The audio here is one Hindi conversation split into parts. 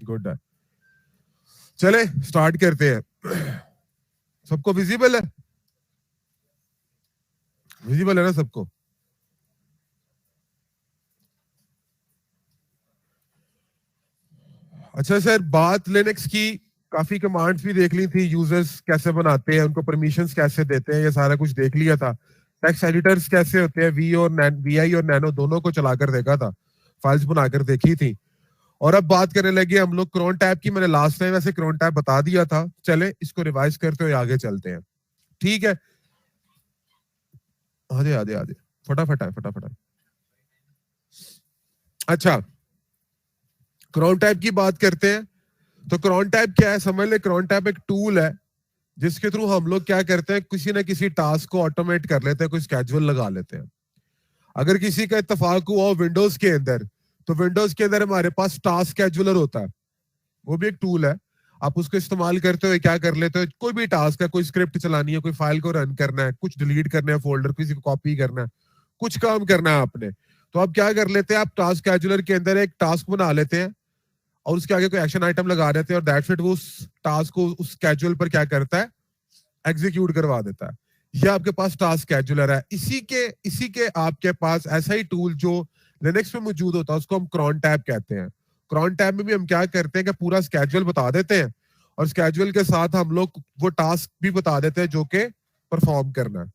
गुड है। चले स्टार्ट करते हैं। सबको विजिबल है? विजिबल है ना सबको? अच्छा सर, बात लिनक्स की काफी कमांड्स भी देख ली थी, यूजर्स कैसे बनाते हैं, उनको परमिशंस कैसे देते हैं, ये सारा कुछ देख लिया था। टेक्स्ट एडिटर्स कैसे होते हैं, वीआई और नैनो दोनों को चलाकर देखा था, फाइल्स बनाकर देखी थी। और अब बात करने लगे हम लोग क्रोन टैब की। मैंने लास्ट टाइम ऐसे क्रोन टैब बता दिया था, चले इसको रिवाइज करते हुए आगे चलते हैं। ठीक है, आधे आधे आधे फटाफट है, फटाफट है। अच्छा, क्रोन टैब की बात करते हैं। तो क्रोन टैब क्या है, समझ ले। क्रोन टैब एक टूल है जिसके थ्रू हम लोग क्या करते हैं, किसी ना किसी टास्क को ऑटोमेट कर लेते हैं, कोई स्केड्यूल लगा लेते हैं। अगर किसी का इत्तेफाक हुआ विंडोज के अंदर, तो विंडोज के अंदर हमारे पास टास्क स्केड्यूलर होता है, वो भी एक टूल है। आप उसको इस्तेमाल करते हुए क्या कर लेते हो, कोई भी टास्क है, कोई स्क्रिप्ट चलानी है, कोई फाइल को रन करना है, कुछ डिलीट करना है, फोल्डर किसी को कॉपी करना है, कुछ काम करना है आपने, तो आप क्या कर लेते हैं, आप टास्क स्केड्यूलर के अंदर एक टास्क बना लेते हैं और उसके आगे कोई एक्शन आइटम लगा देते हैं और दैट्स इट, वो उस टास्क को उस स्केड्यूल पर क्या करता है, एग्जीक्यूट करवा देता है। ये आपके पास टास्क स्केड्यूलर है। इसी के आपके पास ऐसा ही टूल जो लिनक्स में मौजूद होता है उसको हम क्रॉन टैब कहते हैं। क्रॉन टैब में भी हम क्या करते हैं कि पूरा स्केड्यूल बता देते हैं और स्केड्यूल के साथ हम लोग वो टास्क भी बता देते हैं जो कि परफॉर्म करना है।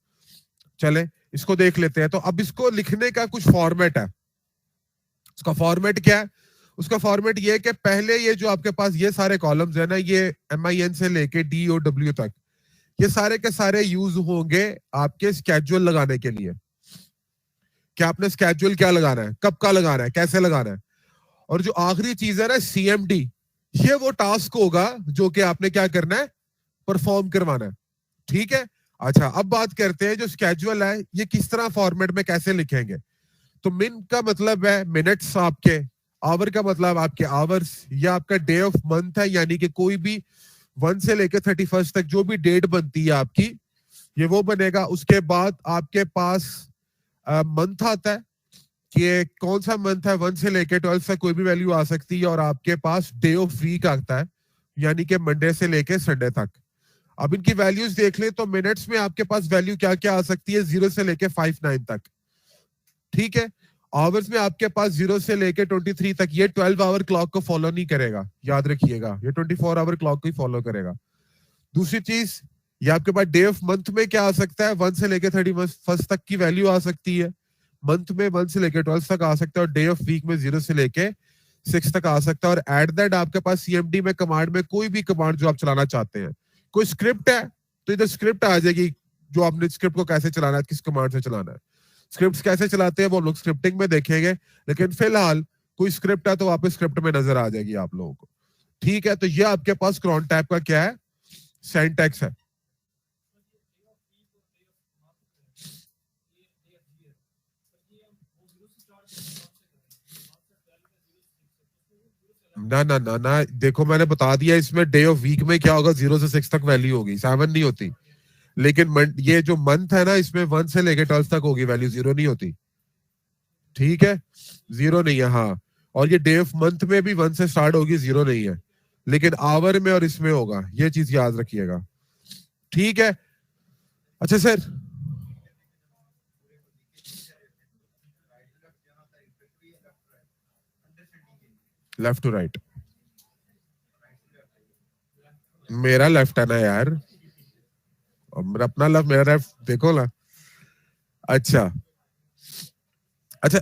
चले इसको देख लेते हैं। तो अब इसको लिखने का कुछ फॉर्मेट है। उसका फॉर्मेट क्या है? उसका फॉर्मेट ये है कि पहले ये जो आपके पास ये सारे कॉलम्स है ना, ये MIN से लेके DOW तक, ये सारे के सारे यूज होंगे आपके स्केड्यूल लगाने के लिए। क्या आपने स्केड्यूल क्या लगाना है, कब का लगाना है, कैसे लगाना है। और जो आखिरी चीज है ना CMD, ये वो टास्क होगा जो कि आपने क्या करना है, परफॉर्म करवाना है। ठीक है। अच्छा, अब बात करते हैं जो स्केड्यूल है ये किस तरह फॉर्मेट में कैसे लिखेंगे। तो मिन का मतलब है मिनट्स आपके, आवर का मतलब आपके आवर्स, या आपका डे ऑफ मंथ है, यानी कि कोई भी 1 से लेकर 31 तक जो भी डेट बनती है आपकी, ये वो बनेगा। उसके बाद आपके पास मंथ आता है कि कौन सा मंथ है, 1 से लेकर 12 तक कोई भी वैल्यू आ सकती है। और आपके पास डे ऑफ वीक आता है, यानी कि मंडे से लेकर संडे तक। अब इनकी वैल्यूज देख लें तो मिनट्स में आपके पास वैल्यू क्या क्या आ सकती है, 0 से लेकर 59 तक। ठीक है। आवर्स में आपके पास 0 से लेके 23 तक, ये 12 आवर क्लॉक को फॉलो नहीं करेगा, याद रखिएगा, ये 24 आवर क्लॉक को ही फॉलो करेगा। दूसरी चीज, ये आपके पास डे ऑफ मंथ में क्या आ सकता है, 1 से लेके 31 तक की वैल्यू आ सकती है। मंथ में 1 से लेके 12 तक आ सकता है। और डे ऑफ वीक में 0 से लेके 6 तक आ सकता है। और एट दैट आपके पास CMD में कमांड में कोई भी कमांड जो आप चलाना चाहते हैं, कोई स्क्रिप्ट है तो इधर स्क्रिप्ट आ जाएगी, जो आपने स्क्रिप्ट को कैसे चलाना है, किस कमांड से चलाना है। स्क्रिप्ट कैसे चलाते हैं वो हम लोग स्क्रिप्टिंग में देखेंगे, लेकिन फिलहाल कोई स्क्रिप्ट है तो वापस स्क्रिप्ट में नजर आ जाएगी आप लोगों को। ठीक है। तो ये आपके पास क्रॉन टैब का क्या है, सिंटैक्स है। ना ना ना ना, देखो मैंने बता दिया, इसमें डे ऑफ वीक में क्या होगा, 0 से 6 तक वैल्यू होगी, 7 नहीं होती। लेकिन ये जो मंथ है ना, इसमें 1 से लेके 12 तक होगी वैल्यू, 0 नहीं होती। ठीक है, 0 नहीं है। हाँ, और ये डे ऑफ मंथ में भी 1 से स्टार्ट होगी, 0 नहीं है। लेकिन आवर में और इसमें होगा, ये चीज याद रखिएगा। ठीक है। अच्छा सर, लेफ्ट टू राइट, मेरा लेफ्ट है ना यार, और मेरा अपना लेफ्ट, मेरा लेफ्ट देखो ना। अच्छा अच्छा,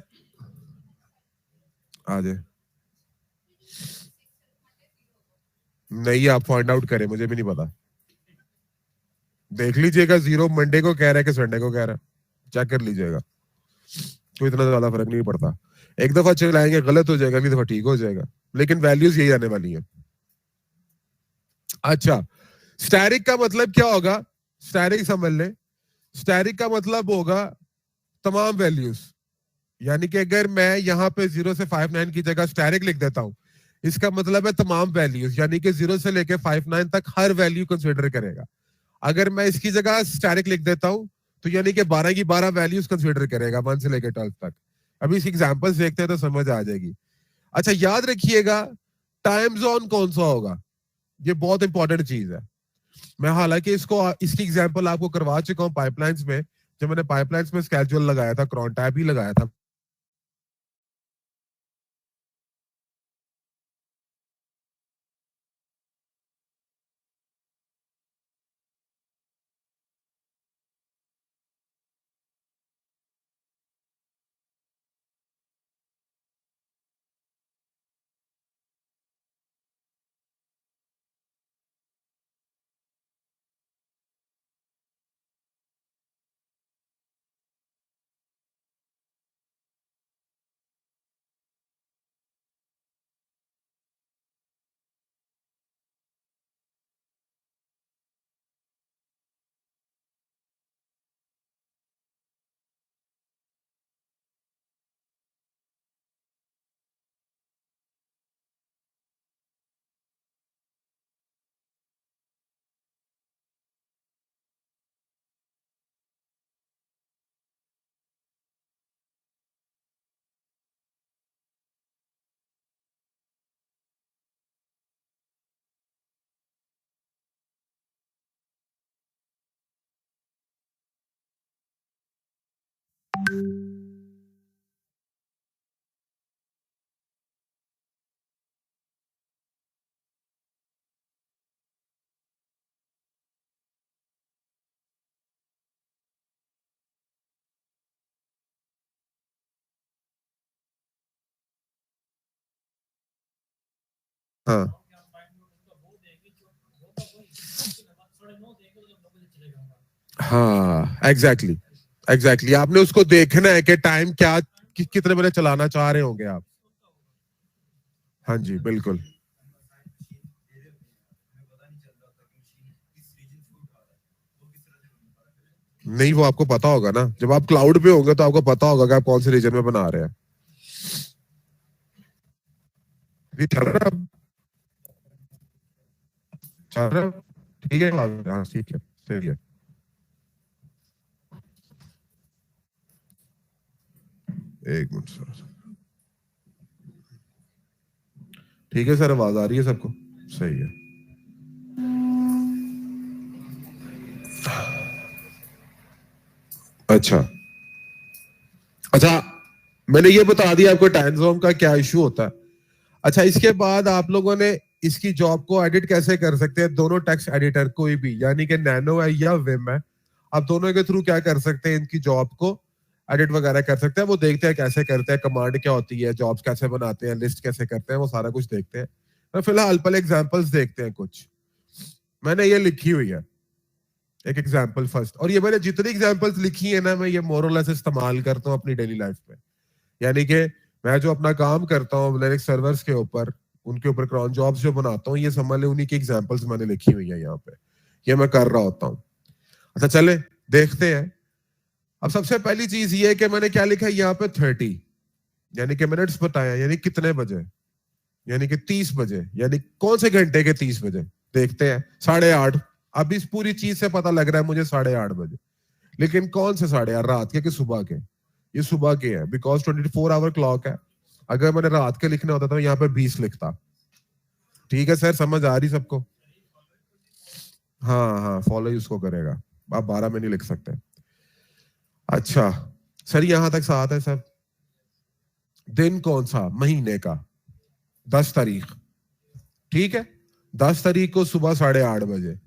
आ जाए। नहीं, आप फाइंड आउट करें, मुझे भी नहीं पता। देख लीजिएगा, 0 मंडे को कह रहा है कि संडे को कह रहा है, चेक कर लीजिएगा, कोई इतना ज्यादा फर्क नहीं पड़ता। एक दफा चलाएंगे गलत हो जाएगा, अगली दफा ठीक हो जाएगा, लेकिन वैल्यूज यही आने वाली है। अच्छा, स्टैरिक का मतलब क्या होगा, स्टैरिक समझ ले। स्टैरिक का मतलब होगा तमाम वैल्यूज, यानी कि अगर मैं यहाँ पे 0 से 59 की जगह स्टैरिक लिख देता हूँ, इसका मतलब है तमाम वैल्यूज, यानी कि 0 से लेके 59 तक हर वैल्यू कंसिडर करेगा। अगर मैं इसकी जगह स्टैरिक लिख देता हूँ तो यानी कि 12 की 12 वैल्यूज कंसिडर करेगा, 1 से लेकर 12 तक। अभी इसकी एग्जांपल्स देखते हैं तो समझ आ जाएगी। अच्छा, याद रखिएगा टाइम जोन कौन सा होगा, ये बहुत इंपॉर्टेंट चीज है। मैं हालांकि इसकी एग्जांपल आपको करवा चुका हूं पाइपलाइंस में, जब मैंने पाइपलाइंस में स्केड्यूल लगाया था, क्रॉन टैब ही लगाया था। हाँ हाँ, एग्जैक्टली एग्जैक्टली, आपने उसको देखना है कि टाइम क्या कितने बजे चलाना चाह रहे होंगे आप। हाँ जी बिल्कुल। नहीं, वो आपको पता होगा ना, जब आप क्लाउड पे होंगे तो आपको पता होगा कि आप कौन से रीजन में बना रहे हैं। ये चल रहा है अब? चल रहा है? ठीक है, हाँ ठीक है, सही है। एक मिनट सर। ठीक है सर, आवाज आ रही है सबको? सही है। अच्छा अच्छा, मैंने ये बता दिया आपको टाइम जोन का क्या इशू होता है। अच्छा, इसके बाद आप लोगों ने इसकी जॉब को एडिट कैसे कर सकते हैं, दोनों टेक्स्ट एडिटर कोई भी, यानी कि नैनो है या विम है, आप दोनों के थ्रू क्या कर सकते हैं, इनकी जॉब को एडिट वगैरह कर सकते हैं। वो देखते हैं कैसे करते हैं, कमांड क्या होती है, जॉब्स कैसे बनाते हैं, लिस्ट कैसे करते हैं, वो सारा कुछ देखते हैं। तो फिलहाल पहले एग्जांपल्स देखते हैं कुछ। मैंने ये लिखी हुई है एक एग्जांपल फर्स्ट, और ये मैंने जितनी एग्जांपल्स लिखी है ना, मैं ये मोरलेस इस्तेमाल करता हूँ अपनी डेली लाइफ में। यानी कि मैं जो अपना काम करता हूँ लिनक्स सर्वर्स के ऊपर, उनके ऊपर क्रॉन जॉब्स जो बनाता हूँ, ये समझ ले उन्हीं की एग्जांपल्स मैंने लिखी हुई है यहाँ पे, ये मैं कर रहा होता हूँ। अच्छा चले देखते हैं। अब सबसे पहली चीज ये है कि मैंने क्या लिखा है यहाँ पे 30, यानी कि मिनट्स बताया, यानी कितने बजे, यानी कि 30 बजे, यानी कौन से घंटे के 30 बजे, देखते हैं 8:30। अब इस पूरी चीज से पता लग रहा है मुझे 8:30 बजे, लेकिन कौन से 8:30, रात के कि सुबह के? ये सुबह के है, बिकॉज 24 आवर क्लॉक है। अगर मैंने रात के लिखना होता तो यहाँ पे 20 लिखता। ठीक है सर, समझ आ रही सबको? हाँ हाँ, फॉलो ही उसको करेगा, आप 12 में नहीं लिख सकते। अच्छा सर, यहां तक साथ है सब। दिन कौन सा, महीने का 10 तारीख, ठीक है, 10 तारीख को सुबह 8:30 बजे।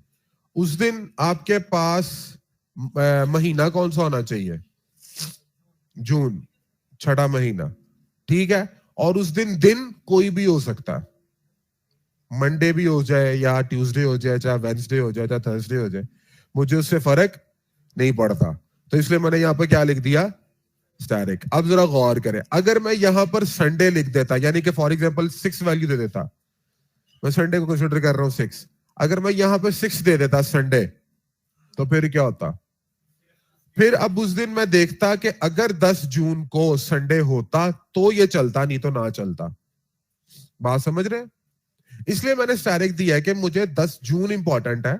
उस दिन आपके पास महीना कौन सा होना चाहिए? जून, छठा महीना, ठीक है। और उस दिन दिन कोई भी हो सकता है, मंडे भी हो जाए या ट्यूसडे हो जाए, चाहे वेंसडे हो जाए, चाहे थर्सडे हो जाए, मुझे उससे फर्क नहीं पड़ता। तो इसलिए मैंने यहां पर क्या लिख दिया, स्टैटिक। अब जरा गौर करें, अगर मैं यहां पर संडे लिख देता, यानी कि फॉर एग्जांपल 6 वैल्यू दे देता, मैं संडे को कंसिडर कर रहा हूं 6, अगर मैं यहां पर 6 दे देता संडे, तो फिर क्या होता? फिर अब उस दिन मैं देखता कि अगर 10 जून को संडे होता तो ये चलता, नहीं तो ना चलता। बात समझ रहे हैं? इसलिए मैंने स्टैटिक दिया है कि मुझे 10 जून इंपॉर्टेंट है,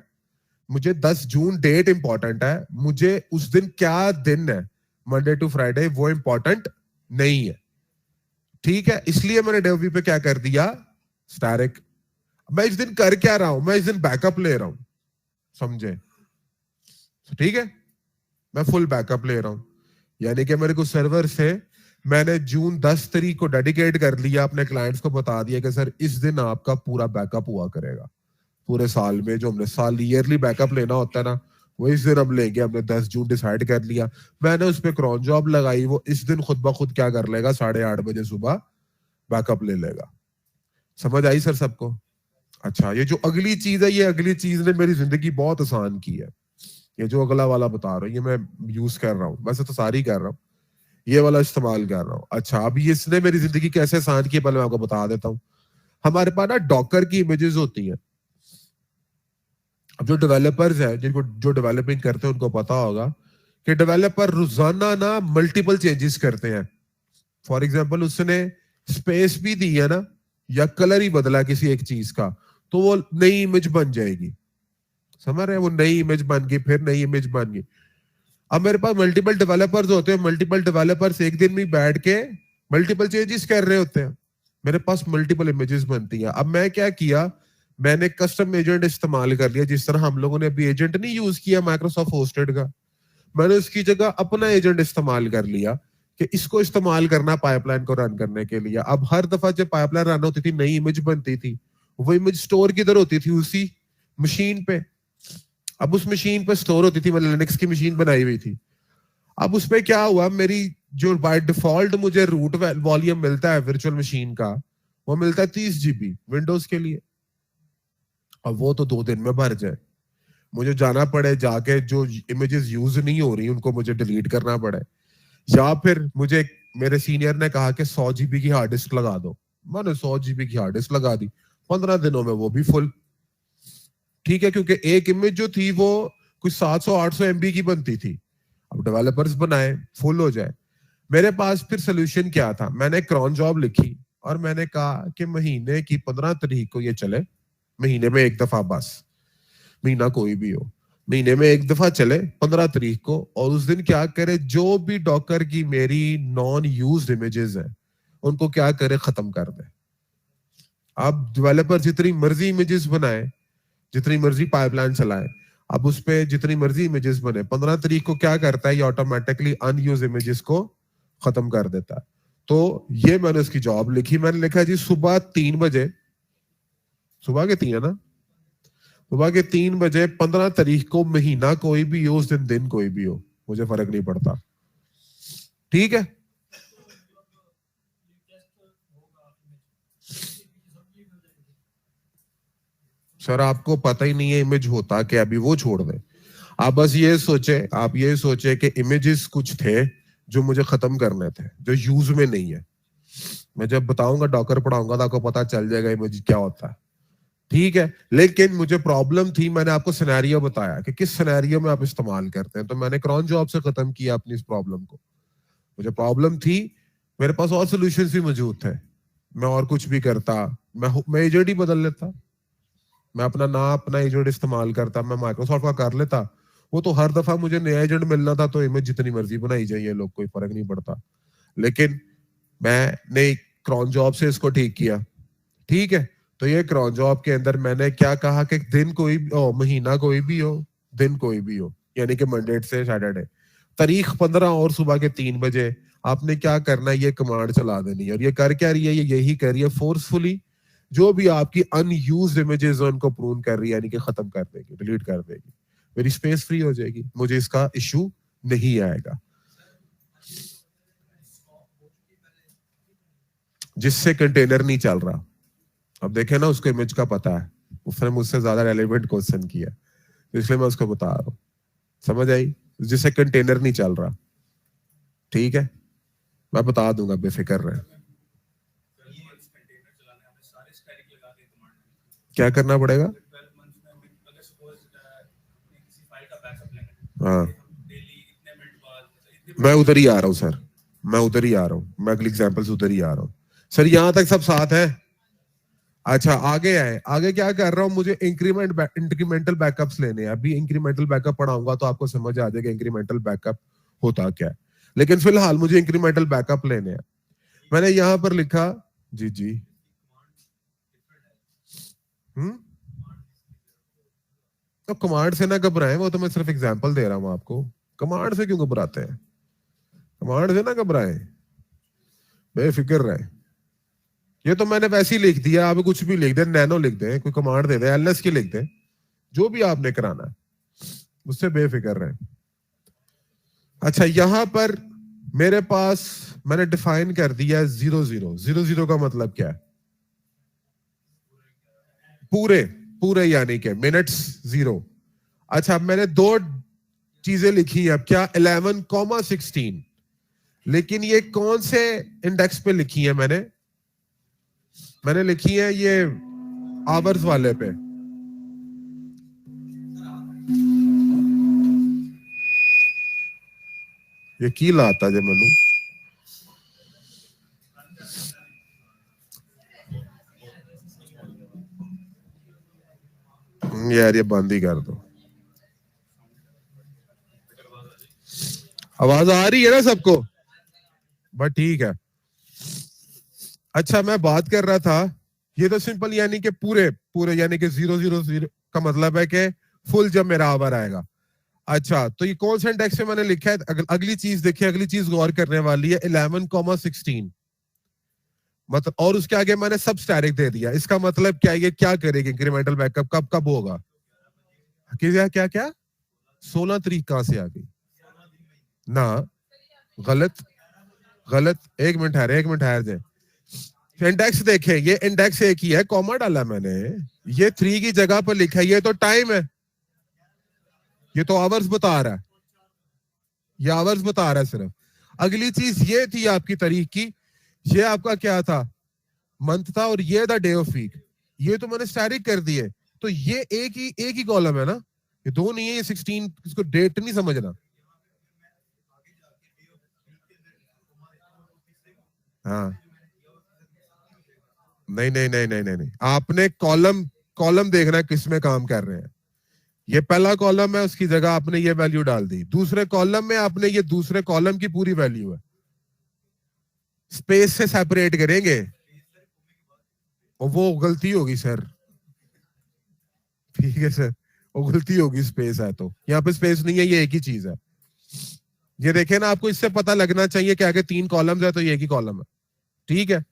मुझे 10 जून डेट इंपॉर्टेंट है, मुझे उस दिन क्या दिन है, मंडे टू फ्राइडे, वो इंपॉर्टेंट नहीं है। ठीक है, इसलिए मैंने डेवी पे क्या कर दिया, स्टैटिक। मैं इस दिन कर क्या रहा हूं, मैं इस दिन बैकअप ले रहा हूं, समझे? ठीक है, मैं फुल बैकअप ले रहा हूं, यानी कि मेरे को सर्वर से मैंने जून 10 तारीख को डेडिकेट कर लिया, अपने क्लाइंट्स को बता दिया कि सर इस दिन आपका पूरा बैकअप हुआ करेगा। पूरे साल में जो हमने साल ईयरली बैकअप लेना होता है ना, वो इस दिन हम लेंगे। हमने 10 जून डिसाइड कर लिया, मैंने उस पर क्रॉन जॉब लगाई, वो इस दिन खुद ब खुद क्या कर लेगा, 8:30 बजे सुबह बैकअप ले लेगा। समझ आई सर सबको? अच्छा, ये जो अगली चीज है, ये अगली चीज ने मेरी जिंदगी बहुत आसान की है। ये जो अगला वाला बता रहा हूँ, ये मैं यूज कर रहा हूँ, वैसे तो सारी कर रहा हूँ, ये वाला इस्तेमाल कर रहा हूँ। अच्छा, अब इसने मेरी जिंदगी कैसे आसान की, पहले मैं आपको बता देता हूँ। हमारे पास ना डॉकर की इमेजेस होती है। अब जो डेवलपर्स है, जिनको जो डेवलपिंग करते हैं, उनको पता होगा कि डेवलपर रोजाना ना मल्टीपल चेंजेस करते हैं। फॉर एग्जाम्पल, उसने स्पेस भी दी है ना, या कलर ही बदला किसी एक चीज का, तो वो नई इमेज बन जाएगी। समझ रहे हैं? वो नई इमेज बन गई, फिर नई इमेज बन गई। अब मेरे पास मल्टीपल डेवलपर्स होते हैं, मल्टीपल डेवलपर्स एक दिन में बैठ के मल्टीपल चेंजेस कर रहे होते हैं, मेरे पास मल्टीपल इमेजेस बनती है। अब मैं क्या किया, मैंने कस्टम एजेंट इस्तेमाल कर लिया। जिस तरह हम लोगों ने अभी एजेंट नहीं यूज किया माइक्रोसॉफ्ट होस्टेड का, मैंने उसकी जगह अपना एजेंट इस्तेमाल कर लिया कि इसको इस्तेमाल करना पाइपलाइन को रन करने के लिए। अब हर दफा जब पाइपलाइन रन होती थी, नई इमेज बनती थी, वो इमेज स्टोर किधर होती थी, उसी मशीन पे। अब उस मशीन पे स्टोर होती थी, मैंने लिनक्स की मशीन बनाई हुई थी। अब उसपे क्या हुआ, मेरी जो बाय डिफॉल्ट मुझे रूट वॉल्यूम मिलता है वर्चुअल मशीन का, वो मिलता है 30 GB विंडोज के लिए। अब वो तो 2 दिन में भर जाए, मुझे जाना पड़े, जाके जो इमेजेस यूज नहीं हो रही उनको मुझे डिलीट करना पड़े, या फिर मुझे मेरे सीनियर ने कहा कि 100 GB की हार्ड डिस्क लगा दो। मैंने 100 GB की हार्ड डिस्क लगा दी, 15 दिनों में वो भी फुल। ठीक है, क्योंकि एक इमेज जो थी वो कुछ 700-800 MB की बनती थी। अब डेवलपर्स बनाए फुल हो जाए। मेरे पास फिर सोल्यूशन क्या था, मैंने क्रॉन जॉब लिखी और मैंने कहा कि महीने की 15 तारीख को ये चले, महीने में एक दफा बस, महीना कोई भी हो, महीने में एक दफा चले 15 तारीख को। और उस दिन क्या करे, जो भी डॉकर की मेरी नॉन यूज्ड इमेजेस है उनको क्या करे, खत्म कर दे। अब डेवलपर जितनी मर्जी इमेजेस बनाए, जितनी मर्जी पाइपलाइन चलाए, अब उस पे जितनी मर्जी इमेजेस बने, 15 तारीख को क्या करता है, ये ऑटोमेटिकली अनयूज इमेजेस को खत्म कर देता है। तो ये मैंने उसकी जॉब लिखी, मैंने लिखा जी सुबह 3 बजे, सुबह के 3 है ना, सुबह के 3 बजे 15 तारीख को, महीना कोई भी हो, उस दिन दिन कोई भी हो, मुझे फर्क नहीं पड़ता। ठीक है, सर आपको पता ही नहीं है इमेज होता कि अभी वो छोड़ दे। आप बस ये सोचे, आप ये सोचे कि इमेजेस कुछ थे जो मुझे खत्म करने थे, जो यूज में नहीं है। मैं जब बताऊंगा, डॉकर पढ़ाऊंगा, तो आपको पता चल जाएगा इमेज क्या होता है। ठीक है, लेकिन मुझे प्रॉब्लम थी, मैंने आपको सिनेरियो बताया कि किस सिनेरियो में आप इस्तेमाल करते हैं, तो मैंने क्रॉन जॉब से खत्म किया अपनी इस प्रॉब्लम को। मुझे प्रॉब्लम थी, मेरे पास और सोल्यूशन भी मौजूद थे, मैं और कुछ भी करता, मैं एजेंट ही बदल लेता, मैं अपना ना अपना एजेंट इस्तेमाल करता, मैं माइक्रोसॉफ्ट का कर लेता। वो तो हर दफा मुझे नया एजेंट मिलना था, तो इमेज जितनी मर्जी बनाई जाए, लोग कोई फर्क नहीं पड़ता। लेकिन मैंने क्रॉन जॉब से इसको ठीक किया। ठीक है, तो ये क्रॉन जॉब के अंदर मैंने क्या कहा कि दिन कोई महीना कोई भी हो, दिन कोई भी हो, यानी कि मंडे से सैटरडे, तारीख 15 और सुबह के 3 बजे आपने क्या करना है, ये कमांड चला देनी है। और ये कर क्या रही है, ये यही कर रही है फोर्सफुली, जो भी आपकी अनयूज्ड इमेजेस उनको प्रून कर रही है, यानी कि खत्म कर देगी, डिलीट कर देगी, मेरी स्पेस फ्री हो जाएगी, मुझे इसका इशू नहीं आएगा। जिससे कंटेनर नहीं चल रहा, अब देखे ना, उसको इमेज का पता है, उसने मुझसे ज्यादा रेलेवेंट क्वेश्चन किया, तो इसलिए मैं उसको बता रहा हूँ। समझ आई? जिससे कंटेनर नहीं चल रहा। ठीक है, मैं बता दूंगा, बेफिक्र रहे। क्या करना पड़ेगा? हाँ, मैं उधर ही आ रहा हूँ सर, मैं उधर ही आ रहा हूँ, मैं अगली एग्जाम्पल से उधर ही आ रहा हूँ सर। यहां तक सब साथ है? अच्छा, आगे आए, आगे क्या कर रहा हूँ, मुझे इंक्रीमेंटल बैकअप्स लेने हैं। अभी इंक्रीमेंटल बैकअप पढ़ाऊंगा तो आपको समझ आ जाएगा इंक्रीमेंटल बैकअप होता क्या है, लेकिन फिलहाल मुझे इंक्रीमेंटल बैकअप लेने हैं। मैंने यहां पर लिखा, जी जी, तो कमांड से ना घबराएं, वो तो मैं सिर्फ एग्जांपल दे रहा हूं आपको। कमांड से क्यों घबराते हैं? कमांड से ना घबराएं, बेफिक्र रहे। ये तो मैंने वैसे ही लिख दिया, आप कुछ भी लिख दे, नैनो लिख दे, कोई कमांड दे दे, एलएस की लिख दे, जो भी आपने कराना है उससे बेफिक्र रहे। अच्छा, यहां पर मेरे पास मैंने डिफाइन कर दिया 00। 00 का मतलब क्या है? पूरे पूरे यानी कि मिनट्स 0। अच्छा, अब मैंने दो चीजें लिखी है, अब क्या 11,16, लेकिन ये कौन से इंडेक्स पे लिखी है? मैंने लिखी है ये आवर्स वाले पे। ये की लाता जे मनु यार, ये बंद ही कर दो। आवाज आ रही है ना सबको? बट ठीक है। अच्छा, मैं बात कर रहा था, ये तो सिंपल यानी कि पूरे पूरे यानी कि 000 का मतलब है कि फुल जब मेरा आवर आएगा। अच्छा, तो ये कौन सा इंडेक्स में मैंने लिखा है? अगली चीज देखिए, अगली चीज गौर करने वाली है, 11,16 मतलब, और उसके आगे मैंने सब स्टैटिक दे दिया। इसका मतलब क्या? ये क्या करेगी? इंक्रीमेंटल बैकअप कब कब होगा? क्या क्या क्या? 16 तारीख कहां से आ गई ना? गलत गलत, एक मिनट है, एक मिनट है। इंडेक्स देखें, ये इंडेक्स एक ही है, कॉमा डाला मैंने, ये 3 की जगह पर लिखा है, ये तो टाइम है, ये तो आवर्स बता रहा है, ये आवर्स बता रहा है सिर्फ। अगली चीज ये थी आपकी तारीख की, ये आपका क्या था? मंथ था, और ये था डे ऑफ वीक। ये तो मैंने स्टैटिक कर दिए, तो ये एक ही कॉलम है ना, ये दो नहीं है, ये 16, इसको डेट नहीं समझना। हाँ, नहीं नहीं नहीं नहीं नहीं नहीं, आपने कॉलम कॉलम देखना किस में काम कर रहे हैं। ये पहला कॉलम है, उसकी जगह आपने ये वैल्यू डाल दी। दूसरे कॉलम में आपने ये दूसरे कॉलम की पूरी वैल्यू है, स्पेस से सेपरेट करेंगे, और वो गलती होगी सर। ठीक है सर, वो गलती होगी, स्पेस है तो यहाँ पे स्पेस नहीं है, ये एक ही चीज है। ये देखे ना, आपको इससे पता लगना चाहिए कि आगे 3 कॉलम्स है तो ये एक ही कॉलम है। ठीक है।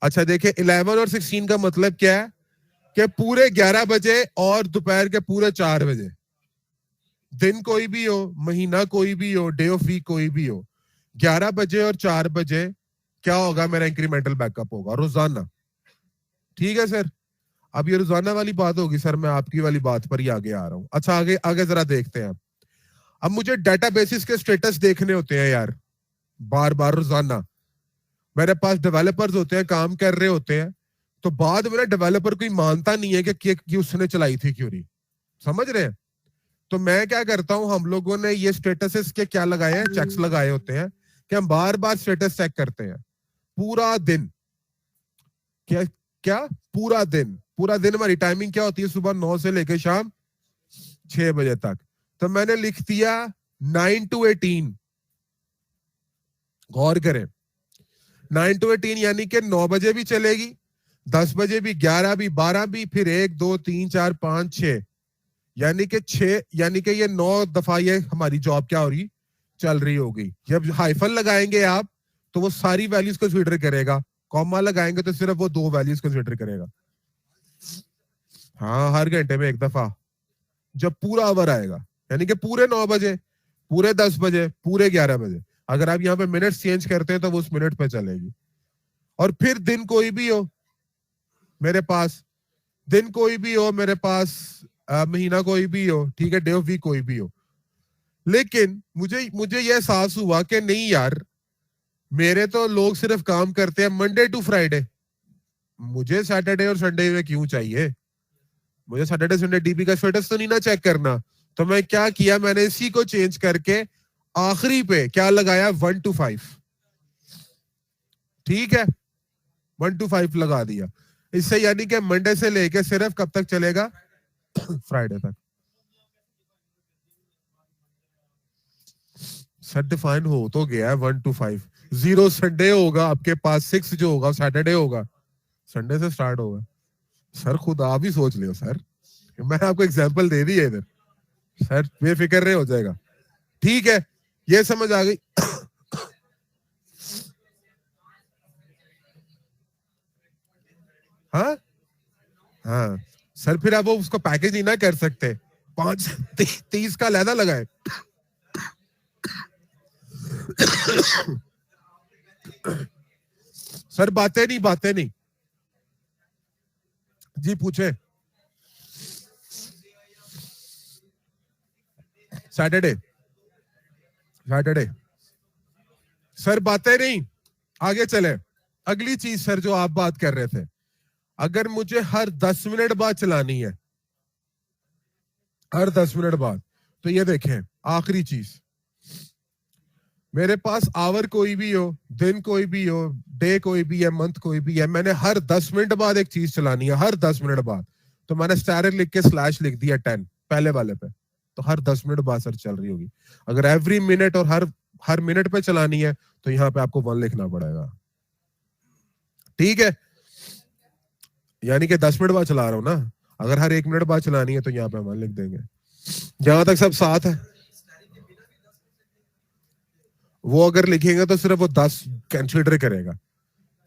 अच्छा देखिए, 11 और 16 का मतलब क्या है? कि पूरे 11 बजे और दोपहर के पूरे 4 बजे, दिन कोई भी हो, महीना कोई भी हो, डे ऑफ वीक कोई भी हो, 11 बजे और 4 बजे क्या होगा? मेरा इंक्रीमेंटल बैकअप होगा रोजाना। ठीक है सर। अब ये रोजाना वाली बात होगी सर, मैं आपकी वाली बात पर ही आगे आ रहा हूं। अच्छा, आगे आगे जरा देखते हैं। अब मुझे डेटाबेसिस के स्टेटस देखने होते हैं यार, बार बार रोजाना। मेरे पास डेवलपर्स होते हैं, काम कर रहे होते हैं, तो बाद में ना डेवलपर कोई मानता नहीं है कि उसने चलाई थी क्यूरी। समझ रहे हैं? तो मैं क्या करता हूं, हम लोगों ने ये स्टेटस के क्या लगाए हैं, चेक्स लगाए होते हैं, कि हम बार बार स्टेटस चेक करते हैं पूरा दिन। क्या क्या? पूरा दिन, पूरा दिन हमारी टाइमिंग क्या होती है? सुबह 9 से लेकर शाम 6 बजे तक। तो मैंने लिख दिया 9 to 18। गौर करें, 9 to 18 यानी कि 9 बजे भी चलेगी, 10 बजे भी, 11 भी, 12 भी, फिर 1 2 3 4 5 6, यानी कि 6, यानी कि ये 9 दफा ये हमारी जॉब क्या हो रही, चल रही होगी। जब हाइफन लगाएंगे आप, तो वो सारी वैल्यूज कंसीडर करेगा, कॉमा लगाएंगे तो सिर्फ वो 2 वैल्यूज कंसीडर करेगा। हाँ, हर घंटे में एक दफा, जब पूरा आवर आएगा, यानी कि पूरे 9 बजे, पूरे 10 बजे, पूरे 11 बजे। अगर आप यहाँ पे मिनट्स चेंज करते हैं तो वो उस मिनट पे चलेगी। और फिर दिन कोई भी हो मेरे पास, दिन कोई भी हो मेरे पास, महीना कोई भी हो, ठीक है, डे ऑफ वीक कोई भी हो। लेकिन मुझे मुझे यह एहसास हुआ कि नहीं यार, मेरे तो लोग सिर्फ काम करते हैं मंडे टू फ्राइडे, मुझे सैटरडे और संडे में क्यों चाहिए? मुझे सैटरडे संडे डीबी का स्टेटस तो नहीं ना चेक करना। तो मैं क्या किया, मैंने इसी को चेंज करके आखिरी पे क्या लगाया, 1 to 5। ठीक है, 1 to 5 लगा दिया। इससे यानी कि मंडे से लेके सिर्फ कब तक चलेगा? फ्राइडे तक। सर डिफाइन हो तो गया है 1 to 5। 0 संडे होगा आपके पास, 6 जो होगा सैटरडे होगा, संडे से स्टार्ट होगा। सर खुद आप ही सोच लियो सर, मैंने आपको एग्जांपल दे दी है इधर। सर बेफिक्र रहे, हो जाएगा। ठीक है, ये समझ आ गई। हाँ हाँ सर, फिर आप वो उसको पैकेज नहीं ना कर सकते, 5 30 का लहदा लगाए। सर बातें नहीं, बातें नहीं। जी पूछे। Saturday, Saturday. सर बातें नहीं, आगे चले। अगली चीज सर जो आप बात कर रहे थे, अगर मुझे हर 10 मिनट बाद चलानी है, हर 10 मिनट बाद, तो ये देखें आखिरी चीज, मेरे पास आवर कोई भी हो, दिन कोई भी हो, डे कोई भी है, मंथ कोई भी है, मैंने हर 10 मिनट बाद एक चीज चलानी है, हर 10 मिनट बाद, तो मैंने स्टार लिख के स्लैश लिख दिया 10 पहले वाले पे, तो हर 10 मिनट बाद सर चल रही होगी। अगर एवरी मिनट और हर हर मिनट पे चलानी है, तो यहाँ पे आपको 1 लिखना पड़ेगा। ठीक है, यानी कि 10 मिनट बाद चला रहा हूं ना, अगर हर 1 मिनट बाद चलानी है तो यहाँ पे 1 लिख देंगे। जहां तक सब साथ है, वो अगर लिखेंगे तो सिर्फ वो 10 कंसिडर करेगा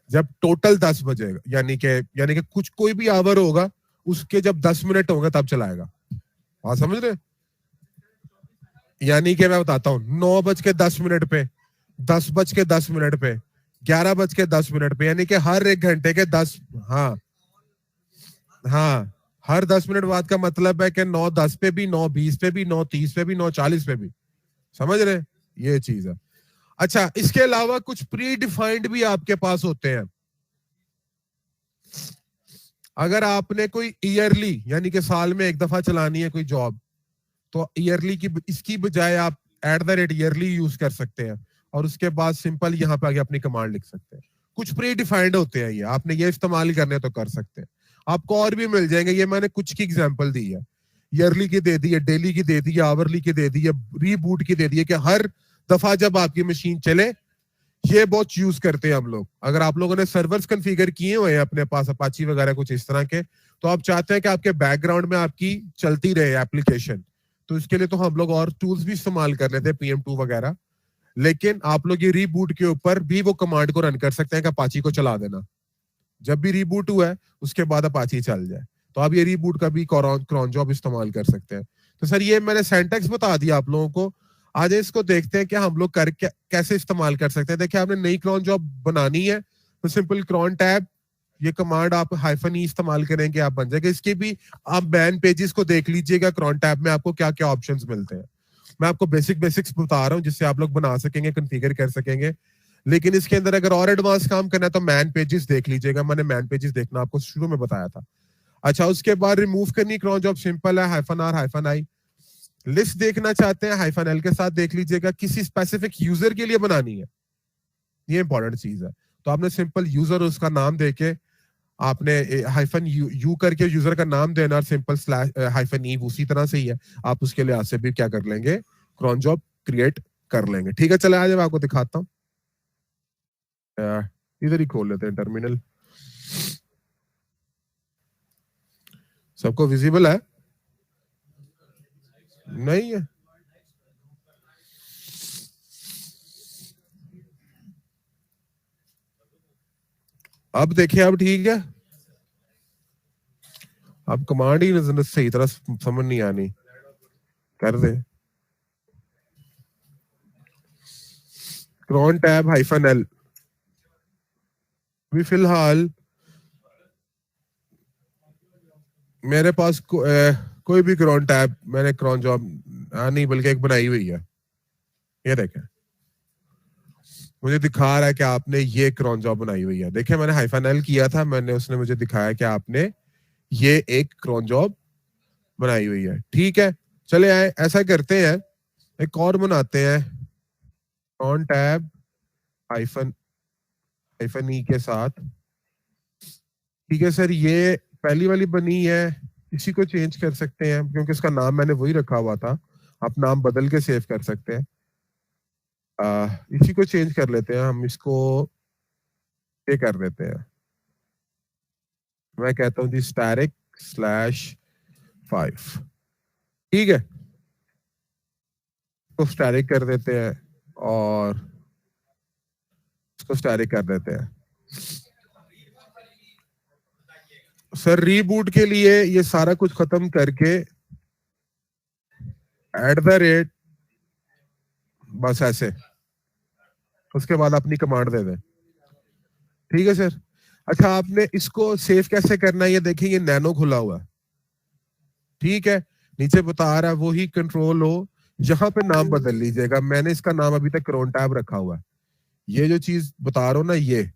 जब टोटल 10 बजेगा, यानी कि कुछ कोई भी आवर होगा, उसके जब 10 मिनट होंगे तब चलाएगा। हाँ समझ रहे, यानी कि मैं बताता हूँ, 9:10 पे, 10:10 पे, 11:10 पे, यानी कि हर 1 घंटे के 10। हाँ हाँ, हर 10 मिनट बाद का मतलब है कि 9:10 पे भी, 9:20 पे भी, 9:30 पे भी, 9:40 पे भी। समझ रहे, ये चीज है। अच्छा, इसके अलावा कुछ प्री डिफाइंड भी आपके पास होते हैं। अगर आपने कोई ईयरली, यानी कि साल में एक दफा चलानी है कोई जॉब, तो ईयरली की इसकी बजाय आप @ ईयरली यूज कर सकते हैं, और उसके बाद सिंपल यहाँ पे आगे अपनी कमांड लिख सकते हैं। कुछ प्री डिफाइंड होते हैं, ये आपने ये इस्तेमाल करने तो कर सकते हैं। आपको और भी मिल जाएंगे, ये मैंने कुछ की एग्जांपल दी है। ईयरली की दे दी है, डेली की दे दी है, आवरली की दे दी है, रीबूट की दे दी है, कि हर दफा जब आपकी मशीन चले, ये बहुत यूज करते हैं हम लोग। अगर आप लोगों ने सर्वर्स कॉन्फ़िगर किए हुए हैं अपने पास, अपाची वगैरह कुछ इस तरह के, तो आप चाहते हैं कि आपके बैकग्राउंड में आपकी चलती रहे एप्लीकेशन, तो इसके लिए तो हम लोग और टूल्स भी इस्तेमाल कर लेते हैं, PM2 वगैरह। लेकिन आप लोग ये रीबूट के ऊपर भी वो कमांड को रन कर सकते हैं कि अपाची को चला देना, जब भी रीबूट हुआ है उसके बाद अपाची चल जाए, तो आप ये रीबूट का भी क्रॉन जॉब इस्तेमाल कर सकते हैं। तो सर ये मैंने सेंटेक्स बता दिया आप लोगों को। आज इसको देखते हैं कि हम लोग कैसे इस्तेमाल कर सकते हैं। देखिए, आपने नई क्रॉन जॉब बनानी है, तो सिंपल क्रॉन टैब, ये कमांड आप -e इस्तेमाल करेंगे, आप बन जाएगा। इसके भी आप मैन पेजेस को देख लीजिएगा, क्रॉन टैब में आपको क्या क्या ऑप्शंस मिलते हैं। मैं आपको बेसिक्स बता रहा हूँ, जिससे आप लोग बना सकेंगे, कॉन्फ़िगर कर सकेंगे। लेकिन इसके अंदर अगर और एडवांस काम करना है तो मैन पेजेस देख लीजिएगा, मैंने मैन पेजेस देखना आपको शुरू में बताया था। अच्छा, उसके बाद रिमूव करनी क्रॉन जॉब सिंपल है, -r, -i। लिस्ट देखना चाहते हैं, -l के साथ देख लीजिएगा। किसी स्पेसिफिक यूजर के लिए बनानी है, ये इंपॉर्टेंट चीज है, तो आपने सिंपल यूजर उसका नाम देके, आपने -u करके यूजर का नाम देना, और सिंपल स्लैश -e उसी तरह से ही है, आप उसके लिहाज से भी क्या कर लेंगे, क्रॉन जॉब क्रिएट कर लेंगे। ठीक है, चले आज मैं आपको दिखाता हूँ। इधर ही खोल लेते हैं टर्मिनल। सबको विजिबल है? नहीं है? अब देखिए, अब ठीक है। अब कमांड ही सही तरह समझ नहीं आनी, कर दे क्रॉन टैब -l। भी फिलहाल मेरे पास कोई भी क्रॉन टैब, मैंने क्रॉन जॉब नहीं बल्कि एक बनाई हुई है, ये देखें, मुझे दिखा रहा है कि आपने ये क्रॉन जॉब बनाई हुई है। देखिए, मैंने -l किया था, मैंने उसने मुझे दिखाया कि आपने ये एक क्रॉन जॉब बनाई हुई है। ठीक है, चले आए, ऐसा करते हैं, एक और बनाते हैं क्रॉन टैब हाइफन -e के साथ। ठीक है सर, ये पहली वाली बनी है, इसी को चेंज कर सकते हैं क्योंकि इसका नाम मैंने वही रखा हुआ था, आप नाम बदल के सेव कर सकते हैं। इसी को चेंज कर लेते हैं, हम इसको ये कर देते हैं, मैं कहता हूं जी static/5, ठीक है, तो स्टैटिक कर देते हैं और इसको स्टैटिक कर देते हैं। सर रीबूट के लिए ये सारा कुछ खत्म करके @ बस ऐसे, उसके बाद अपनी कमांड दे दें, ठीक है सर। अच्छा, आपने इसको सेव कैसे करना है ये देखेंगे, नैनो खुला हुआ है, ठीक है, नीचे बता रहा है वही कंट्रोल हो, यहाँ पे नाम बदल लीजिएगा। मैंने इसका नाम अभी तक क्रोन टैब रखा हुआ है। ये जो चीज बता रहा हूँ ना, ये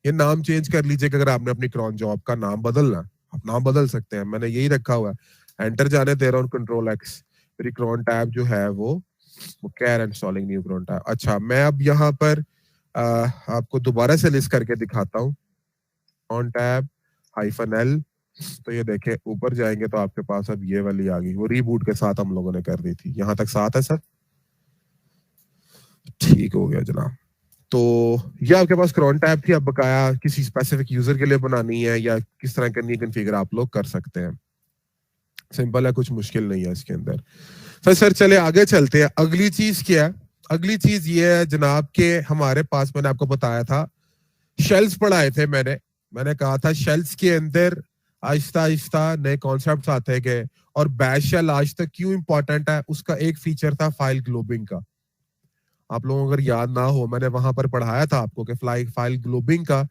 नाम चेंज कर लीजिएगा। अगर आपने अपनी क्रॉन जॉब का नाम बदलना, आप नाम बदल सकते हैं, मैंने यही रखा हुआ है। एंटर जाने दे रहा हूँ, Ctrl+X, मेरी क्रॉन टैब जो है वो कैर इंस्टॉलिंग न्यू क्रॉन टैब। अच्छा, मैं अब यहाँ पर आपको दोबारा से लिस्ट करके दिखाता हूँ, क्रॉन टैब -L, तो ये देखें ऊपर जाएंगे तो आपके पास अब ये वाली आ गई, वो रीबूट के साथ हम लोगों ने कर दी थी। यहाँ तक साथ है सर, ठीक हो गया जनाब। तो ये आपके पास क्रॉन टैब थी, अब बकाया किसी स्पेसिफिक यूजर के लिए बनानी है या किस तरह करनी है कॉन्फ़िगर, आप लोग कर सकते हैं। सिंपल है, कुछ मुश्किल नहीं है इसके अंदर। तो सर चले आगे चलते हैं। अगली चीज क्या है? अगली चीज ये है जनाब के हमारे पास, मैंने आपको बताया था शेल्स पढ़ाए थे, मैंने कहा था शेल्स के अंदर आहिस्ता आहिस्ता नए कॉन्सेप्ट्स आते गए, और बैश शेल आज तक क्यों इंपॉर्टेंट है, उसका एक फीचर था फाइल ग्लोबिंग का। आप लोगों को अगर याद ना हो, मैंने वहां पर पढ़ाया था आपको कि फाइल ग्लोबिंग का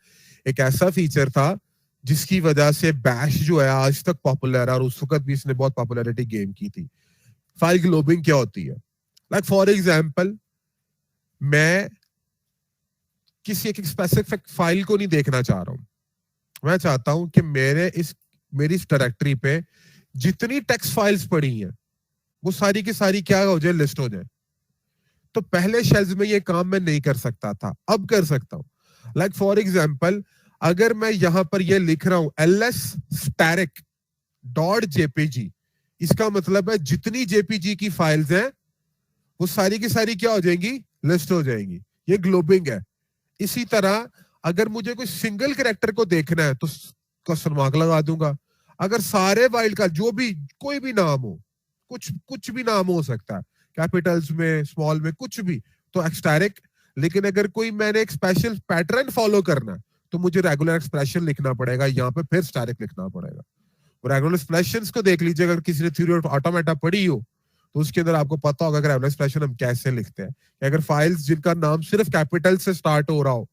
एक ऐसा फीचर था जिसकी वजह से बैश जो है आज तक पॉपुलर है, और उस वक्त भी इसने बहुत पॉपुलैरिटी गेन की थी। फाइल ग्लोबिंग क्या होती है? लाइक फॉर एग्जाम्पल, मैं किसी एक स्पेसिफिक फाइल को नहीं देखना चाह रहा हूं, मैं चाहता हूं कि मेरी इस डायरेक्टरी पे जितनी टेक्स्ट फाइल्स पड़ी हैं वो सारी की सारी क्या हो जाए, लिस्ट हो जाए। तो पहले शेल्स में ये काम मैं नहीं कर सकता था, अब कर सकता हूं। लाइक फॉर एग्जाम्पल, अगर मैं यहां पर ये लिख रहा हूं ls static.jpg, इसका मतलब है जितनी जेपीजी की फाइल्स हैं वो सारी की सारी क्या हो जाएंगी, लिस्ट हो जाएंगी। ये ग्लोबिंग है। इसी तरह अगर मुझे कोई सिंगल कैरेक्टर को देखना है तो क्वेश्चन मार्क लगा दूंगा। अगर सारे वाइल्ड का जो भी कोई भी नाम हो, कुछ कुछ भी नाम हो सकता है, कैपिटल्स में, स्मॉल में, कुछ भी, तो एक्सटैरिक। लेकिन अगर कोई मैंने एक स्पेशल पैटर्न फॉलो करना है तो मुझे रेगुलर एक्सप्रेशन लिखना पड़ेगा, यहाँ पे फिर स्टैरिक लिखना पड़ेगा। रेगुलर एक्सप्रेशंस को देख लीजिए, अगर किसी ने थ्योरी ऑफ ऑटोमेटा पढ़ी हो तो उसके अंदर आपको पता होगा कि रेगुलर एक्सप्रेशन हम कैसे लिखते हैं। अगर फाइल्स जिनका नाम सिर्फ कैपिटल से स्टार्ट हो रहा हो,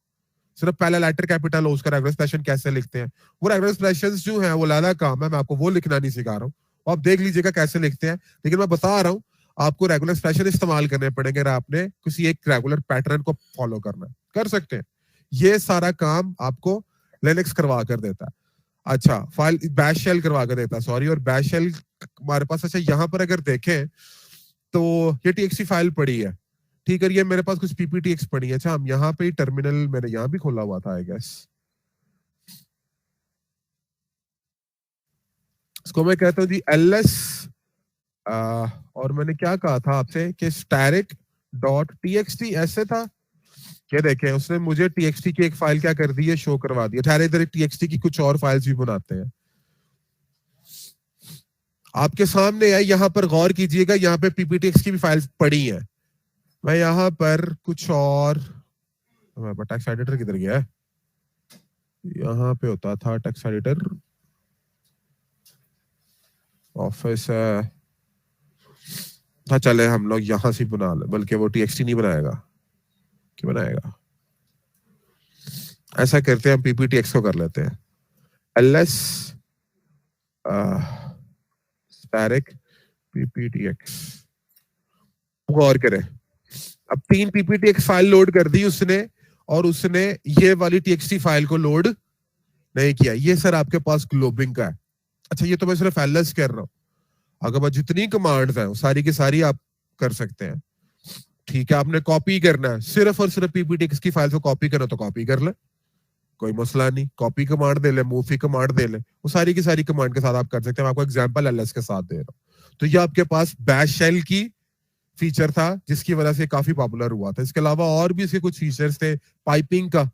सिर्फ पहला लेटर कैपिटल हो, उसका रेगुलर एक्सप्रेशन कैसे लिखते हैं। वो रेगुलर एक्सप्रेशंस जो है वो लाला काम है, मैं आपको वो लिखना नहीं सिखा रहा हूँ, आप देख लीजिएगा कैसे लिखते हैं। लेकिन मैं बता रहा हूँ आपको रेगुलर एक्सप्रेशन इस्तेमाल करने पड़ेंगे अगर आपने किसी एक रेगुलर पैटर्न को फॉलो करना है, कर सकते हैं। ये सारा काम आपको लिनक्स करवा कर देता है। अच्छा, फाइल बैश शेल करवा कर देता, सॉरी, और बैश शेल हमारे पास। अच्छा, यहाँ पर अगर देखें तो ये टीएक्सटी फाइल पड़ी है, ठीक है, ये मेरे पास कुछ पीपीटीएक्स पड़ी है। अच्छा, हम यहाँ पे टर्मिनल मैंने यहाँ भी खोला हुआ था आई गेस, इसको मैं कहता हूँ जी ls, और मैंने क्या कहा था आपसे कि static.txt ऐसे था। ये देखें, उसने मुझे टीएक्सटी की एक फाइल क्या कर दी है, शो करवा दी है। ठहरे, इधर टीएक्सटी की कुछ और फाइल्स भी बनाते हैं आपके सामने है, यहाँ पर गौर कीजिएगा, यहाँ पे पीपीटीएक्स की भी फाइल्स पड़ी हैं। मैं यहाँ पर कुछ और, टेक्स्ट एडिटर किधर गया है, यहाँ पे होता था टेक्स्ट एडिटर, ऑफिस है। हाँ, चले हम लोग यहाँ से बना ले, बल्कि वो टीएक्सटी नहीं बनाएगा, क्या बनाएगा, ऐसा करते हैं हम पीपीटीएक्स को कर लेते हैं, ls static pptx। गौर करें, अब 3 पीपीटीएक्स फाइल लोड कर दी उसने, और उसने ये वाली टीएक्सटी फाइल को लोड नहीं किया। ये सर आपके पास ग्लोबिंग का है। अच्छा, ये तो मैं सिर्फ ls कर रहा हूँ, अगर मैं जितनी कमांड्स हैं सारी की सारी आप कर सकते हैं। ठीक है, आपने कॉपी करना है, सिर्फ और सिर्फ पीपीटीएक्स की फाइल को कॉपी करना तो कॉपी कर ले, कोई मसला नहीं, कॉपी कमांड दे ले, मूव कमांड दे ले, वो सारी की सारी कमांड के साथ आप कर सकते हैं। मैं आपको एग्जांपल ls के साथ दे रहा हूँ। तो ये आपके पास बैश शेल की फीचर था जिसकी वजह से काफी पॉपुलर हुआ था। इसके अलावा और भी इसके कुछ फीचर्स थे, पाइपिंग का,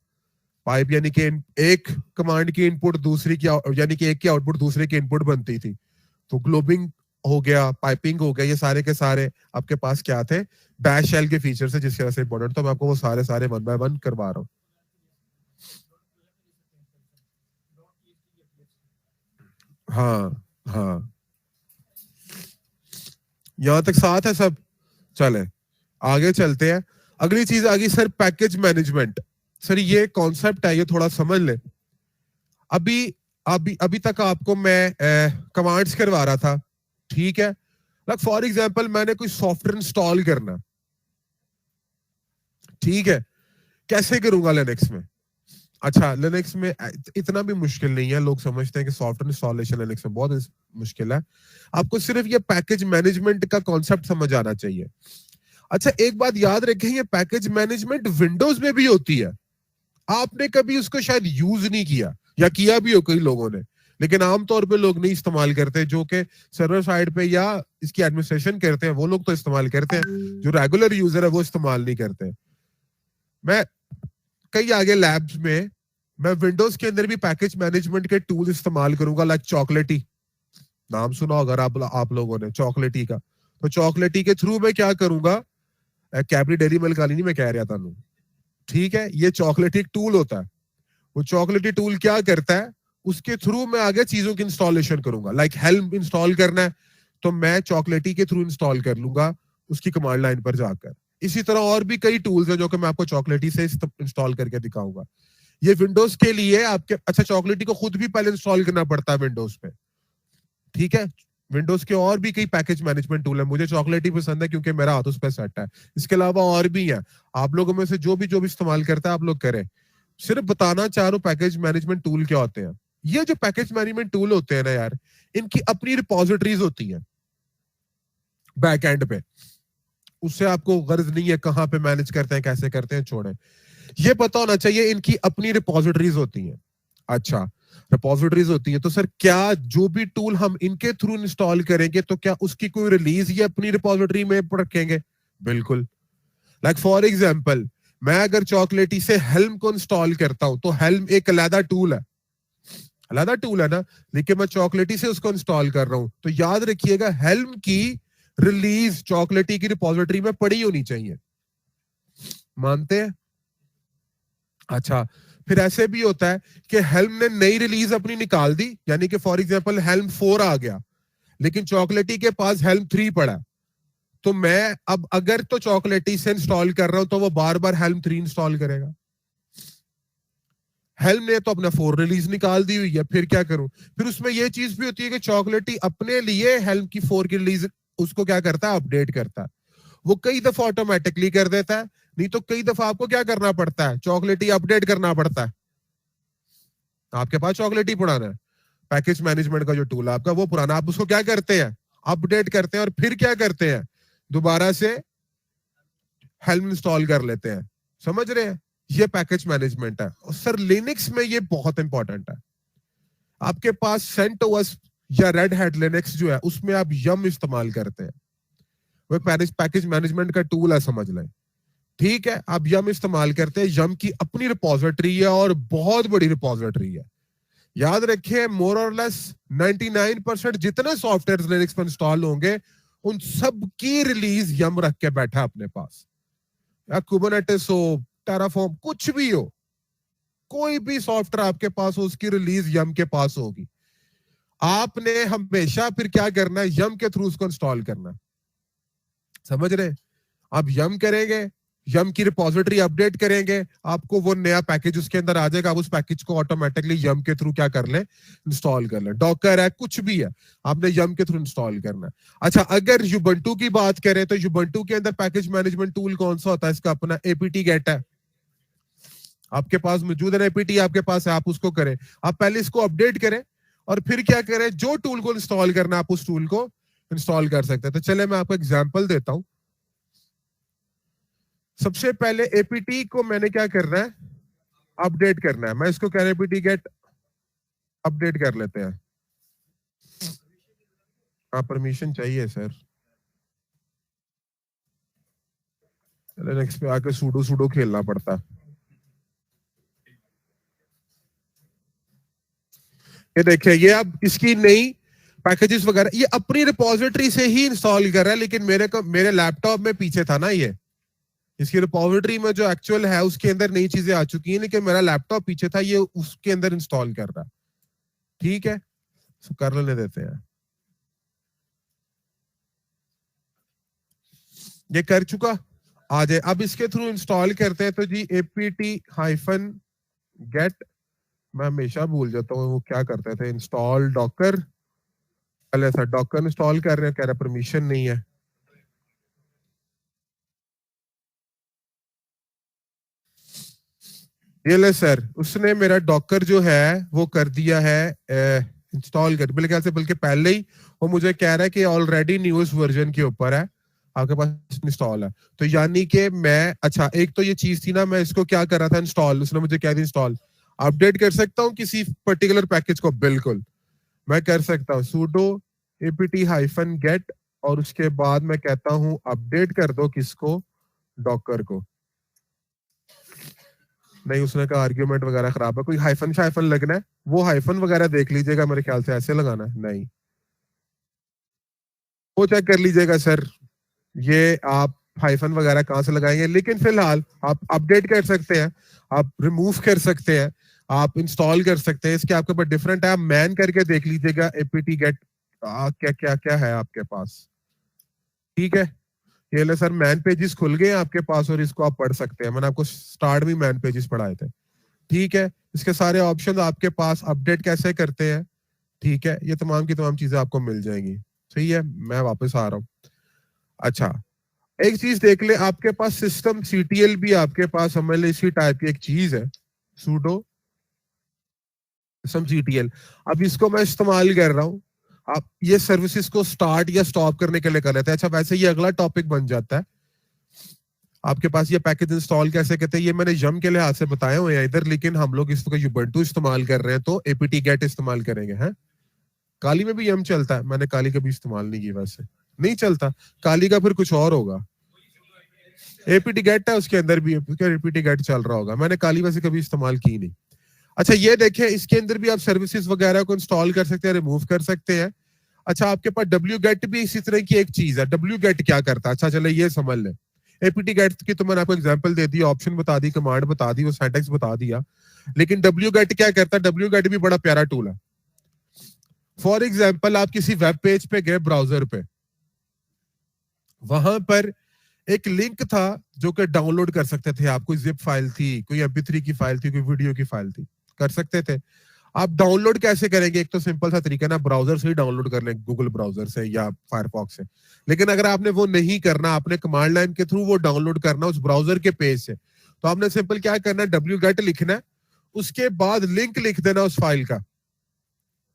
पाइप यानी कि एक कमांड की इनपुट दूसरी की यानी कि एक की आउटपुट दूसरे की इनपुट बनती थी। तो ग्लोबिंग हो गया, पाइपिंग हो गया, ये सारे के सारे आपके पास क्या थे, बैश शेल के फीचर्स है जिसकी वजह से इंपॉर्टेंट। तो मैं आपको वो सारे सारे वन बाय वन करवा रहा हूँ। हाँ हाँ, यहां तक साथ है सब। चले आगे चलते हैं। अगली चीज आ गई सर, पैकेज मैनेजमेंट। सर ये कॉन्सेप्ट है, ये थोड़ा समझ ले। अभी अभी अभी तक आपको मैं कमांड्स करवा रहा था, ठीक है। लाइक फॉर एग्जांपल मैंने कोई सॉफ्टवेयर इंस्टॉल करना, ठीक है, कैसे करूंगा लिनक्स में। अच्छा, लिनक्स में इतना भी मुश्किल नहीं है। लोग समझते हैं कि सॉफ्टवेयर इंस्टॉलेशन लिनक्स में बहुत मुश्किल है। आपको सिर्फ ये पैकेज मैनेजमेंट का कॉन्सेप्ट समझ आना चाहिए। अच्छा, एक बात याद रखें, ये पैकेज मैनेजमेंट विंडोज में भी होती है। आपने कभी उसको शायद यूज नहीं किया, या किया भी हो कई लोगों ने, लेकिन आमतौर पे लोग नहीं इस्तेमाल करते। जो कि सर्वर साइड पे या इसकी एडमिनिस्ट्रेशन करते हैं वो लोग तो इस्तेमाल करते हैं, जो रेगुलर यूजर है वो इस्तेमाल नहीं करते। मैं कई आगे लैब्स में मैं विंडोज के अंदर भी पैकेज मैनेजमेंट के टूल इस्तेमाल करूंगा, लाइक चॉकलेटी। नाम सुना अगर आप लोगों ने चॉकलेटी का। तो चॉकलेटी के थ्रू मैं क्या करूंगा, कैबरी डेरी मिल्क वाली नहीं मैं कह रहा था, ठीक है, ये चॉकलेटी एक टूल होता है। वो चॉकलेटी टूल क्या करता है, उसके थ्रू मैं आगे चीजों की इंस्टॉलेशन करूंगा। लाइक हेल्म इंस्टॉल करना है तो मैं चॉकलेटी के थ्रू इंस्टॉल कर लूंगा उसकी कमांड लाइन पर जाकर। इसी तरह और भी कई टूल्स हैं जो कि मैं आपको चॉकलेटी से इंस्टॉल करके दिखाऊंगा। ये विंडोज के लिए आपके, अच्छा चॉकलेटी को खुद भी पहले इंस्टॉल करना पड़ता है विंडोज पे, ठीक है। विंडोज के और भी कई पैकेज मैनेजमेंट टूल है, मुझे चॉकलेटी पसंद है क्योंकि मेरा हाथ उस पर सेट है। इसके अलावा और भी है, आप लोगों में से जो भी इस्तेमाल करता है आप लोग करें। सिर्फ बताना चाह रहा हूं पैकेज मैनेजमेंट टूल क्या होते हैं। ये जो पैकेज मैनेजमेंट टूल होते हैं ना यार, इनकी अपनी रिपोजिटरीज होती है बैक एंड पे। उससे आपको गर्ज नहीं है कहां पे मैनेज करते हैं कैसे करते हैं, छोड़े। ये पता होना चाहिए इनकी अपनी रिपोजिटरीज होती हैं। अच्छा, रिपोजिटरीज होती है तो सर क्या जो भी टूल हम इनके थ्रू इंस्टॉल करेंगे तो क्या उसकी कोई रिलीज ये अपनी रिपोजिटरी में रखेंगे? बिल्कुल। लाइक फॉर एग्जांपल, मैं अगर चॉकलेटी से हेल्म को इंस्टॉल करता हूं तो हेल्म एक अलग टूल है, अलग टूल है ना, लेकिन मैं चॉकलेटी से उसको इंस्टॉल कर रहा हूं तो याद रखिएगा हेल्म की रिलीज चॉकलेटी की रिपोजिटरी में पड़ी होनी चाहिए। मानते हैं? अच्छा, फिर ऐसे भी होता है कि हेल्म ने नई रिलीज अपनी निकाल दी, यानी कि फॉर एग्जांपल हेल्म 4 आ गया, लेकिन चॉकलेटी के पास हेल्म 3 पड़ा। तो मैं अब अगर तो चॉकलेटी से इंस्टॉल कर रहा हूं तो वो बार बार हेल्म 3 इंस्टॉल करेगा। हेल्म ने तो अपना 4 रिलीज निकाल दी हुई है, फिर क्या करूं? फिर उसमें ये चीज भी होती है कि चॉकलेटी अपने लिए हेल्म की 4 की रिलीज उसको क्या करता है, अपडेट करता है। वो कई दफा ऑटोमेटिकली कर देता है, नहीं तो कई दफा आपको क्या करना पड़ता है, चॉकलेटी अपडेट करना पड़ता है। आपके पास चॉकलेटी पुराना है, पैकेज मैनेजमेंट का जो टूल है आपका वो पुराना, आप उसको क्या करते हैं, अपडेट करते हैं और फिर क्या करते हैं, दोबारा से हेल्म इंस्टॉल कर लेते हैं। समझ रहे हैं? ये पैकेज मैनेजमेंट है। और सर लिनक्स में ये बहुत इंपॉर्टेंट है। आपके पास सेंटोस या रेड हैट लिनक्स जो है उसमें आप यम इस्तेमाल करते हैं, वो पैकेज मैनेजमेंट का टूल है, समझ लें, ठीक है। आप यम इस्तेमाल करते हैं, यम की अपनी रिपोजिटरी है और बहुत बड़ी रिपोजिटरी है। याद रखिए मोर और लेस 99% जितने सॉफ्टवेयर लिनक्स पर इंस्टॉल होंगे उन सब की रिलीज यम रख के बैठा अपने पास, या कुबरनेटिस हो, टेराफॉर्म, कुछ भी हो, कोई भी सॉफ्टवेयर आपके पास हो उसकी रिलीज यम के पास होगी। आपने हमेशा फिर क्या करना है, यम के थ्रू उसको इंस्टॉल करना। समझ रहे? आप यम करेंगे, यम की रिपोजिटरी अपडेट करेंगे, आपको वो नया पैकेज उसके अंदर आ जाएगा। आप उस पैकेज को ऑटोमेटिकली यम के थ्रू क्या कर लें, इंस्टॉल कर लें। डॉकर है, कुछ भी है, आपने यम के थ्रू इंस्टॉल करना है। अच्छा, अगर युबंटू की बात करें तो युबंटू के अंदर पैकेज मैनेजमेंट टूल कौन सा होता है? इसका अपना एपीटी गेट है, आपके पास मौजूद है एपीटी, आपके पास है, आप उसको करें। आप पहले इसको अपडेट करें और फिर क्या करें, जो टूल को इंस्टॉल करना आप उस टूल को इंस्टॉल कर सकते हैं। तो चले मैं आपको एग्जांपल देता हूं। सबसे पहले एपीटी को मैंने क्या करना है, अपडेट करना है। मैं इसको कह रहा एपीटी गेट अपडेट कर लेते हैं। हाँ, परमिशन चाहिए सर। लिनक्स पे आके सूडो सूडो खेलना पड़ता है। ये देखिए, ये अब इसकी नई पैकेजेस वगैरह ये अपनी रिपोजिटरी से ही इंस्टॉल कर रहा है, लेकिन मेरे लैपटॉप में पीछे था ना ये, इसकी रिपोजिटरी में जो एक्चुअल है उसके अंदर नई चीजें आ चुकी हैं, लेकिन मेरा लैपटॉप पीछे था, ये उसके अंदर इंस्टॉल कर रहा है। ठीक है, तो कर लेने देते हैं। ये कर चुका, आ जाए। अब इसके थ्रू इंस्टॉल करते हैं, तो जी apt-get, मैं हमेशा भूल जाता हूँ वो क्या करते थे, इंस्टॉल डॉकर, पहले सर डॉकर इंस्टॉल कर रहे हैं, कह रहा परमिशन नहीं है। ये ले सर, उसने मेरा डॉकर जो है वो कर दिया है इंस्टॉल कर, मेरे ख्याल से बल्कि पहले ही वो मुझे कह रहा है कि ऑलरेडी न्यूज़ वर्जन के ऊपर है, आपके पास इंस्टॉल है। तो यानी कि मैं, अच्छा एक तो ये चीज थी ना, मैं इसको क्या कर रहा था इंस्टॉल, उसने मुझे क्या दिया इंस्टॉल, अपडेट कर सकता हूँ किसी पर्टिकुलर पैकेज को, बिल्कुल मैं कर सकता हूँ, sudo apt-get, और उसके बाद मैं कहता हूँ अपडेट कर दो किसको, डॉकर को। नहीं, उसने कहा आर्ग्यूमेंट वगैरह खराब है, कोई हाइफन शाइफन लगना है, वो हाइफन वगैरह देख लीजिएगा, मेरे ख्याल से ऐसे लगाना है, नहीं वो चेक कर लीजिएगा सर, ये आप हाइफन वगैरह कहां से लगाएंगे, लेकिन फिलहाल आप अपडेट कर सकते हैं, आप रिमूव कर सकते हैं, आप इंस्टॉल कर सकते हैं, इसके आपके ऊपर डिफरेंट है, आप मैन करके देख लीजिएगा apt-get क्या क्या क्या है आपके पास। ठीक है, ये ले सर, मैन पेजेस खुल गए आपके पास और इसको आप पढ़ सकते हैं, मैंने आपको स्टार्ट में मैन पेजेस पढ़ाए थे। ठीक है, इसके सारे ऑप्शन आपके पास, अपडेट कैसे करते हैं, ठीक है, ये तमाम की तमाम चीजें आपको मिल जाएंगी। सही है, मैं वापस आ रहा हूँ। अच्छा, एक चीज देख ले, आपके पास सिस्टम सीटीएल भी आपके पास समझ ले इसी टाइप की एक चीज है, sudo सिस्टम सीटीएल। अब इसको मैं इस्तेमाल कर रहा हूँ, आप ये सर्विसेज को स्टार्ट या स्टॉप करने के लिए कर लेते हैं। अच्छा, वैसे ये अगला टॉपिक बन जाता है, आपके पास ये पैकेज इंस्टॉल कैसे करते हैं, ये मैंने यम के लिहाज से बताए हुए हैं इधर, लेकिन हम लोग इस वक्त यूबंटू इस्तेमाल कर रहे हैं, तो apt-get इस्तेमाल करेंगे। हैं, काली में भी यम चलता है, मैंने काली कभी इस्तेमाल नहीं की, वैसे नहीं चलता काली का, फिर कुछ और होगा, apt-get है उसके अंदर भी apt-get चल रहा होगा, मैंने काली वैसे कभी इस्तेमाल की नहीं। अच्छा, ये देखें, इसके अंदर भी आप सर्विसेज वगैरह को इंस्टॉल कर सकते हैं, रिमूव कर सकते हैं। अच्छा, आपके पास wget भी इसी तरह की एक चीज है, wget क्या करता है, अच्छा चले ये समझ ले। apt-get की तो मैंने आपको एग्जांपल दे दी, ऑप्शन बता दी, कमांड बता दी, वो सिंटैक्स बता दिया, लेकिन wget क्या करता है, wget भी बड़ा प्यारा टूल है। फॉर एग्जाम्पल, आप किसी वेब पेज पे गए, ब्राउजर पे, वहां पर एक लिंक था जो कि डाउनलोड कर सकते थे आप, कोई जिप फाइल थी, कोई mp3 की फाइल थी, कोई वीडियो की फाइल थी, कर सकते थे। आप डाउनलोड कैसे करेंगे, एक तो सिंपल सा तरीका ना, ब्राउजर से ही डाउनलोड कर लें, गूगल ब्राउजर से या फायरफॉक्स से। लेकिन अगर आपने वो नहीं करना, आपने कमांड लाइन के थ्रू वो डाउनलोड करना उस ब्राउजर के पेज से, तो आपने सिंपल क्या करना है, wget लिखना है, उसके बाद लिंक लिख देना उस फाइल का,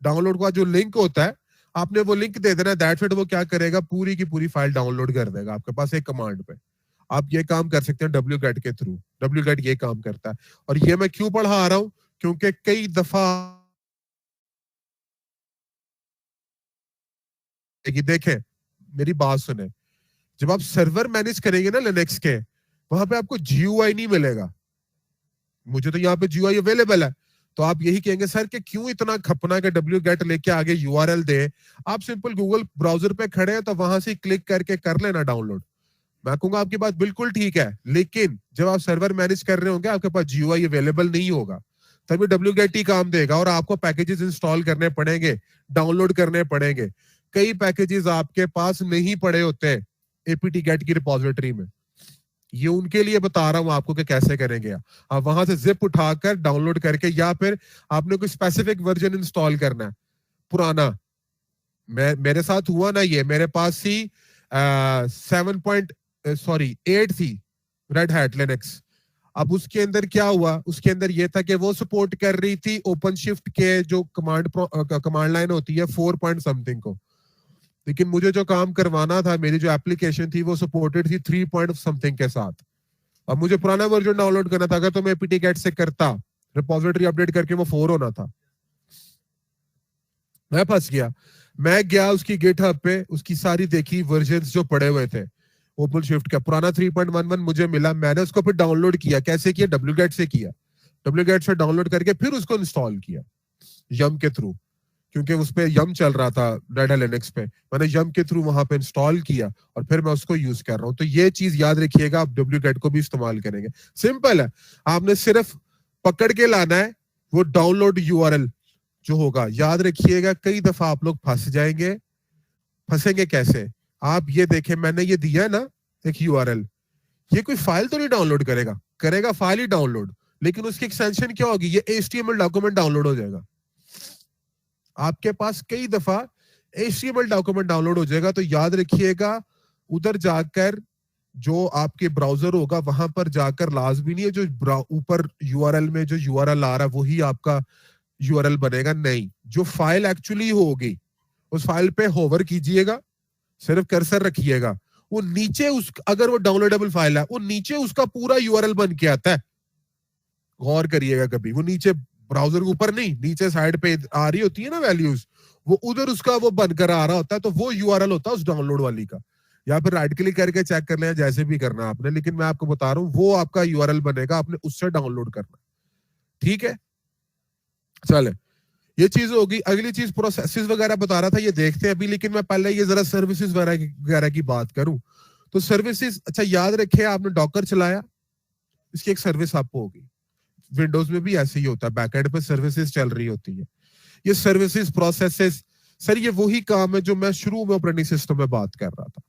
डाउनलोड का जो लिंक होता है, आपने वो लिंक दे देना, दैट्स इट, वो क्या करेगा, पूरी की पूरी फाइल डाउनलोड कर देगा आपके पास एक कमांड पे। आप ये काम कर सकते हैं wget के थ्रू, wget ये काम करता है। और ये मैं क्यों पढ़ा रहा हूं, क्योंकि कई दफा देखें, मेरी बात सुने, जब आप सर्वर मैनेज करेंगे ना लिनक्स के, वहां पे आपको GUI नहीं मिलेगा, मुझे तो यहाँ पे GUI अवेलेबल है, तो आप यही कहेंगे सर कि क्यों इतना खपना के wget लेके आगे URL दे, आप सिंपल गूगल ब्राउजर पे खड़े हैं तो वहां से क्लिक करके कर लेना डाउनलोड। मैं कहूंगा आपकी बात बिल्कुल ठीक है, लेकिन जब आप सर्वर मैनेज कर रहे होंगे, आपके पास GUI अवेलेबल नहीं होगा, तभी wget ही काम देगा, और आपको पैकेजेस इंस्टॉल करने पड़ेंगे, डाउनलोड करने पड़ेंगे। कई पैकेजेस आपके पास नहीं पड़े होते apt-get की रिपोजिटरी में, ये उनके लिए बता रहा हूं आपको कि कैसे करेंगे। आप वहां से जिप उठाकर डाउनलोड करके, या फिर आपने कोई स्पेसिफिक वर्जन इंस्टॉल करना है पुराना, मेरे साथ हुआ ना, ये मेरे पास थी 8 थी रेड हैट लिनक्स। अब उसके अंदर क्या हुआ, उसके अंदर ये था कि वो सपोर्ट कर रही थी ओपन शिफ्ट के जो कमांड लाइन होती है 4 पॉइंट समथिंग को, लेकिन मुझे जो काम करवाना था, मेरी जो एप्लीकेशन थी वो सपोर्टेड थी 3 पॉइंट समथिंग के साथ। अब मुझे पुराना वर्जन डाउनलोड करना था, अगर तो मैं apt-get से करता, रिपोजिटरी अपडेट करके वो 4 होना था, मैं फंस गया। मैं गया उसकी गिटहब पे, उसकी सारी देखी वर्जन्स जो पड़े हुए थे ओपन शिफ्ट का, पुराना 3.11 मुझे मिला, मैंने उसको फिर डाउनलोड किया, कैसे किया, wget से किया, wget से डाउनलोड करके फिर उसको इंस्टॉल किया यम के थ्रू। क्योंकि उस पे यम चल रहा था रेड हैट लिनक्स पे, मैंने यम के थ्रू वहां पे इंस्टॉल किया और फिर मैं उसको यूज कर रहा हूँ। तो ये चीज याद रखिएगा, आप wget को भी इस्तेमाल करेंगे, सिंपल है। आपने सिर्फ पकड़ के लाना है वो डाउनलोड यूआरएल जो होगा। याद रखिएगा, कई दफा आप लोग फंस जाएंगे। फंसेंगे कैसे? आप ये देखें, मैंने ये दिया है ना एक यूआरएल, ये कोई फाइल तो नहीं डाउनलोड करेगा, करेगा फाइल ही डाउनलोड, लेकिन उसकी एक्सटेंशन क्या होगी? ये HTML डॉक्यूमेंट डाउनलोड हो जाएगा। आपके पास कई दफा HTML डॉक्यूमेंट डाउनलोड हो जाएगा। तो याद रखिएगा, उधर जाकर जो आपके ब्राउजर होगा वहां पर जाकर लाजमी नहीं है जो ऊपर यूआरएल में जो यूआरएल आ रहा है वही आपका यूआरएल बनेगा, नहीं। जो फाइल एक्चुअली होगी उस फाइल पे होवर कीजिएगा, सिर्फ कर्सर रखिएगा, वो नीचे उस अगर वो डाउनलोडेबल फाइल है वो नीचे उसका पूरा यूआरएल बन के आता है। गौर करिएगा, कभी वो नीचे ब्राउजर के ऊपर नहीं, नीचे साइड पे आ रही होती है ना वैल्यूज, वो उधर उसका वो बनकर आ रहा होता है, तो वो यूआरएल होता है उस डाउनलोड वाली का। या फिर राइट क्लिक करके चेक कर लें, जैसे भी करना है आपने, लेकिन मैं आपको बता रहा हूं वो आपका यूआरएल बनेगा, आपने उससे डाउनलोड करना। ठीक है, चले, ये चीज होगी। अगली चीज प्रोसेसेस वगैरह बता रहा था, ये देखते हैं अभी, लेकिन मैं पहले ये जरा सर्विसेज वगैरह की बात करूं। तो सर्विसेज, अच्छा याद रखे, आपने डॉकर चलाया, इसकी एक सर्विस आपको होगी। विंडोज में भी ऐसे ही होता है, बैकएंड पे सर्विसेज चल रही होती है। ये सर्विसेज प्रोसेसेस, सर ये वही काम है जो मैं शुरू में ऑपरेटिंग सिस्टम में बात कर रहा था।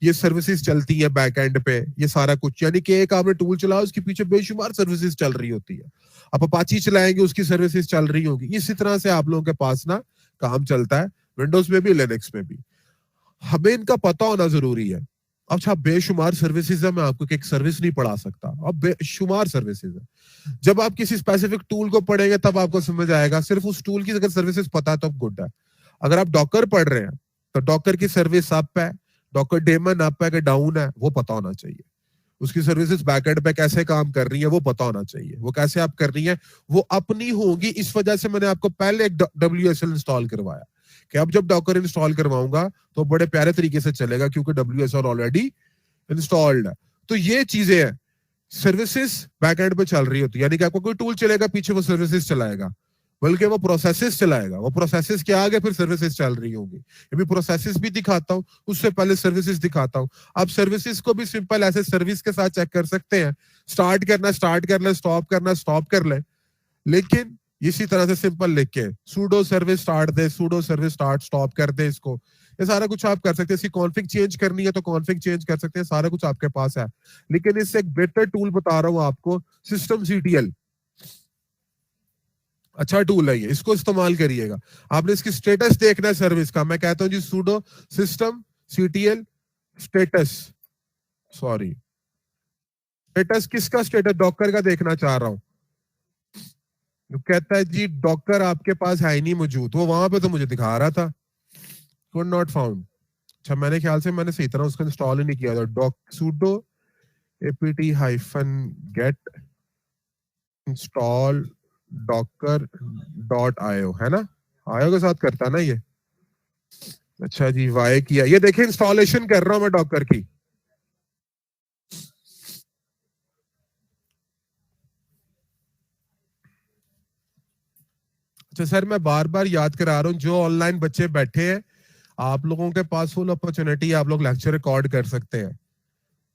ये सर्विसेज चलती है बैकएंड पे, ये सारा कुछ, यानी कि एक आपने टूल चलाओ उसके पीछे बेशुमार सर्विसेज चल रही होती है। आप अपाची चलाएंगे उसकी सर्विसेज चल रही होगी। इसी तरह से आप लोगों के पास ना काम चलता है, विंडोज में भी लिनक्स में भी। हमें इनका पता होना जरूरी है। अच्छा, बेशुमार सर्विसेज है, मैं आपको एक सर्विस नहीं पढ़ा सकता, अब बेशुमार सर्विसेज है। जब आप किसी स्पेसिफिक टूल को पढ़ेंगे तब आपको समझ आएगा। सिर्फ उस टूल की अगर सर्विसेज पता है तो गुड है। अगर आप डॉकर पढ़ रहे हैं तो डॉकर की सर्विस अप है, डॉकर डेमन अप है कि डाउन है, वो पता होना चाहिए। उसकी सर्विसेज बैकएंड पे कैसे काम कर रही है वो पता होना चाहिए। वो कैसे आप कर रही है, वो अपनी होंगी। इस वजह से मैंने आपको पहले एक WSL इंस्टॉल करवाया कि अब जब डॉकर इंस्टॉल करवाऊंगा तो बड़े प्यारे तरीके से चलेगा, क्योंकि WSL ऑलरेडी इंस्टॉल्ड है। तो ये चीजें हैं, सर्विसेज बैकएंड पे चल रही होती है, यानी कि आपको कोई टूल चलेगा पीछे वो सर्विसेज चलाएगा, बल्कि वो प्रोसेसेस चलाएगा। वो प्रोसेसेस के आगे फिर सर्विसेज चल रही होंगी। अभी प्रोसेसेस भी दिखाता हूं, उससे पहले सर्विसेज दिखाता हूं। आप सर्विसेज को भी सिंपल ऐसे सर्विस के साथ चेक कर सकते हैं। स्टार्ट करना स्टार्ट कर ले, स्टॉप करना स्टॉप कर ले, लेकिन इसी तरह से सिंपल लिख के सूडो सर्विस स्टार्ट दे, सूडो सर्विस स्टार्ट स्टॉप कर दे इसको। ये सारा कुछ आप कर सकते हैं। इसकी कॉन्फिग चेंज करनी है तो कॉन्फिग चेंज कर सकते हैं, सारा कुछ आपके पास है। लेकिन इससे एक बेटर टूल बता रहा हूं आपको, systemctl। अच्छा टूल है ये, इसको इस्तेमाल करिएगा। आपने इसकी स्टेटस देखना है सर्विस का। मैं कहता हूं जी sudo systemctl status, sorry status किसका? स्टेटस डॉकर का देखना चाह रहा हूं। तो कहता है जी डॉकर आपके पास है ही नहीं मौजूद, वो वहां पे तो मुझे दिखा रहा था could not found। अच्छा, मैंने ख्याल से मैंने सही तरह उसको इंस्टॉल ही नहीं किया था। Dock sudo apt-get install docker.io है ना, आयो के साथ करता ना ये। अच्छा जी, वाई किया, ये देखिए इंस्टॉलेशन कर रहा हूं मैं डॉकर की। अच्छा सर, मैं बार बार याद करा रहा हूँ, जो ऑनलाइन बच्चे बैठे हैं आप लोगों के पास फुल अपॉर्चुनिटी, आप लोग लेक्चर रिकॉर्ड कर सकते हैं।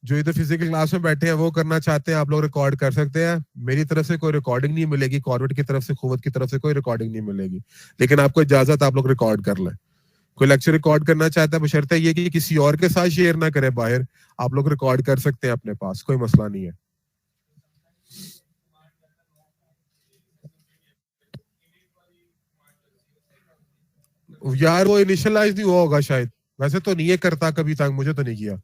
जो इधर फिजिकल क्लास में बैठे हैं वो करना चाहते हैं, आप लोग रिकॉर्ड कर सकते हैं। मेरी तरफ से कोई रिकॉर्डिंग नहीं मिलेगी, कॉर्बेट की तरफ से, खुवत की तरफ से कोई रिकॉर्डिंग नहीं मिलेगी, लेकिन आपको इजाजत आप लोग रिकॉर्ड कर लें। कोई लेक्चर रिकॉर्ड करना चाहता है, बशर्ते ये कि किसी और के साथ शेयर ना करे बाहर, आप लोग रिकॉर्ड कर सकते हैं अपने पास, कोई मसला नहीं है। यार वो इनिशियलाइज नहीं हुआ होगा शायद, वैसे तो नहीं है करता कभी तक, मुझे तो नहीं किया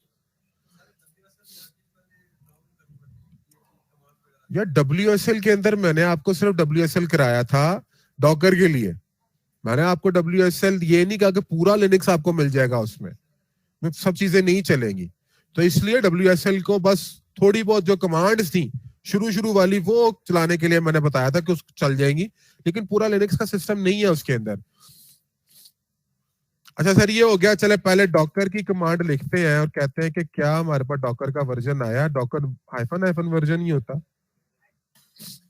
यार। WSL के अंदर मैंने आपको सिर्फ WSL कराया था डॉकर के लिए। मैंने आपको WSL ये नहीं कहा कि पूरा लिनक्स आपको मिल जाएगा उसमें, सब चीजें नहीं चलेंगी। तो इसलिए WSL को बस थोड़ी बहुत जो कमांड्स थी शुरू शुरू वाली वो चलाने के लिए मैंने बताया था कि उस चल जाएंगी, लेकिन पूरा लिनक्स का सिस्टम नहीं है उसके अंदर। अच्छा सर, ये हो गया। चले पहले डॉकर की कमांड लिखते हैं और कहते हैं कि क्या हमारे पास डॉकर का वर्जन आया। डॉकर हाइफन हाइफन वर्जन ही होता।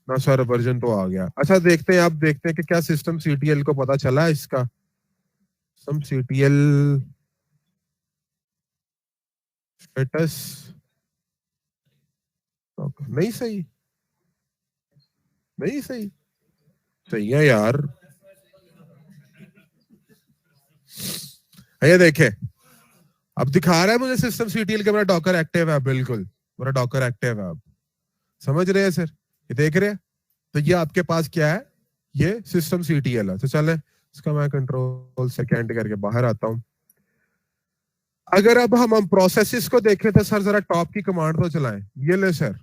ना सर वर्जन तो आ गया। अच्छा देखते हैं, आप देखते हैं कि क्या सिस्टम सीटीएल को पता चला इसका। सिस्टम सीटीएल स्टेटस नहीं सही, नहीं सही, सही है यार। ये देखे, अब दिखा रहा है मुझे सिस्टम सीटीएल के मेरा डॉकर एक्टिव है, बिल्कुल मेरा डॉकर एक्टिव है। आप समझ रहे हैं सर, ये देख रहे हैं। तो ये आपके पास क्या है, ये सिस्टम सीटीएल है। तो चले इसका मैं कंट्रोल सेकेंड करके बाहर आता हूं। अगर अब हम प्रोसेसेस को देखें तो सर जरा टॉप की कमांड तो चलाएं। ये ले सर,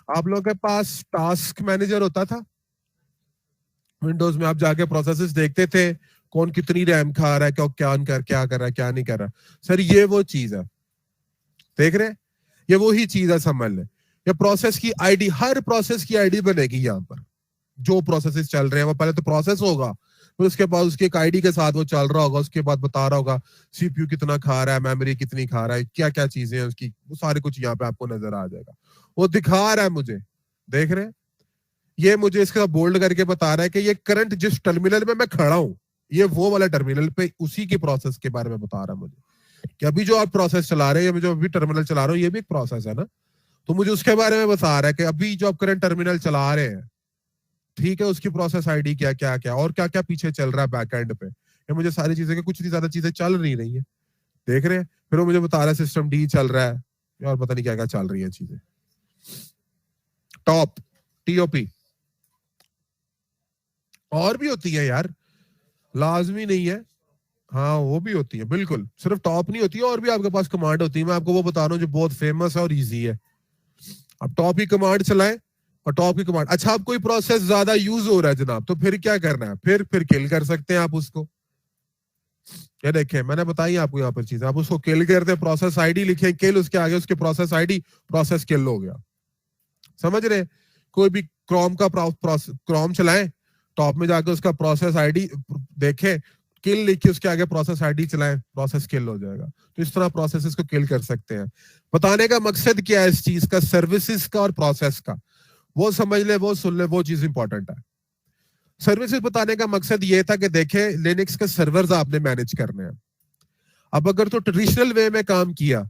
आप लोगों के पास टास्क मैनेजर होता था विंडोज में, आप जाके प्रोसेसेस देखते थे कौन कितनी रैम खा रहा है, क्या कर रहा है, क्या नहीं कर रहा। सर ये वो चीज है, देख रहे हैं, ये वो ही चीज है, समझ ले। ये प्रोसेस की आईडी, हर प्रोसेस की आईडी बनेगी यहाँ पर। जो प्रोसेसेस चल रहे हैं वो पहले तो प्रोसेस होगा, फिर उसके बाद उसकी एक आईडी के साथ वो चल रहा होगा, उसके बाद बता रहा होगा सीपीयू कितना खा रहा है, मेमोरी कितनी खा रहा है, क्या क्या चीजें हैं उसकी, वो सारे कुछ यहाँ पे आपको नजर आ जाएगा। वो दिखा रहा है मुझे, देख रहे हैं, ये मुझे इसका बोल्ड करके बता रहा है कि ये करंट जिस टर्मिनल में मैं खड़ा हूं, ये वो वाला टर्मिनल पे उसी की प्रोसेस के बारे में बता रहा है मुझे कि अभी जो आप प्रोसेस चला रहे हैं, जो अभी टर्मिनल चला रहे हो, ये भी एक प्रोसेस है ना। तो मुझे उसके बारे में बता रहा है कि अभी जो आप करंट टर्मिनल चला रहे हैं, ठीक है, उसकी प्रोसेस आईडी क्या क्या क्या और क्या क्या पीछे चल रहा है बैकएंड पे। ये मुझे सारी चीजें, कुछ नहीं ज्यादा चीजें चल नहीं रही है, देख रहे हैं। फिर वो मुझे बता रहा है सिस्टम डी चल रहा है और पता नहीं क्या क्या चल रही है चीजें। टॉप टीओपी और भी होती है यार, लाजमी नहीं है, हाँ वो भी होती है, बिल्कुल सिर्फ टॉप नहीं होती है, और भी आपके पास कमांड होती है। मैं आपको वो बता रहा हूँ जो बहुत फेमस है और इजी है। अब टॉप की कमांड चलाएं, और टॉप की कमांड, अच्छा अब कोई प्रोसेस ज्यादा यूज हो रहा है जनाब, तो फिर क्या करना है, फिर किल कर सकते हैं आप उसको। ये देखें, मैंने बताई आपको यहाँ पर चीज, आप उसको किल करते हैं, प्रोसेस आईडी लिखे किल, उसके आगे उसके प्रोसेस आईडी, प्रोसेस किल हो गया। समझ रहे, कोई भी क्रोम का क्रोम चलाएं, टॉप में जाके उसका प्रोसेस आईडी देखें, किल लिखिए, उसके आगे प्रोसेस आईडी चलाएं, प्रोसेस किल हो जाएगा। तो इस तरह प्रोसेसेस को किल कर सकते हैं। बताने का मकसद क्या है इस चीज का, सर्विसेज का और प्रोसेस का, वो समझ ले, वो सुन ले, वो चीज इंपॉर्टेंट है। सर्विसेज बताने का मकसद ये था कि देखे लिनक्स के सर्वर्स आपने मैनेज करने हैं। अब अगर तो ट्रेडिशनल वे में काम किया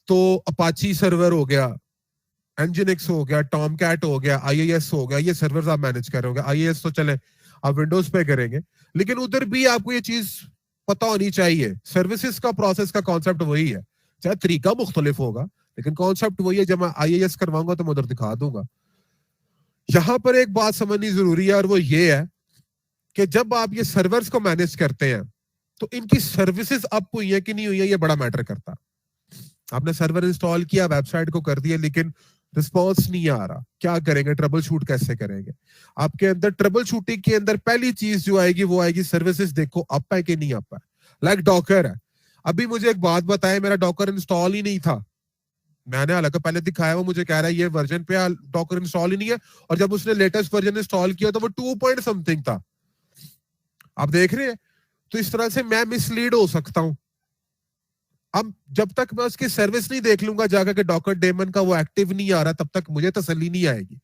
तो अपाची सर्वर हो गया, एनजिनिक्स हो गया, टॉमकैट हो गया, आईएएस हो गया, ये सर्वर्स आप मैनेज कर रहे होंगे। आईएएस तो चले आप विंडोज पे करेंगे, लेकिन उधर भी आपको ये चीज पता होनी चाहिए, सर्विसेज का प्रोसेस का कॉन्सेप्ट वही है, चाहे तरीका मुख्तलिफ होगा लेकिन कॉन्सेप्ट वही है। जब मैं आईएएस करवाऊंगा तो मैं उधर दिखा दूंगा। यहां पर एक बात समझनी जरूरी है, और वो ये है कि जब आप ये सर्वर्स को मैनेज करते हैं तो इनकी सर्विसेज अप हुई है कि नहीं हुई है, ये बड़ा मैटर करता है। आपने सर्वर इंस्टॉल किया, वेबसाइट को कर दिया, लेकिन रिस्पॉन्स नहीं आ रहा, क्या करेंगे, ट्रबल शूट कैसे करेंगे। आपके अंदर ट्रबल शूटिंग के अंदर पहली चीज जो आएगी वो आएगी सर्विसेज देखो अप है कि नहीं अप है। लाइक डॉकर है, अभी मुझे एक बात बताए, मेरा डॉकर इंस्टॉल ही नहीं था, मैंने हालांकि पहले दिखाया, वो मुझे कह रहा है ये वर्जन पे डॉकर इंस्टॉल ही नहीं है, और जब उसने लेटेस्ट वर्जन इंस्टॉल किया तो वो 2 पॉइंट समथिंग था। आप देख रहे हैं, तो इस तरह से मैं मिसलीड हो सकता हूं। अब जब तक मैं उसकी सर्विस नहीं देख लूंगा जाकर के डॉकर डेमन का वो एक्टिव नहीं आ रहा, तब तक मुझे तसल्ली नहीं आएगी।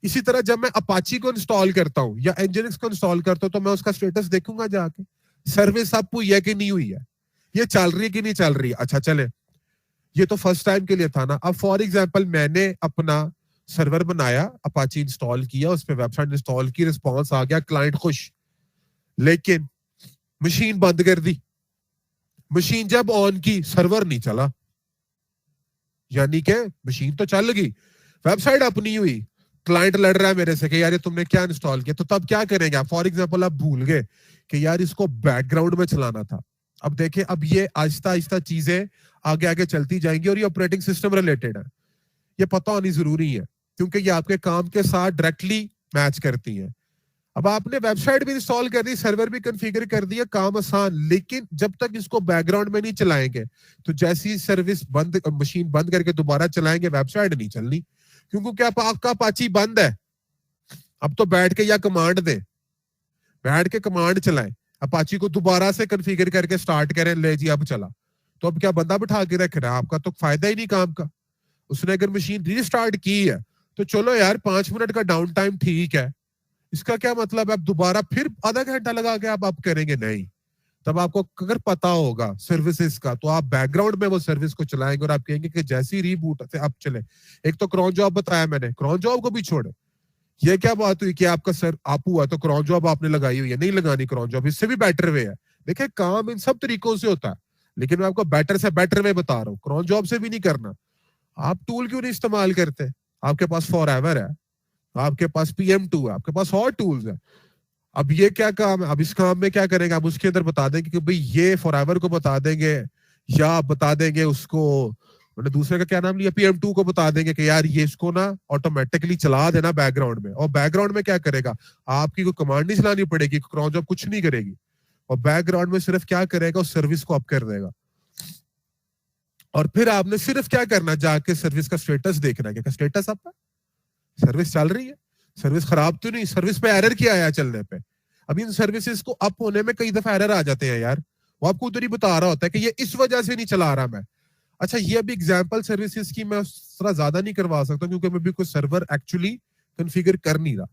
इसी तरह जब मैं अपाची को इंस्टॉल करता हूं या एनजिनिक्स को इंस्टॉल करता हूं तो मैं उसका स्टेटस देखूंगा जाके, सर्विस अप हुई है कि नहीं हुई है, ये चल रही है कि नहीं चल रही है। अच्छा चले, ये तो फर्स्ट टाइम के लिए था ना। अब फॉर एग्जाम्पल मैंने अपना सर्वर बनाया, अपाची इंस्टॉल किया, उस पर वेबसाइट इंस्टॉल की, रिस्पॉन्स आ गया, क्लाइंट खुश, लेकिन मशीन बंद कर दी। मशीन जब ऑन की सर्वर नहीं चला, यानी कि मशीन तो चल गई, वेबसाइट अपनी हुई, क्लाइंट लड़ रहा है मेरे से कि यार ये तुमने क्या इंस्टॉल किया। तो तब क्या करेंगे आप, फॉर एग्जांपल आप भूल गए कि यार इसको बैकग्राउंड में चलाना था। अब देखें, अब ये आहिस्ता आहिस्ता चीजें आगे आगे चलती जाएंगी, और ये ऑपरेटिंग सिस्टम रिलेटेड है, ये पता होनी जरूरी है, क्योंकि ये आपके काम के साथ डायरेक्टली मैच करती है। अब आपने वेबसाइट भी इंस्टॉल कर दी, सर्वर भी कॉन्फ़िगर कर दिया, काम आसान, लेकिन जब तक इसको बैकग्राउंड में नहीं चलाएंगे तो जैसी सर्विस बंद, मशीन बंद करके दोबारा चलाएंगे, वेबसाइट नहीं चलनी, क्योंकि क्या आपका अपाची बंद है। अब तो बैठ के या कमांड दे, बैठ के कमांड चलाएं, अपाची को दोबारा से कॉन्फ़िगर करके स्टार्ट करें, ले जी अब चला। तो अब क्या बंदा बिठा के रख रहा है, आपका तो फायदा ही नहीं काम का। उसने अगर मशीन रीस्टार्ट की है तो चलो यार 5 मिनट का डाउन टाइम ठीक है, इसका क्या मतलब है आप दोबारा फिर आधा घंटा लगा के आप करेंगे? नहीं। तब आपको अगर पता होगा सर्विसेज का तो आप बैकग्राउंड में वो सर्विस को चलाएंगे और आप कहेंगे कि जैसी रीबूट से आप चले। एक तो क्रॉन जॉब बताया मैंने, क्रॉन जॉब को भी छोड़े, ये क्या बात हुई कि आपका सर आप हुआ तो क्रॉन जॉब आपने लगाई हुई है, नहीं लगानी क्रॉन जॉब, इससे भी बेटर वे है। देखिए काम इन सब तरीकों से होता है, लेकिन मैं आपको बेटर से बेटर वे बता रहा हूँ, क्रॉन जॉब से भी नहीं करना। आप टूल क्यों नहीं इस्तेमाल करते? आपके पास फॉरएवर है, आपके पास PM2 है, आपके पास और टूल्स है। अब ये क्या काम है, अब इस काम में क्या करेंगे आप उसके अंदर बता देंगे कि भाई ये फॉरएवर को बता देंगे, या बता देंगे उसको, मैंने दूसरे का क्या नाम लिया, PM2 को बता देंगे कि यार ये इसको ना ऑटोमेटिकली चला देना बैकग्राउंड में। और बैकग्राउंड में क्या करेगा, आपकी कोई कमांड नहीं चलानी पड़ेगी, क्रॉन जॉब कुछ नहीं करेगी, और बैकग्राउंड में सिर्फ क्या करेगा, उस सर्विस को अप कर देगा। और फिर आपने सिर्फ क्या करना, जाके सर्विस का स्टेटस देखना है, क्या स्टेटस आपका, सर्विस चल रही है, सर्विस खराब तो नहीं, सर्विस पे एरर क्या आया चलने पे। अब इन सर्विसेज को अप होने में कई दफा एरर आ जाते हैं यार, वो आपको उधर ही बता रहा होता है कि ये इस वजह से नहीं चला रहा मैं। अच्छा ये अभी एग्जांपल सर्विसेज की मैं थोड़ा ज्यादा नहीं करवा सकता क्योंकि मैं भी कोई सर्वर एक्चुअली कॉन्फ़िगर कर नहीं रहा।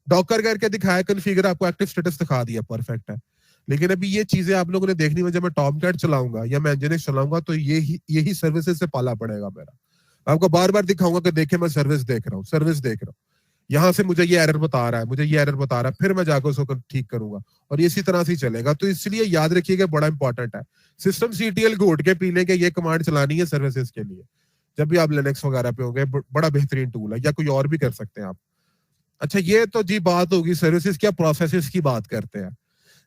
डॉकर करके दिखाया कॉन्फ़िगर, आपको एक्टिव स्टेटस दिखा दिया, परफेक्ट है। लेकिन अभी ये चीजें आप लोगों ने देखनी है, जब मैं टॉमकैट चलाऊंगा या मैं एनजीनिक्स चलाऊंगा तो यही सर्विसेज से पाला पड़ेगा मेरा। आपको बार बार दिखाऊंगा कि देखे मैं सर्विस देख रहा हूँ, सर्विस देख रहा हूँ, यहाँ से मुझे ये एरर बता रहा है, मुझे ये एरर बता रहा है, फिर मैं जाकर उसको ठीक करूंगा, और इसी तरह से चलेगा। तो इसलिए याद रखिएगा, बड़ा इंपॉर्टेंट है। सिस्टम CTL घोट के पी लेंगे, ये कमांड चलानी है सर्विसेज के लिए, जब भी आप लिनक्स वगैरह पे होंगे, बड़ा बेहतरीन टूल है, या कोई और भी कर सकते हैं आप। अच्छा ये तो जी बात होगी सर्विसेज क्या प्रोसेसेस की बात करते हैं।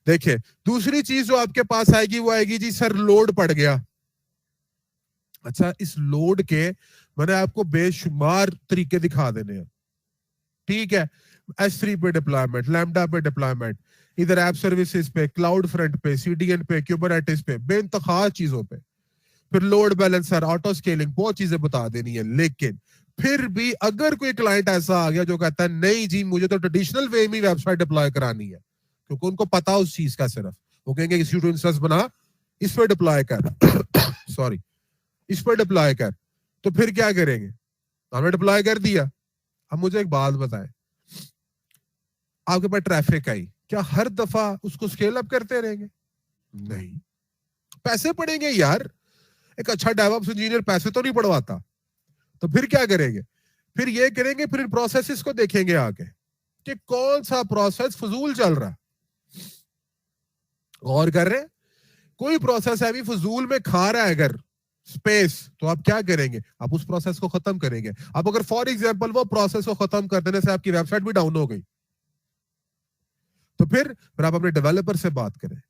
देखिए दूसरी चीज जो आपके पास आएगी वो आएगी जी सर लोड पड़ गया। अच्छा इस लोड के मैंने आपको बेशुमार तरीके दिखा देने हैं, ठीक है। S3 पे डिप्लॉयमेंट, लैम्डा पे डिप्लॉयमेंट, इधर ऐप सर्विसेज पे, क्लाउड फ्रंट पे, CDN पे, क्यूबरनेटिस पे, बेइंतहा चीजों पे, फिर लोड बैलेंसर, ऑटो स्केलिंग, बहुत चीजें बता देनी है। लेकिन फिर भी अगर कोई क्लाइंट ऐसा आ गया जो कहता है नहीं जी मुझे तो ट्रेडिशनल वे में वेबसाइट डिप्लॉय करानी है, क्योंकि उनको पता उस चीज का, सिर्फ वो कहेंगे इसी टू इंस्टेंस बना, इस पर डिप्लॉय कर सॉरी इस पर डिप्लॉय कर, तो फिर क्या करेंगे, हमने डिप्लॉय कर दिया। अब मुझे एक बात बताएं, आपके पास ट्रैफिक आई, क्या हर दफा उसको स्केल अप करते रहेंगे? नहीं, पैसे पड़ेंगे यार, एक अच्छा डेवऑप्स इंजीनियर पैसे तो नहीं पड़वाता। तो फिर क्या करेंगे, फिर ये करेंगे, फिर इन प्रोसेसेस को देखेंगे आगे कि कौन सा प्रोसेस फजूल चल रहा है। और कर रहे, कोई प्रोसेस है भी फजूल में खा रहा है अगर स्पेस, तो आप क्या करेंगे, आप उस प्रोसेस को खत्म करेंगे। अब अगर फॉर एग्जांपल वो प्रोसेस को खत्म कर देने से आपकी वेबसाइट भी डाउन हो गई, तो फिर आप अपने डेवलपर से बात करें,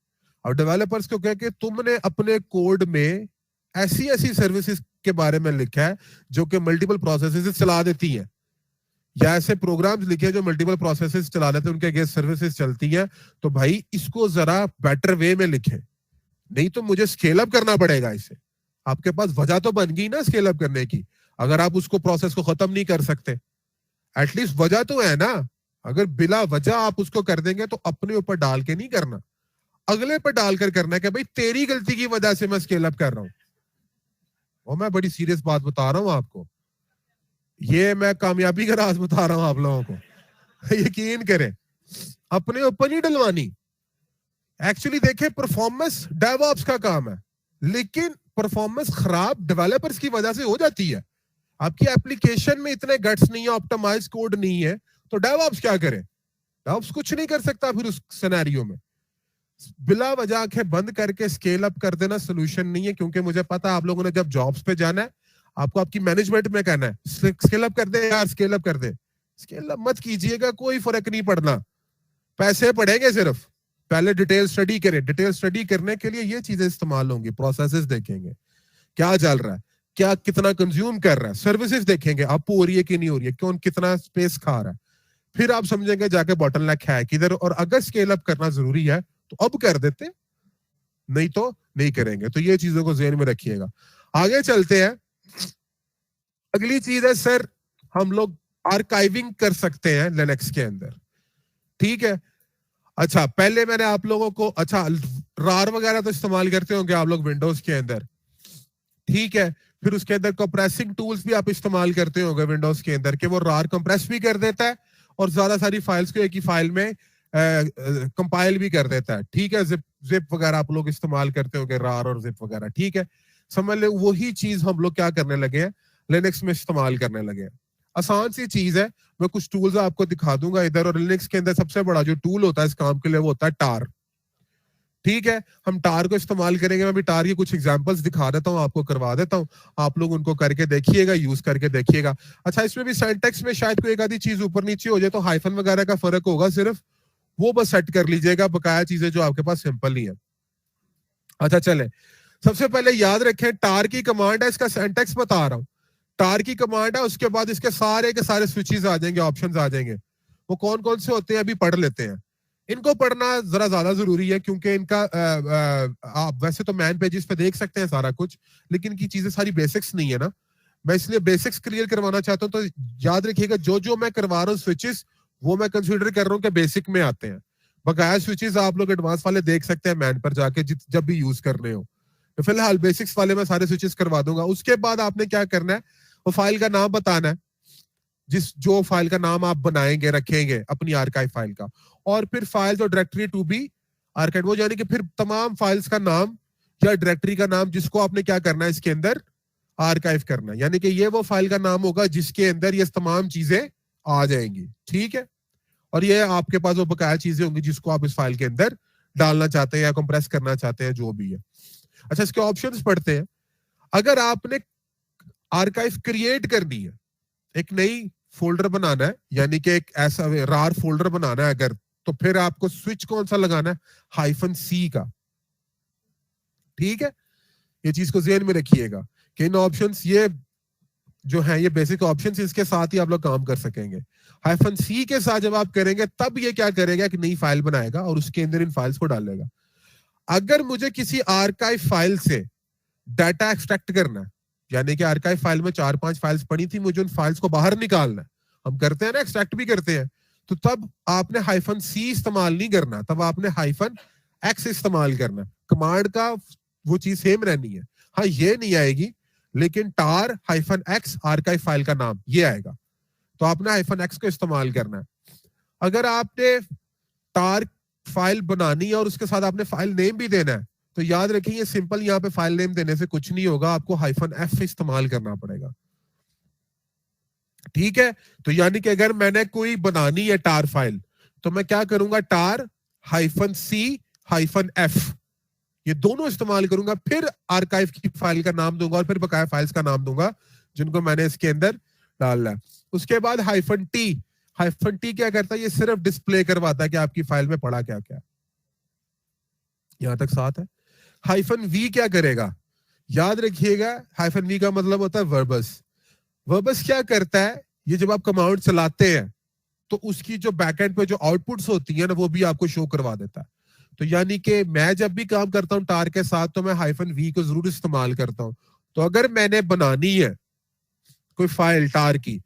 और डेवलपर्स को कहें कि तुमने अपने कोड में ऐसी ऐसी सर्विसेज के बारे में लिखा है जो कि मल्टीपल प्रोसेसेस चला देती हैं, या ऐसे प्रोग्राम्स लिखे हैं जो मल्टीपल प्रोसेसेस चला लेते हैं, उनके अगेंस्ट सर्विसेज चलती हैं, तो भाई इसको जरा बेटर वे में लिखे, नहीं तो मुझे स्केल अप करना पड़ेगा इसे। आपके पास वजह तो बन गई ना स्केल अप करने की, अगर आप उसको प्रोसेस को खत्म नहीं कर सकते, एटलीस्ट वजह तो है ना। अगर बिला वजह आप उसको कर देंगे तो अपने ऊपर डाल के नहीं करना, अगले पर डालकर करना है कि भाई तेरी गलती की वजह से मैं स्केल अप कर रहा हूं। और मैं बड़ी सीरियस बात बता रहा हूं आपको, ये मैं कामयाबी का राज बता रहा हूं आप लोगों को यकीन करें, अपने ऊपर नहीं डलवानी। एक्चुअली देखें परफॉर्मेंस डेवऑप्स का काम है, लेकिन परफॉर्मेंस खराब डेवलपर्स की वजह से हो जाती है। आपकी एप्लीकेशन में इतने गट्स नहीं है, ऑप्टिमाइज कोड नहीं है, तो डेवऑप्स क्या करे, डेवऑप्स कुछ नहीं कर सकता फिर उस सिनेरियो में। बिला वजह आंखें बंद करके स्केल अप कर देना सोल्यूशन नहीं है, क्योंकि मुझे पता है आप लोगों ने जब जॉब्स पे जाना है आपको आपकी मैनेजमेंट में कहना है स्केल अप कर दे यार, स्केल अप कर दे। स्केल अप मत कीजिएगा, कोई फर्क नहीं पड़ना, पैसे पड़ेंगे सिर्फ। पहले डिटेल स्टडी करें, डिटेल स्टडी करने के लिए ये चीजें इस्तेमाल होंगी, प्रोसेसेस देखेंगे क्या चल रहा है, क्या कितना कंज्यूम कर रहा है, सर्विसेज देखेंगे अप हो रही है कि नहीं हो रही है, कौन कितना स्पेस खा रहा है, फिर आप समझेंगे जाके बॉटलनेक है किधर, और अगर स्केल अप करना जरूरी है तो अब कर देते, नहीं तो नहीं करेंगे। तो ये चीजों को ज़हन में रखिएगा। आगे चलते हैं, अगली चीज है सर हम लोग आर्काइविंग कर सकते हैं लिनक्स के अंदर, ठीक है। अच्छा पहले मैंने आप लोगों को, अच्छा रार वगैरह तो इस्तेमाल करते होंगे आप लोग विंडोज के अंदर, ठीक है। फिर उसके अंदर कंप्रेसिंग टूल्स भी आप इस्तेमाल करते होंगे विंडोज के अंदर, कि वो रार कंप्रेस भी कर देता है और ज्यादा सारी फाइल्स को एक ही फाइल में कंपाइल भी कर देता है। ठीक है, जिप जिप वगैरह आप लोग इस्तेमाल करते होंगे, रार और जिप वगैरह। ठीक है, समझ ले वही चीज हम लोग क्या करने लगे हैं, लिनक्स में इस्तेमाल करने लगे हैं। आसान सी चीज है, मैं कुछ टूल्स आपको दिखा दूंगा इधर। और लिनक्स के अंदर सबसे बड़ा जो टूल होता है इस काम के लिए वो होता है टार। ठीक है, हम टार को इस्तेमाल करेंगे। मैं अभी टार की कुछ एग्जांपल्स दिखा देता हूं, आपको करवा देता हूं, आप लोग उनको करके देखिएगा, यूज करके देखिएगा। अच्छा, इसमें भी सिंटैक्स में शायद कोई एक आधी चीज ऊपर नीचे हो जाए तो हाइफन वगैरह का फर्क होगा, सिर्फ वो बस सेट कर लीजिएगा, बकाया चीजें जो आपके पास सिंपल ही है। अच्छा चले, सबसे पहले याद रखें टार की कमांड है, इसका सिंटैक्स बता रहा हूं। टार की कमांड है, उसके बाद इसके सारे के सारे स्विचेस आ जाएंगे, ऑप्शंस आ जाएंगे। वो कौन कौन से होते हैं अभी पढ़ लेते हैं। इनको पढ़ना जरा ज्यादा जरूरी है क्योंकि इनका आप वैसे तो मैन पेजेस पे देख सकते हैं सारा कुछ, लेकिन की चीजें सारी बेसिक्स नहीं है ना, मैं इसलिए बेसिक्स क्लियर करवाना चाहता हूं। तो याद रखिएगा जो जो मैं करवा रहा हूँ स्विचेस, वो मैं कंसीडर कर रहा हूँ कि बेसिक में आते हैं। बकाया स्विचेस आप लोग एडवांस वाले देख सकते हैं मैन पर जाके जब भी यूज करने हो। तो फिलहाल बेसिक्स वाले मैं सारे स्विचेस करवा दूंगा। उसके बाद आपने क्या करना है, वो फाइल का नाम बताना है, जो फाइल का नाम आप बनाएंगे रखेंगे अपनी आर्काइव फाइल का, और फिर फाइल्स और डायरेक्टरी टू बी आर्काइव, वो यानी कि फिर तमाम फाइल्स का नाम या डायरेक्टरी का नाम जिसको आपने क्या करना है इसके अंदर आर्काइव करना है, यानी कि ये वो फाइल का नाम होगा जिसके अंदर ये तमाम चीजें आ जाएंगी। ठीक है, और ये आपके पास वो बकाया चीजें होंगी जिसको आप इस फाइल के अंदर डालना चाहते हैं या कंप्रेस करना चाहते हैं, जो भी है। अच्छा, इसके ऑप्शंस पढ़ते हैं। अगर आपने आर्काइव क्रिएट करनी है, एक नई फोल्डर बनाना है, यानी कि एक ऐसा रार फोल्डर बनाना है अगर, तो फिर आपको स्विच कौन सा लगाना है, -C का। ठीक है, ये चीज को ध्यान में रखिएगा कि इन ऑप्शंस ये जो है ये बेसिक ऑप्शंस, इसके साथ ही आप लोग काम कर सकेंगे। -C के साथ जब आप करेंगे तब ये क्या करेगा कि नई फाइल बनाएगा और उसके अंदर इन फाइल्स को डालेगा। अगर मुझे किसी आर्काइव फाइल से डाटा एक्सट्रैक्ट करना है, यानी कि आर्काइव फाइल में 4-5 फाइल्स पड़ी थी, मुझे उन फाइल्स को बाहर निकालना है, हम करते हैं ना, एक्सट्रैक्ट भी करते हैं, तो तब आपने -C इस्तेमाल नहीं करना, तब आपने -X इस्तेमाल करना। कमांड का वो चीज सेम रहनी है। हाँ, ये नहीं आएगी, लेकिन टार -X आर्काइव फाइल का नाम ये आएगा, तो आपने -X को इस्तेमाल करना है। अगर आपने टार फाइल बनानी है और उसके साथ आपने फाइल नेम भी देना है, तो याद रखिए ये सिंपल यहाँ पे फाइल नेम देने से कुछ नहीं होगा, आपको -F इस्तेमाल करना पड़ेगा। ठीक है, तो यानी कि अगर मैंने कोई बनानी है टार फाइल, तो मैं क्या करूंगा, टार -C-F, ये दोनों इस्तेमाल करूंगा, फिर आर्काइव की फाइल का नाम दूंगा और फिर बकाया फाइल्स का नाम दूंगा जिनको मैंने इसके अंदर डालना है। उसके बाद -T क्या करता है, ये सिर्फ डिस्प्ले करवाता है कि आपकी फाइल में पड़ा क्या क्या। यहां तक साथ है। -V क्या करेगा, याद रखिएगा, -V का मतलब होता है वर्बस। वर्बस क्या करता है, ये जब आप कमांड चलाते हैं तो उसकी जो बैकएंड पे जो आउटपुट्स होती है ना, वो भी आपको शो करवा देता है। तो यानी कि मैं जब भी काम करता हूं टार के साथ, तो मैं -V को जरूर इस्तेमाल करता हूं। तो अगर मैंने बनानी है कोई फाइल टार की,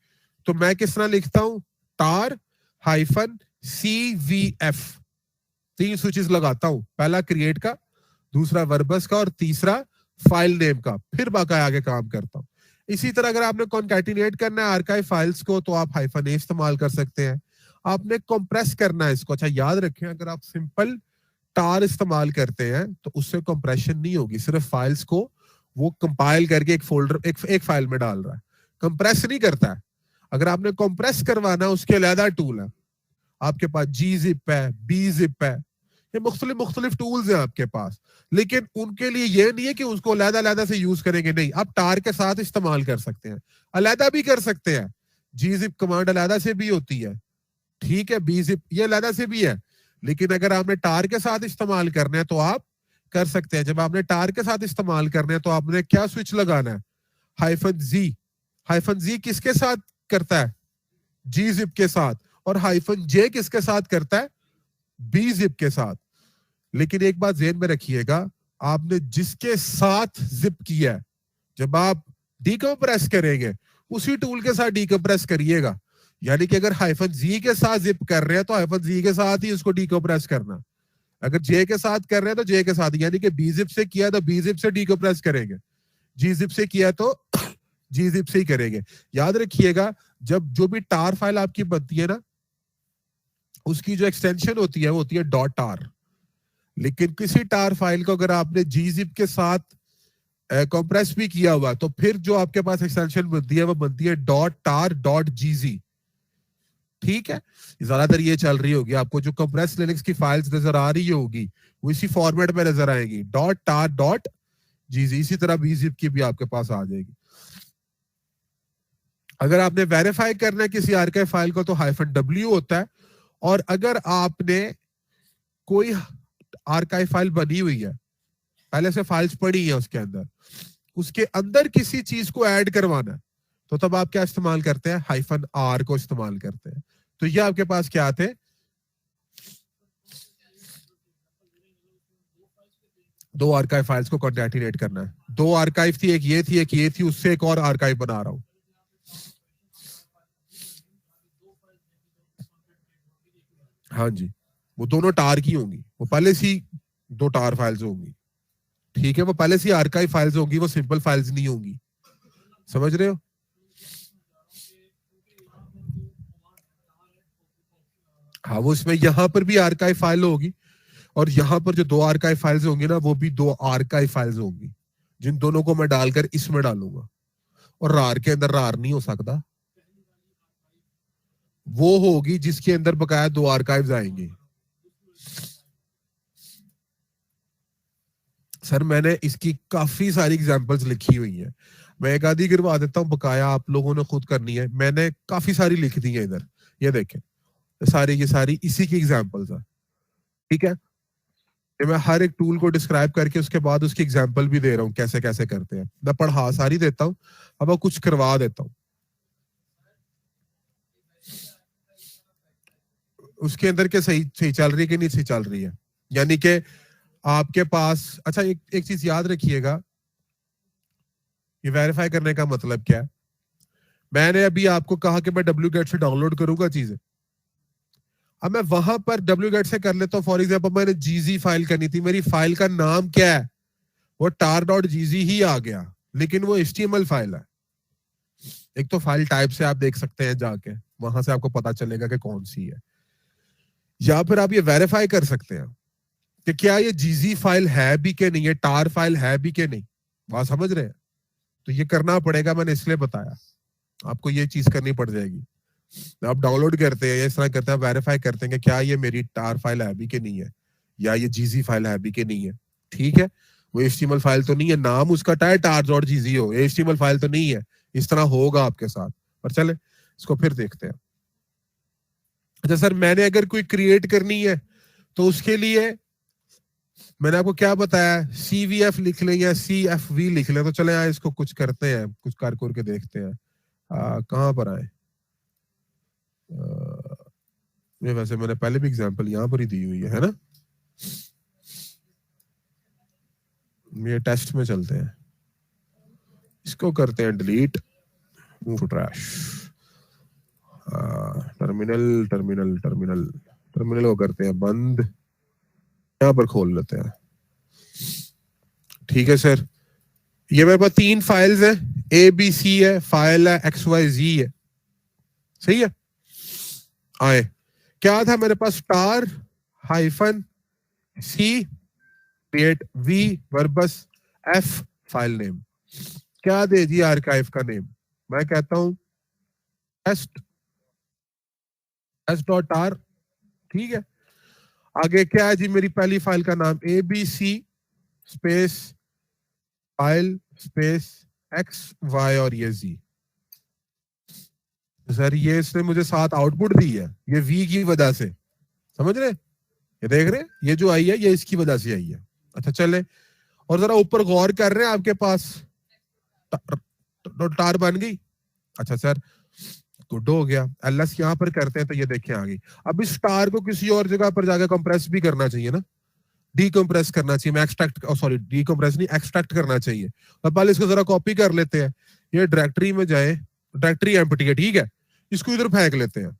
तो मैं किस तरह लिखता हूं, टार -CVF, 3 स्विचेस लगाता हूं, पहला क्रिएट का, दूसरा वर्बस का और तीसरा फाइल नेम का, फिर बाकी आगे काम करता हूं। इसी तरह अगर आपने कॉन्कैटिनेट करना है आर्काइव फाइल्स को, तो आप -A इस्तेमाल कर सकते हैं। आपने कंप्रेस करना है इसको, अच्छा याद रखें, अगर आप सिंपल टार इस्तेमाल करते हैं तो उससे कंप्रेशन नहीं होगी, सिर्फ फाइल्स को वो कंपाइल करके एक फोल्डर एक फाइल में डाल रहा है, कंप्रेस नहीं करता है। अगर आपने कंप्रेस करवाना, उसके अलग टूल है आपके पास, gzip है, bzip है, ये मुख्तलिफ टूल्स हैं आपके पास, लेकिन उनके लिए ये नहीं है कि उसको अलग-अलग से यूज करेंगे, नहीं, आप टार के साथ इस्तेमाल कर सकते हैं, अलग भी कर सकते हैं। gzip कमांड अलग से भी होती है, ठीक है, bzip ये अलग से भी है, लेकिन अगर आपने टार के साथ इस्तेमाल करना है तो आप कर सकते हैं। जब आपने टार के साथ इस्तेमाल करना है तो आपने क्या स्विच लगाना है, -Z किसके साथ करता है, gzip के साथ, और -J किसके साथ करता है, bzip के साथ। लेकिन एक बात ध्यान में रखिएगा, आपने जिसके साथ जिप किया है, जब आप डीकंप्रेस करेंगे उसी टूल के साथ डीकंप्रेस करिएगा, यानी कि अगर -Z के साथ जिप कर रहे हैं तो -Z के साथ ही उसको डीकंप्रेस करना, अगर J के साथ कर रहे हैं तो J के साथ, यानी कि bzip से किया तो bzip से डीकंप्रेस करेंगे, gzip से किया तो gzip से ही करेंगे। याद रखिएगा जब जो भी tar फाइल आपकी बनती है ना, उसकी जो एक्सटेंशन होती है वो होती है .tar। लेकिन किसी tar फाइल को अगर आपने gzip के साथ कंप्रेस भी किया हुआ तो फिर जो आपके पास एक्सटेंशन बनती है वो बनती है .tar.gz। ठीक है, ज्यादातर ये चल रही होगी, आपको जो कंप्रेस लिनक्स की फाइल्स नजर आ रही होगी वो इसी फॉर्मेट में नजर आएगी .tar.gz। इसी तरह bzip की भी आपके पास आ जाएगी। अगर आपने वेरीफाई करना है किसी आर्काइव फाइल को तो -w होता है, और अगर आपने कोई आर्काइव फाइल बनी हुई है, पहले से फाइल्स पड़ी है उसके अंदर, उसके अंदर किसी चीज को ऐड करवाना है तो तब आप क्या इस्तेमाल करते हैं, -r को इस्तेमाल करते हैं। तो ये आपके पास क्या थे, दो आर्काइव फाइल्स को कॉन्कैटिनेट करना है। दो आर्काइव थी, एक ये थी एक ये थी, उससे एक और आर्काइव बना रहा हूं। हाँ जी, वो दोनों टार की होंगी, वो पहले से दो टार फाइल्स होंगी। ठीक है, वो पहले से आर्काइव फाइल्स होंगी, वो सिंपल फाइल्स नहीं होंगी। समझ रहे हो? हाँ, वो इसमें यहां पर भी आर्काइव फाइल होगी, और यहां पर जो दो आर्काइव फाइल्स होंगी ना, वो भी दो आर्काइव फाइल्स होंगी, जिन दोनों को मैं डालकर इसमें डालूंगा। और रार के अंदर रार नहीं हो सकता, वो होगी जिसके अंदर बकाया दो आर्काइव्स आएंगे। सर मैंने इसकी काफी सारी एग्जांपल्स लिखी हुई है, मैं एक आधी गिरवा देता हूँ, बकाया आप लोगों ने खुद करनी है। मैंने काफी सारी लिख दी है इधर, ये देखें, ये सारी इसी की एग्जांपल्स है। ठीक है, मैं हर एक टूल को डिस्क्राइब करके उसके बाद उसकी एग्जांपल भी दे रहा हूँ कैसे कैसे करते हैं। मैं पढ़ा सारी देता हूँ, अब मैं कुछ करवा देता हूँ। उसके अंदर के सही सही चल रही है कि नहीं सही चल रही है, यानी कि आपके पास, अच्छा एक चीज याद रखिएगा, ये वेरीफाई करने का मतलब क्या है। मैंने अभी आपको कहा कि मैं wget से डाउनलोड करूंगा चीजें, अब मैं वहां पर wget से कर लेता हूँ। फॉर एग्जाम्पल मैंने gz फाइल करनी थी, मेरी फाइल का नाम क्या है, वो tar.gz ही आ गया, लेकिन वो html फाइल है। एक तो फाइल टाइप से आप देख सकते हैं जाके, वहां से आपको पता चलेगा कि कौन सी है, या फिर आप ये वेरीफाई कर सकते हैं कि क्या ये gz फाइल है भी के नहीं, है tar फाइल है भी के नहीं। बात समझ रहे हैं? तो ये करना पड़ेगा, मैंने इसलिए बताया, आपको ये चीज करनी पड़ जाएगी। आप डाउनलोड करते हैं या इस तरह करते हैं, वेरीफाई करते हैं कि क्या ये मेरी टार फाइल है भी कि नहीं है, या ये जीजी फाइल है भी कि नहीं है। ठीक है, वो एचटीएमएल फाइल तो नहीं है, नाम उसका tar.gz हो, एचटीएमएल फाइल तो नहीं है। इस तरह होगा आपके साथ, पर चले इसको फिर देखते हैं। अच्छा सर, मैंने अगर कोई क्रिएट करनी है तो उसके लिए मैंने आपको क्या बताया, CVF लिख लें या CFV लिख लें। तो चले यहाँ इसको कुछ करते हैं, कुछ कर करके देखते हैं। कहाँ पर आए, ये वैसे मैंने पहले भी एग्जांपल यहाँ पर ही दी हुई है ना। ये टेस्ट में चलते हैं, इसको करते हैं delete, move to trash. Terminal terminal terminal terminal को करते हैं बंद, यहाँ पर खोल लेते हैं। ठीक है सर, ये मेरे पास 3 फाइल्स है, ABC है, फाइल है, XYZ है। सही है, आए क्या था मेरे पास, star -C create V verbose F file name, क्या दे दिया आर्काइव का नेम, मैं कहता हूं s.r। ठीक है, आगे क्या है जी, मेरी पहली फाइल का नाम ABC space file space XY और ये Z। सर ये इसने मुझे 7 आउटपुट दी है, ये V की वजह से, समझ रहे, ये देख रहे, ये जो आई है ये इसकी वजह से आई है। अच्छा चले, और जरा ऊपर गौर कर रहे हैं, आपके पास टार बन गई। अच्छा सर, गुड हो गया। LS यहाँ पर करते हैं तो ये देखें आ गई। अब इस स्टार को किसी और जगह पर जाकर कंप्रेस भी करना चाहिए ना, डीकंप्रेस करना चाहिए, मैं एक्सट्रैक्ट, सॉरी डीकंप्रेस नहीं, एक्सट्रैक्ट करना चाहिए। तो पहले इसको जरा कॉपी कर लेते हैं, ये डायरेक्टरी में जाए, डायरेक्टरी एम्प्टी है, ठीक है, इसको इधर फेंक लेते हैं,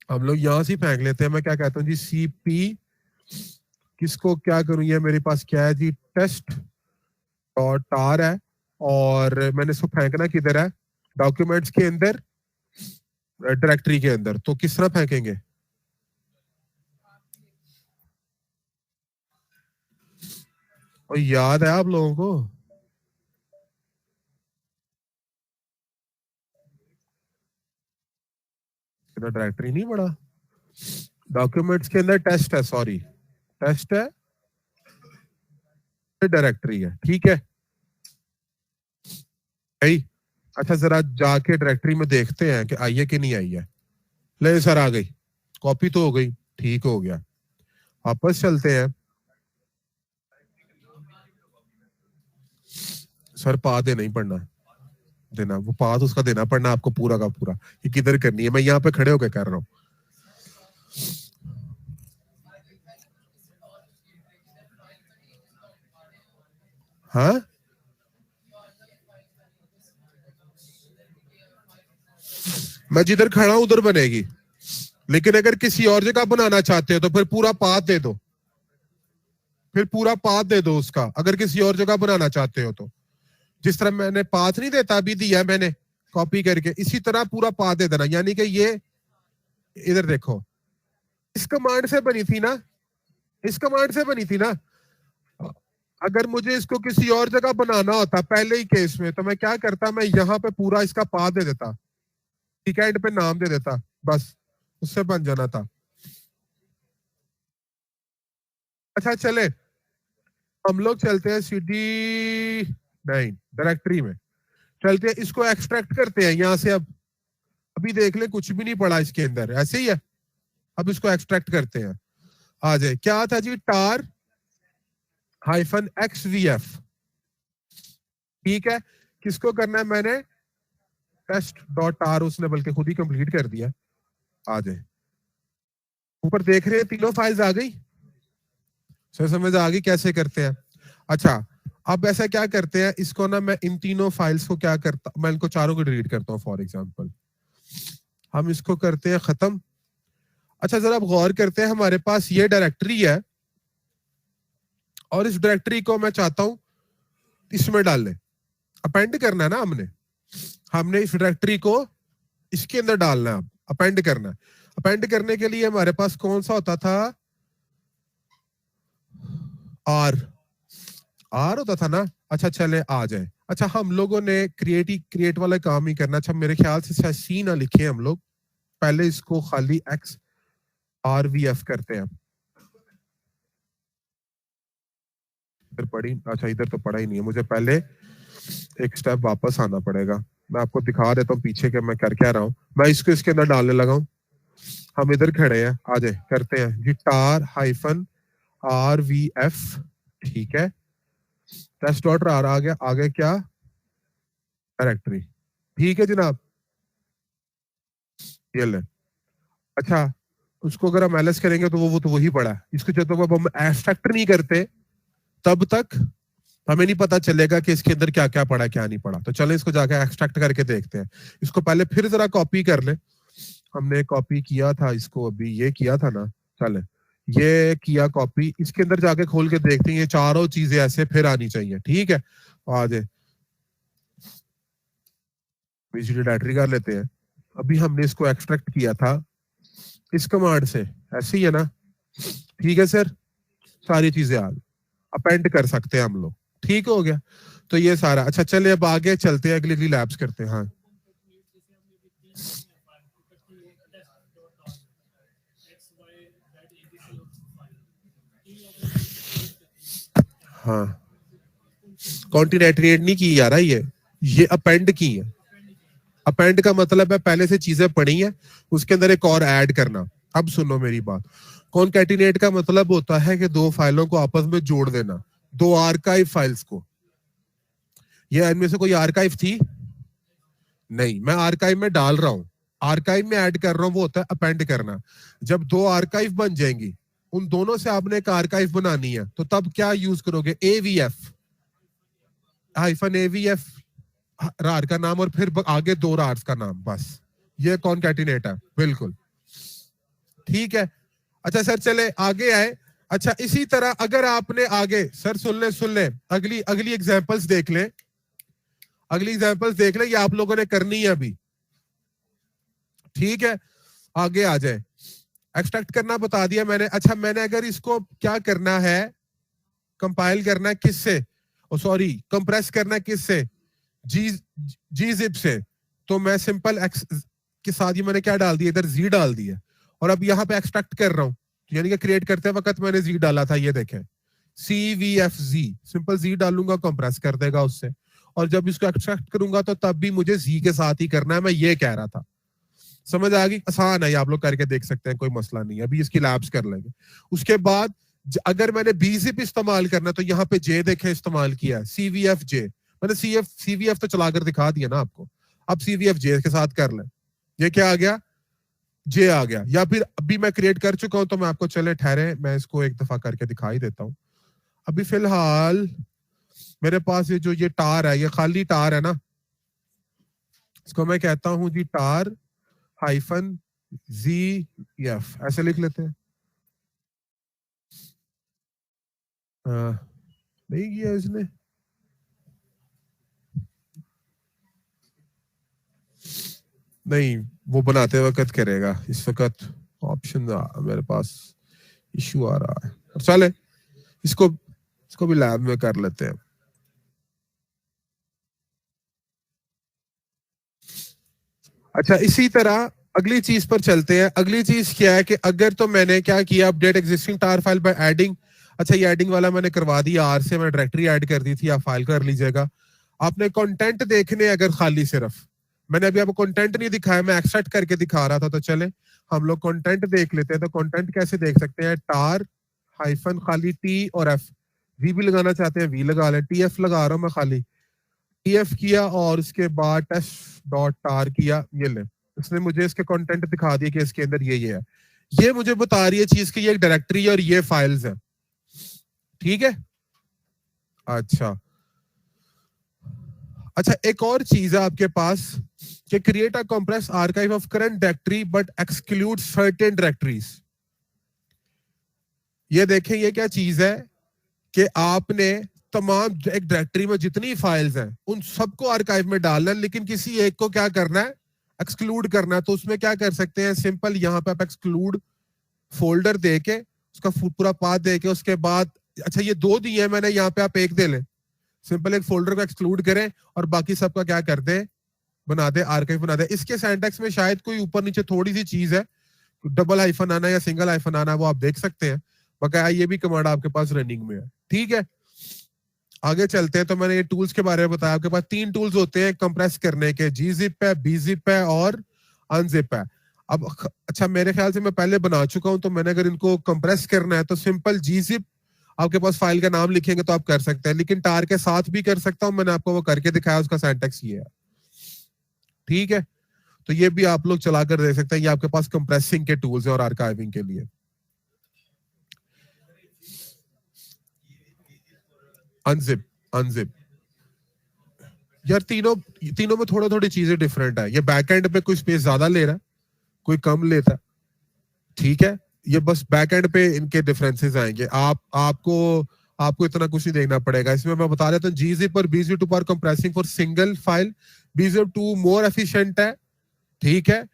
हम लोग यहां से फेंक लेते हैं। मैं क्या कहता हूँ जी, CP, किसको क्या करूं, ये मेरे पास क्या है जी, टेस्ट डॉट tar है और मैंने इसको फेंकना किधर है, डॉक्यूमेंट्स के अंदर, डायरेक्टरी के अंदर। तो किस तरह फेंकेंगे, और याद है आप लोगों को, डायरेक्टरी नहीं पड़ा, डॉक्यूमेंट्स के अंदर टेस्ट है, सॉरी टेस्ट है, डायरेक्टरी है, ठीक है भाई। अच्छा जरा जाके डायरेक्टरी में देखते हैं कि आई है कि नहीं आई है। ले सर आ गई, कॉपी तो हो गई, ठीक हो गया, वापस चलते हैं। सर पा दे नहीं पढ़ना देना, वो पास उसका देना पड़ना आपको पूरा का पूरा, ये किधर करनी है, मैं यहाँ पे खड़े होकर कर रहा हूँ। हाँ मैं जिधर खड़ा हूं उधर बनेगी, लेकिन अगर किसी और जगह बनाना चाहते हो तो फिर पूरा पाथ दे दो, फिर पूरा पाथ दे दो उसका, अगर किसी और जगह बनाना चाहते हो तो। जिस तरह मैंने पाथ नहीं देता, अभी दिया मैंने कॉपी करके, इसी तरह पूरा पाथ दे देना। यानी कि ये इधर देखो, इस कमांड से बनी थी ना, इस कमांड से बनी थी ना। अगर मुझे इसको किसी और जगह बनाना होता पहले ही केस में, तो मैं क्या करता, मैं यहाँ पे पूरा इसका पाथ दे देता, ठीक है, एंड पे नाम दे देता, बस उससे बन जाना था। अच्छा चले हम लोग चलते हैं सीडी 9 डायरेक्टरी में, चलते हैं, इसको एक्सट्रैक्ट करते हैं यहाँ से। अब अभी देख ले कुछ भी नहीं पड़ा इसके अंदर, ऐसे ही है। अब इसको एक्सट्रैक्ट करते हैं, आ जाए, क्या था जी, tar -xvf, ठीक है। किसको करना है, मैंने टेस्ट डॉट tar, उसने बल्कि खुद ही कंप्लीट कर दिया। आ जाए, ऊपर देख रहे हैं तीनों फाइल्स आ गई, सर समझ आ गई कैसे करते हैं। अच्छा अब ऐसा क्या करते हैं, इसको ना मैं इन तीनों फाइल्स को क्या करता, मैं इनको चारों को डिलीट करता हूँ फॉर एग्जांपल, हम इसको करते हैं खत्म। अच्छा जरा आप गौर करते हैं, हमारे पास ये डायरेक्टरी है और इस डायरेक्टरी को मैं चाहता हूं इसमें डाल ले, अपेंड करना है ना, हमने हमने इस डायरेक्टरी को इसके अंदर डालना है, अब अपेंड करना है। अपेंड करने के लिए हमारे पास कौन सा होता था, आर, आर होता था ना। अच्छा चले आ जाए, अच्छा हम लोगों ने क्रिएट वाला काम ही करना। अच्छा मेरे ख्याल से सी ना लिखे हम लोग, पहले इसको खाली एक्स आर वी एफ करते हैं। इधर पढ़ी, अच्छा इधर तो पढ़ा ही नहीं है, मुझे पहले एक स्टेप वापस आना पड़ेगा। मैं आपको दिखा देता हूँ पीछे के मैं कर क्या रहा हूँ। मैं इसको इसके अंदर डालने लगा हूँ, हम इधर खड़े हैं, आ जाए करते हैं जी, tar-rvf, ठीक है, टेस्ट डॉट आर आ गया, आगे क्या, डायरेक्टरी, ठीक है जनाब, ये ले। अच्छा उसको अगर हम एलएस करेंगे तो वो तो वही पड़ा है, इसको जब तक हम एक्सट्रैक्ट नहीं करते तब तक हमें नहीं पता चलेगा कि इसके अंदर क्या क्या पड़ा क्या नहीं पड़ा। तो चले इसको जाके एक्सट्रैक्ट करके देखते हैं। इसको पहले फिर जरा कॉपी कर ले, हमने कॉपी किया था इसको, अभी ये किया था ना, चले ये किया कॉपी, इसके अंदर जाके खोल के देखते हैं, ये चारों चीजें ऐसे फिर आनी चाहिए, ठीक है। आ जाए बिजली डायरेक्टरी कर लेते हैं, अभी हमने इसको एक्सट्रैक्ट किया था इस कमांड से, ऐसे ही है ना, ठीक है सर, सारी चीजें आ अपेंड कर सकते हैं हम लोग, ठीक हो गया। तो ये सारा, अच्छा चले अब आगे चलते हैं, अगली अगली लैब्स करते हैं। हाँ हाँ कॉन्टिनेंट नहीं की यार, ये अपेंड की है। अपेंड का मतलब है पहले से चीजें पड़ी हैं, उसके अंदर एक और ऐड करना। अब सुनो मेरी बात, कॉन्कैटिनेट का मतलब होता है कि दो फाइलों को आपस में जोड़ देना, दो आर्काइव फाइल्स को। ये इनमें से कोई आर्काइव थी नहीं, मैं आर्काइव में डाल रहा हूं, आर्काइव में ऐड कर रहा हूं, वो होता है अपेंड करना। जब दो आर्काइव बन जाएंगी, उन दोनों से आपने एक आर्काइव बनानी है, तो तब क्या यूज करोगे, एवीएफ -avf, रार का नाम और फिर आगे दो रार्स का नाम, बस ये कॉन्कैटिनेट है, बिल्कुल ठीक है। अच्छा सर चले आगे आए, अच्छा इसी तरह अगर आपने आगे सर सुन ले अगली अगली एग्जांपल्स देख लें, अगली एग्जांपल्स देख लें, ये आप लोगों ने करनी है अभी, ठीक है। आगे आ जाए, एक्सट्रैक्ट करना बता दिया मैंने। अच्छा मैंने अगर इसको क्या करना है, कंपाइल करना है किससे, ओ सॉरी कंप्रेस करना है किससे, जी जी जिप से, तो मैं सिंपल एक्स के साथ ये मैंने क्या डाल दिया, इधर जी डाल दिया, और अब यहाँ पे एक्सट्रैक्ट कर रहा हूं, यानी कि क्रिएट करते वक्त मैंने जी डाला था, ये देखें CVFZ, सिंपल जी डालूंगा कंप्रेस कर देगा उससे, और जब इसको एक्सट्रैक्ट करूंगा तो तब भी मुझे जी के साथ ही करना है, मैं ये कह रहा था। समझ आ गई, आसान है, आप लोग करके देख सकते हैं, कोई मसला नहीं है, अभी इसकी लैब्स कर लेंगे। उसके बाद अगर मैंने बीजिप इस्तेमाल करना तो यहाँ पे जे देखें इस्तेमाल किया, CVFJ, मैंने CVF तो चलाकर दिखा दिया ना आपको, अब CVFJ के साथ कर लें, ये क्या आ गया, जे आ गया। या फिर अभी मैं क्रिएट कर चुका हूं तो मैं आपको, चले ठहरे मैं इसको एक दफा करके दिखा ही देता हूं। अभी फिलहाल मेरे पास ये जो ये टार है, ये खाली टार है ना, इसको मैं कहता हूं जी टार -ZF, ऐसे लिख लेते हैं। नहीं किया इसने, नहीं वो बनाते वक्त करेगा, इस वक्त ऑप्शन मेरे पास इशू आ रहा है, चले इसको इसको भी लैब में कर लेते हैं। अच्छा इसी तरह अगली चीज पर चलते हैं। अगली चीज क्या है कि अगर तो मैंने क्या किया, update existing tar file by adding, अच्छा ये एडिंग वाला मैंने करवा दिया, आर से मैं डायरेक्टरी ऐड कर दी थी, आप फाइल कर लीजिएगा। आपने कंटेंट देखने अगर खाली सिर्फ, मैंने अभी आपको कंटेंट नहीं दिखाया, मैं एक्सट्रैक्ट करके दिखा रहा था, तो चले हम लोग कंटेंट देख लेते हैं। तो कंटेंट कैसे देख सकते हैं, टार हाइफन खाली टी और एफ, वी भी लगाना चाहते हैं वी लगा लें, TF लगा रहा हूं मैं, खाली TF किया और उसके बाद टेस्ट डॉट टार किया, ये ले, इसने मुझे इसके कंटेंट दिखा दिया कि इसके अंदर ये है, ये मुझे बता रही है चीज की ये एक डायरेक्टरी है और ये फाइल्स है, ठीक है। अच्छा अच्छा एक और चीज है आपके पास कि create a complex archive of current directory but exclude certain directories. ये देखें ये क्या चीज है कि आपने तमाम एक डायरेक्टरी में जितनी फाइल्स हैं उन सबको आर्काइव में डालना है, लेकिन किसी एक को क्या करना है, एक्सक्लूड करना है। तो उसमें क्या कर सकते हैं, सिंपल यहाँ पे आप एक्सक्लूड फोल्डर दे के उसका पूरा पाथ दे के, उसके बाद अच्छा ये दो दिए हैं मैंने, यहाँ पे आप एक दे लें, सिंपल एक फोल्डर को एक्सक्लूड करें और बाकी सबका क्या कर दे, बना दे आर्काइव बना दे। इसके सिंटैक्स में शायद कोई ऊपर नीचे थोड़ी सी चीज है, डबल हाइफन आना या सिंगल हाइफन आना, वो आप देख सकते हैं, बकाया ये भी कमांड आपके पास रनिंग में है, ठीक है। आगे चलते हैं, तो मैंने ये टूल्स के बारे में बताया, आपके पास 3 टूल्स होते हैं कंप्रेस करने के, gzip है, bzip है और unzip है। अब अच्छा मेरे ख्याल से मैं पहले बना चुका हूं, तो मैंने अगर इनको कंप्रेस करना है तो सिंपल gzip, आपके पास फाइल का नाम लिखेंगे तो आप कर सकते हैं, लेकिन टार के साथ भी कर सकता हूं, मैंने आपको वो करके दिखाया, उसका सिंटैक्स ये है, ठीक है। तो ये भी आप लोग चला कर देख सकते हैं, ये आपके पास कंप्रेसिंग के टूल्स है और आर्काइविंग के लिए। अनजिप अनजिप यार तीनों तीनों में थोड़ा थोड़ी चीजें डिफरेंट है, ये बैक एंड पे कोई स्पेस ज्यादा ले रहा है, कोई कम लेता है, ठीक है। ये बस बैक एंड पे इनके डिफरेंसेस आएंगे, आपको आपको इतना कुछ नहीं देखना पड़ेगा। इसमें मैं बता देता हूँ, gzip और bzip are compressing for single file, bzip2 more efficient है, ठीक है,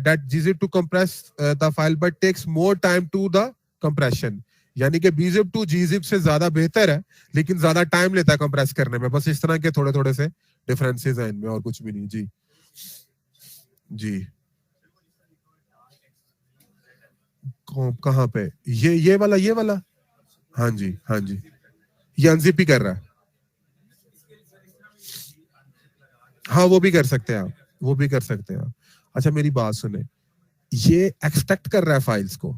that gzip to compress the file but takes more time to the compression, यानी कि bzip2 gzip से ज्यादा बेहतर है लेकिन ज्यादा टाइम लेता है कंप्रेस करने में। बस इस तरह के थोड़े थोड़े से डिफरेंसेस हैं इनमें, और कुछ भी नहीं जी। जी कहाँ पे, ये वाला, हाँ जी हाँ जी, ये अनजिप ही कर रहा है, हाँ वो भी कर सकते हैं आप, वो भी कर सकते हैं आप। अच्छा मेरी बात सुने, ये एक्सट्रैक्ट कर रहा है फाइल्स को,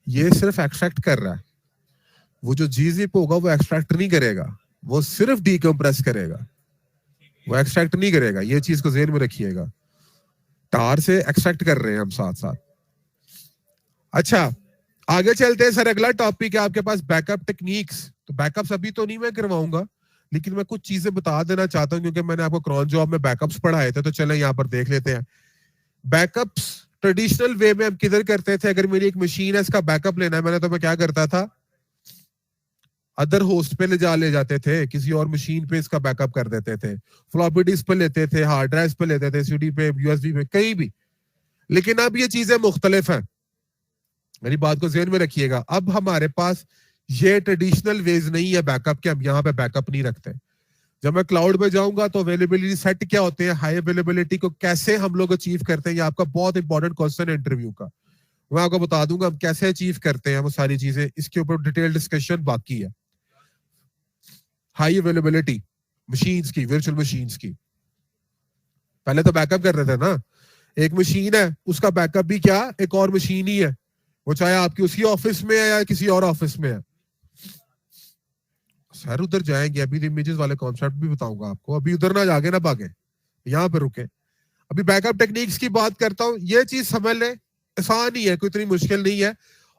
ये सिर्फ एक्सट्रैक्ट कर रहा है, वो जो gzip होगा वो एक्सट्रैक्ट नहीं करेगा, वो सिर्फ डीकंप्रेस करेगा, वो एक्सट्रैक्ट नहीं करेगा, ये चीज को ज़हन में रखिएगा। टार से एक्सट्रैक्ट कर रहे हैं हम साथ साथ। अच्छा आगे चलते हैं सर, अगला टॉपिक है आपके पास बैकअप टेक्निक्स। तो बैकअप्स अभी तो नहीं मैं करवाऊंगा, लेकिन मैं कुछ चीजें बता देना चाहता हूं क्योंकि मैंने आपको क्रॉन जॉब में बैकअप्स पढ़ाए थे, तो चलें यहाँ पर देख लेते हैं। बैकअप्स ट्रेडिशनल वे में हम किधर करते थे, अगर मेरी एक मशीन है इसका बैकअप लेना है मैंने, तो मैं क्या करता था, अदर होस्ट पे ले जाते थे, किसी और मशीन पे इसका बैकअप कर देते थे, फ्लॉपी डिस्क पे लेते थे, हार्ड ड्राइव पे लेते थे, सीडी पे, यूएसबी पे, कहीं भी। लेकिन अब ये चीजें मुख्तलिफ हैं, मेरी बात को ज़हन में रखिएगा। अब हमारे पास ये ट्रेडिशनल वेज नहीं है बैकअप के, हम यहाँ पे बैकअप नहीं रखते। जब मैं क्लाउड में जाऊंगा तो अवेलेबिलिटी सेट क्या होते हैं, हाई अवेलेबिलिटी को कैसे हम लोग अचीव करते हैं, ये आपका बहुत इंपॉर्टेंट क्वेश्चन है इंटरव्यू का। मैं आपको बता दूंगा हम कैसे अचीव करते हैं वो सारी चीजें, इसके ऊपर डिटेल डिस्कशन बाकी है। हाई अवेलेबिलिटी मशीन्स की, वर्चुअल मशीन्स की, पहले तो बैकअप कर रहे थे ना, एक मशीन है उसका बैकअप भी क्या एक और मशीन ही है, वो चाहे आपकी उसी ऑफिस में है या किसी और ऑफिस में है। सर उधर जाएंगे, अभी इमेजेस वाले कॉन्सेप्ट भी बताऊंगा आपको, अभी उधर ना जाके ना भागे, यहाँ पे रुके। अभी बैकअप टेक्निक्स की बात करता हूँ, ये चीज समझ ले, आसान ही है, कोई इतनी मुश्किल नहीं है।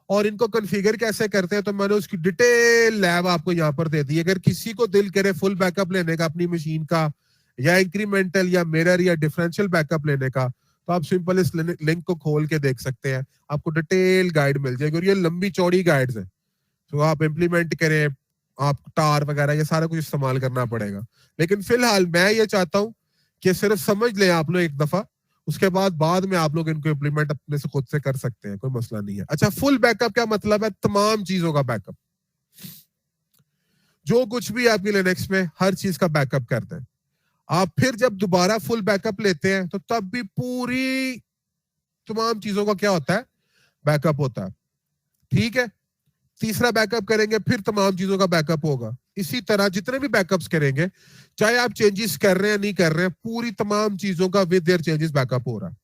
और इनको कॉन्फ़िगर कैसे करते हैं तो मैंने उसकी डिटेल लैब आपको यहाँ पर दे दी। अगर किसी को दिल करे फुल बैकअप लेने का अपनी मशीन का, या इंक्रीमेंटल या मिरर या डिफरेंशियल बैकअप लेने का, तो आप सिंपल इस लिंक को खोल के देख सकते हैं, आपको डिटेल गाइड मिल जाएगी। और ये लंबी चौड़ी गाइड्स है, तो आप इम्प्लीमेंट करें, आप टार वगैरह ये सारा कुछ इस्तेमाल करना पड़ेगा। लेकिन फिलहाल मैं ये चाहता हूं कि सिर्फ समझ लें आप लोग एक दफा, उसके बाद में आप लोग इनको इम्प्लीमेंट अपने से खुद से कर सकते हैं, कोई मसला नहीं है। अच्छा, फुल बैकअप क्या मतलब है, तमाम चीजों का बैकअप, जो कुछ भी आपके लिनक्स में हर चीज का बैकअप करते हैं। आप फिर जब दोबारा फुल बैकअप लेते हैं तो तब भी पूरी तमाम चीजों का क्या होता है, बैकअप होता है। ठीक है, तीसरा बैकअप करेंगे फिर तमाम चीजों का बैकअप होगा। इसी तरह जितने भी बैकअप्स करेंगे, चाहे आप चेंजेस कर रहे हैं नहीं कर रहे हैं, पूरी तमाम चीजों का विद देयर चेंजेस बैकअप हो रहा है।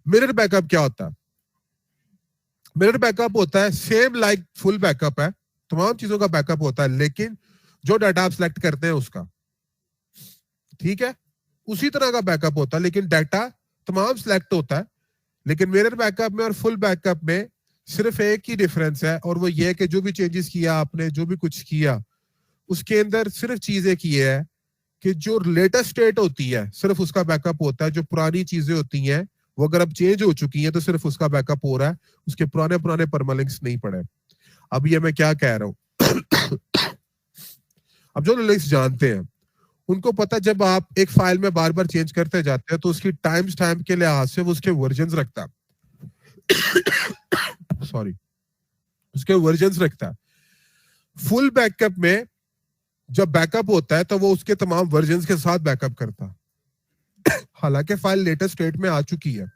मिरर बैकअप क्या होता है, मिरर बैकअप होता है सेम लाइक फुल बैकअप है, तमाम चीजों का बैकअप होता है, लेकिन जो डाटा आप सिलेक्ट करते हैं उसका, ठीक है, उसी तरह का बैकअप होता है, लेकिन डाटा तमाम सिलेक्ट होता है। लेकिन मिरर बैकअप में और फुल बैकअप में सिर्फ एक ही डिफरेंस है, और वो ये कि जो भी चेंजेस किया आपने, जो भी कुछ किया, उसके अंदर सिर्फ चीजें की है कि जो लेटेस्ट स्टेट होती है सिर्फ उसका बैकअप होता है, जो पुरानी चीजें होती हैं वो अगर अब चेंज हो चुकी हैं तो सिर्फ उसका बैकअप हो रहा है, उसके पुराने पुराने परमालिंक्स नहीं पड़े। अब ये मैं क्या कह रहा हूं अब जो लिंक्स जानते हैं उनको पता, जब आप एक फाइल में बार बार चेंज करते जाते हैं तो उसकी टाइम स्टैम्प के लिहाज से वो उसके वर्जन रखता है सॉरी, उसके वर्जन रखता है। फुल बैकअप में जब बैकअप होता है तो वो उसके तमाम वर्जन के साथ बैकअप करता है हालांकि फाइल लेटेस्ट स्टेट में आ चुकी है,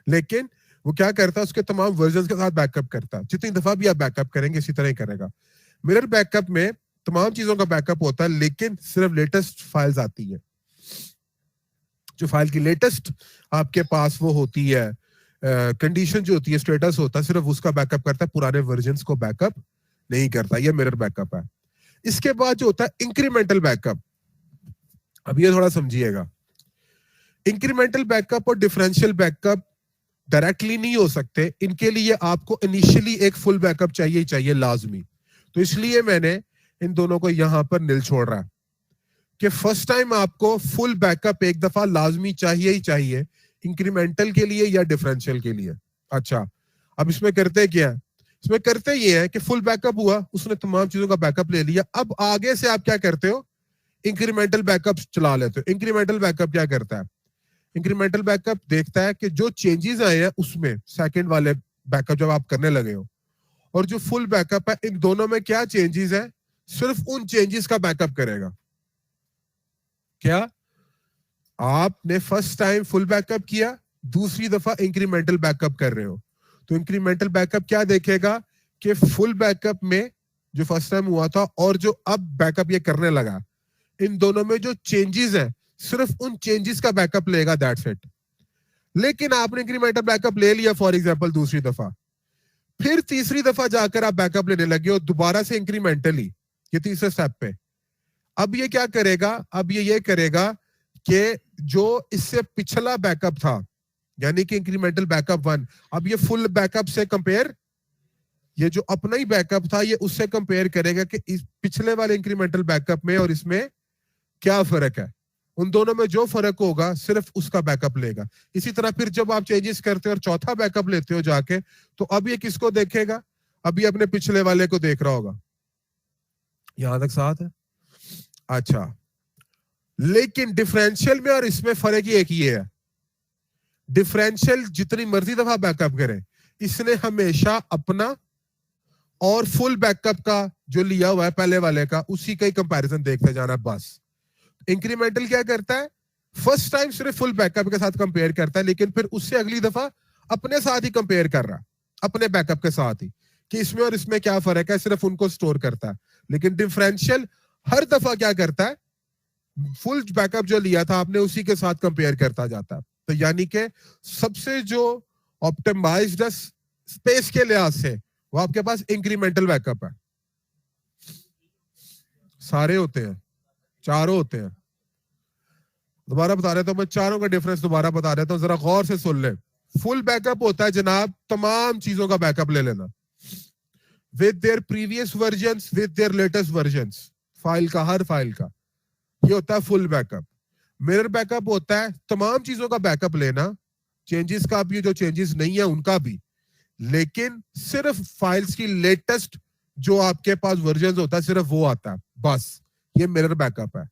लेकिन वो क्या करता है, उसके तमाम वर्जन के साथ बैकअप करता है। जितनी दफा भी आप बैकअप करेंगे इसी तरह ही करेगा। मिरर बैकअप में तमाम चीजों का बैकअप होता है, लेकिन सिर्फ लेटेस्ट फाइल्स आती है। जो फाइल की लेटेस्ट आपके पास वो होती है, कंडीशन जो होती है, स्टेटस होता है, सिर्फ उसका बैकअप करता है, पुराने वर्जन्स को बैकअप नहीं करता। ये मिरर बैकअप है। इसके बाद जो होता है इंक्रीमेंटल बैकअप, अब ये थोड़ा समझिएगा। इंक्रीमेंटल बैकअप और डिफरेंशियल बैकअप डायरेक्टली नहीं हो सकते, इनके लिए आपको इनिशियली एक फुल बैकअप चाहिए ही चाहिए, लाजमी। तो इसलिए मैंने इन दोनों को यहां पर नील छोड़ रहा है कि फर्स्ट टाइम आपको फुल बैकअप एक दफा लाजमी चाहिए ही चाहिए, इंक्रीमेंटल के लिए या डिफरेंशियल के लिए। अच्छा, अब इसमें करते क्या है, इसमें करते ये है कि फुल बैकअप हुआ, उसने तमाम चीजों का बैकअप ले लिया, अब आगे से आप क्या करते हो, इंक्रीमेंटल बैकअप चला लेते हो। इंक्रीमेंटल बैकअप क्या करता है, इंक्रीमेंटल बैकअप देखता है कि जो चेंजेस आए हैं उसमें, सेकंड वाले बैकअप जब आप करने लगे हो, और जो फुल बैकअप है, इन दोनों में क्या चेंजेस है, सिर्फ उन चेंजेस का बैकअप करेगा। क्या आपने फर्स्ट टाइम फुल बैकअप किया, दूसरी दफा इंक्रीमेंटल बैकअप कर रहे हो, तो इंक्रीमेंटल बैकअप क्या देखेगा कि फुल बैकअप में जो फर्स्ट टाइम हुआ था और जो अब बैकअप ये करने लगा, इन दोनों में जो चेंजेस है सिर्फ उन चेंजेस का बैकअप लेगा, दैट्स इट। लेकिन आपने इंक्रीमेंटल बैकअप ले लिया फॉर एग्जांपल दूसरी दफा, फिर तीसरी दफा जाकर आप बैकअप लेने लगे हो दोबारा से इंक्रीमेंटली, ये तीसरे स्टेप पे। अब ये क्या करेगा, अब ये करेगा कि जो इससे पिछला बैकअप था, यानी कि इंक्रीमेंटल बैकअप 1, अब ये फुल बैकअप से कंपेयर, ये जो अपना ही बैकअप था ये उससे कंपेयर करेगा कि इस पिछले वाले इंक्रीमेंटल बैकअप में और इसमें क्या फर्क है। उन दोनों में जो फर्क होगा सिर्फ उसका बैकअप लेगा। इसी तरह फिर जब आप चेंजेस करते हो और चौथा बैकअप लेते हो जाके, तो अब ये किसको देखेगा? अभी अपने पिछले वाले को देख रहा होगा। यहां तक साथ है? अच्छा, लेकिन डिफरेंशियल में और इसमें फर्क ही एक ही है। डिफरेंशियल जितनी मर्जी दफा बैकअप करे, इसने हमेशा अपना और फुल बैकअप का जो लिया हुआ है पहले वाले का, उसी का ही कंपैरिजन देखते जाना बस। इंक्रीमेंटल क्या करता है? फर्स्ट टाइम सिर्फ फुल बैकअप के साथ कंपेयर करता है, लेकिन फिर उससे अगली दफा अपने साथ ही कंपेयर कर रहा है, अपने बैकअप के साथ ही, कि इसमें और इसमें क्या फर्क है, सिर्फ उनको स्टोर करता है। लेकिन डिफरेंशियल हर दफा क्या करता है? फुल बैकअप जो लिया था आपने उसी के साथ कंपेयर करता जाता है। तो यानी कि सबसे जो ऑप्टिमाइज्ड स्पेस के लिहाज से वो आपके पास इंक्रीमेंटल बैकअप है। सारे होते हैं, चारों होते हैं। दोबारा बता रहा था मैं, चारों का डिफरेंस दोबारा बता देता हूं, जरा गौर से सुन ले। फुल बैकअप होता है जनाब तमाम चीजों का बैकअप ले लेना, with their previous versions, with their latest versions, file का, हर फाइल का। ये होता है फुल बैकअप। मिरर बैकअप होता है तमाम चीजों का बैकअप लेना, चेंजेस का भी, जो चेंजेस नहीं है उनका भी, लेकिन सिर्फ फाइल्स की लेटेस्ट जो आपके पास वर्जन होता है सिर्फ वो आता है बस। ये मिरर बैकअप है।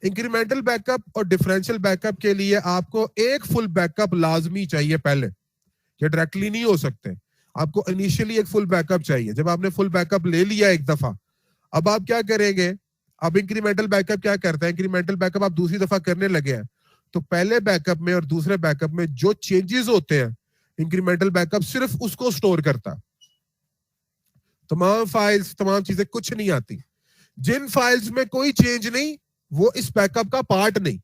इंक्रीमेंटल बैकअप और डिफरेंशियल बैकअप के लिए आपको एक फुल बैकअप लाजमी चाहिए पहले, ये डायरेक्टली नहीं हो सकते। आपको इनिशियली एक फुल बैकअप चाहिए। जब आपने फुल बैकअप ले लिया एक दफा, अब आप क्या करेंगे? अब इंक्रीमेंटल बैकअप क्या करता है? इंक्रीमेंटल बैकअप आप दूसरी दफा करने लगे हैं, तो पहले बैकअप में और दूसरे बैकअप में जो चेंजेस होते हैं, इंक्रीमेंटल बैकअप सिर्फ उसको स्टोर करता। तमाम फाइल्स, तमाम चीजें कुछ नहीं आती। जिन फाइल्स में कोई चेंज नहीं, वो इस बैकअप का पार्ट नहीं।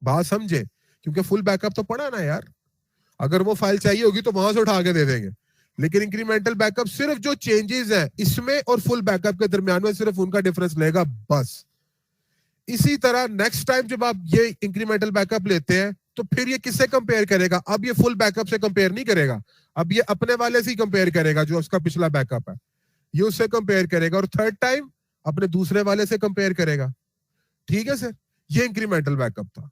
बात समझे? क्योंकि फुल बैकअप तो पड़ा ना यार, अगर वो फाइल चाहिए होगी तो वहां से उठा के दे देंगे। लेकिन इंक्रीमेंटल बैकअप सिर्फ जो चेंजेस हैं इसमें और फुल बैकअप के दरमियान में सिर्फ उनका डिफरेंस लेगा बस। इसी तरह नेक्स्ट टाइम जब आप ये इंक्रीमेंटल बैकअप लेते हैं, तो फिर ये किससे कंपेयर करेगा? अब ये फुल बैकअप से कंपेयर नहीं करेगा, अब ये अपने वाले से ही कंपेयर करेगा जो उसका पिछला बैकअप है, ये उससे कंपेयर करेगा, और थर्ड टाइम अपने दूसरे वाले से कंपेयर करेगा। ठीक है सर? ये इंक्रीमेंटल बैकअप था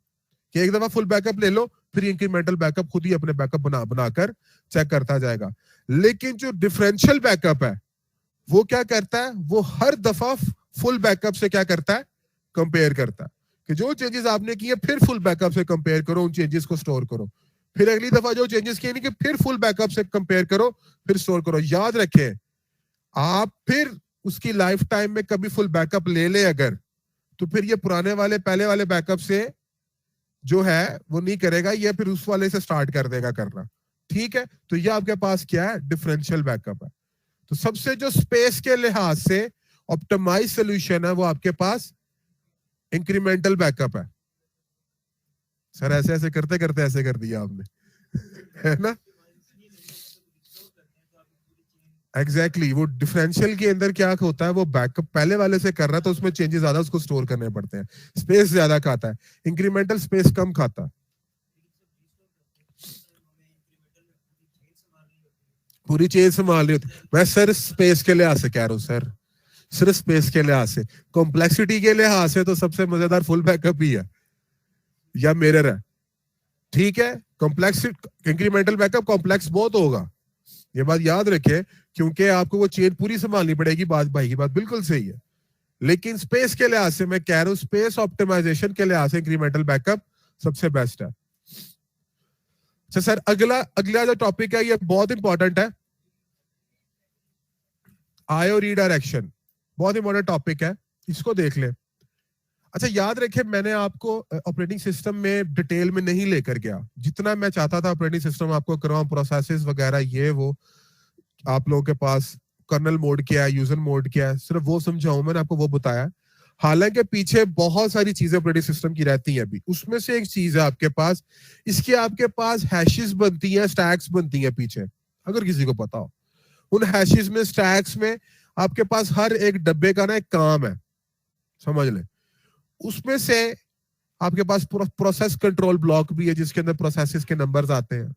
कि एक दफा फुल बैकअप ले लो, फिर इंक्रीमेंटल बैकअप खुद ही अपने बैकअप बनाकर चेक करता जाएगा। लेकिन जो डिफरेंशियल बैकअप है वो क्या करता है? वो हर दफा फुल बैकअप से क्या करता है? कंपेयर करता है कि जो चेंजेस आपने किए फिर फुल बैकअप से कंपेयर करो, उन चेंजेस को स्टोर करो, फिर अगली दफा जो चेंजेस किए नहीं कि फिर फुल बैकअप से कंपेयर करो, फिर स्टोर करो। याद रखें, आप फिर उसकी लाइफ टाइम में कभी फुल बैकअप ले ले अगर, तो फिर ये पुराने वाले पहले वाले बैकअप से जो है वो नहीं करेगा, ये फिर उस वाले से स्टार्ट कर देगा करना। ठीक है? तो ये आपके पास क्या है? डिफरेंशियल बैकअप है। तो सबसे जो स्पेस के लिहाज से ऑप्टिमाइज सॉल्यूशन है वो आपके पास इंक्रीमेंटल बैकअप है। सर ऐसे ऐसे करते करते ऐसे कर दिया आपने है ना? एग्जैक्टली वो डिफरेंशियल के अंदर क्या होता है? वो बैकअप पहले वाले से कर रहा है तो उसमें चेंजेस ज्यादा उसको स्टोर करने पड़ते हैं, स्पेस ज्यादा खाता है। इंक्रीमेंटल स्पेस कम खाता है। पूरी चेंज संभालनी होती। मैं सर स्पेस के लिहाज से कह रहा हूँ सर, सिर्फ स्पेस के लिहाज से। कॉम्प्लेक्सिटी के लिहाज से तो सबसे मजेदार फुल बैकअप ही है या मिरर है। ठीक है? कॉम्प्लेक्स इंक्रीमेंटल बैकअप कॉम्प्लेक्स बहुत होगा, ये बात याद रखे, क्योंकि आपको वो चेन पूरी संभालनी पड़ेगी। बात भाई की बात बिल्कुल सही है। लेकिन स्पेस के लिहाज से मैं कह रहा हूं, स्पेस ऑप्टिमाइजेशन के लिहाज से इंक्रीमेंटल बैकअप सबसे बेस्ट है। अच्छा सर, अगला जो टॉपिक है ये बहुत इंपॉर्टेंट है, आईओ रीडायरेक्शन। बहुत इंपॉर्टेंट टॉपिक है, इसको देख ले। अच्छा याद रखे, मैंने आपको ऑपरेटिंग सिस्टम में डिटेल में नहीं लेकर गया। जितना मैं चाहता था ऑपरेटिंग सिस्टम आपको करवाऊं, प्रोसेसेस वगैरह ये वो, आप लोगों के पास कर्नल मोड क्या है, यूजर मोड क्या है, सिर्फ वो समझाऊं, मैंने आपको वो बताया। हालांकि पीछे बहुत सारी चीजें ऑपरेटिंग सिस्टम की रहती हैं अभी। उसमें से एक चीज है आपके पास, इसकी आपके पास हैशेस बनती हैं, स्टैक्स बनती हैं पीछे, अगर किसी को पता हो। उन हैशेस में, स्टैक्स में आपके पास हर एक डब्बे का ना एक काम है, समझ ले। उसमें से आपके पास प्रोसेस कंट्रोल ब्लॉक भी है, जिसके अंदर प्रोसेसेस के नंबर्स आते हैं।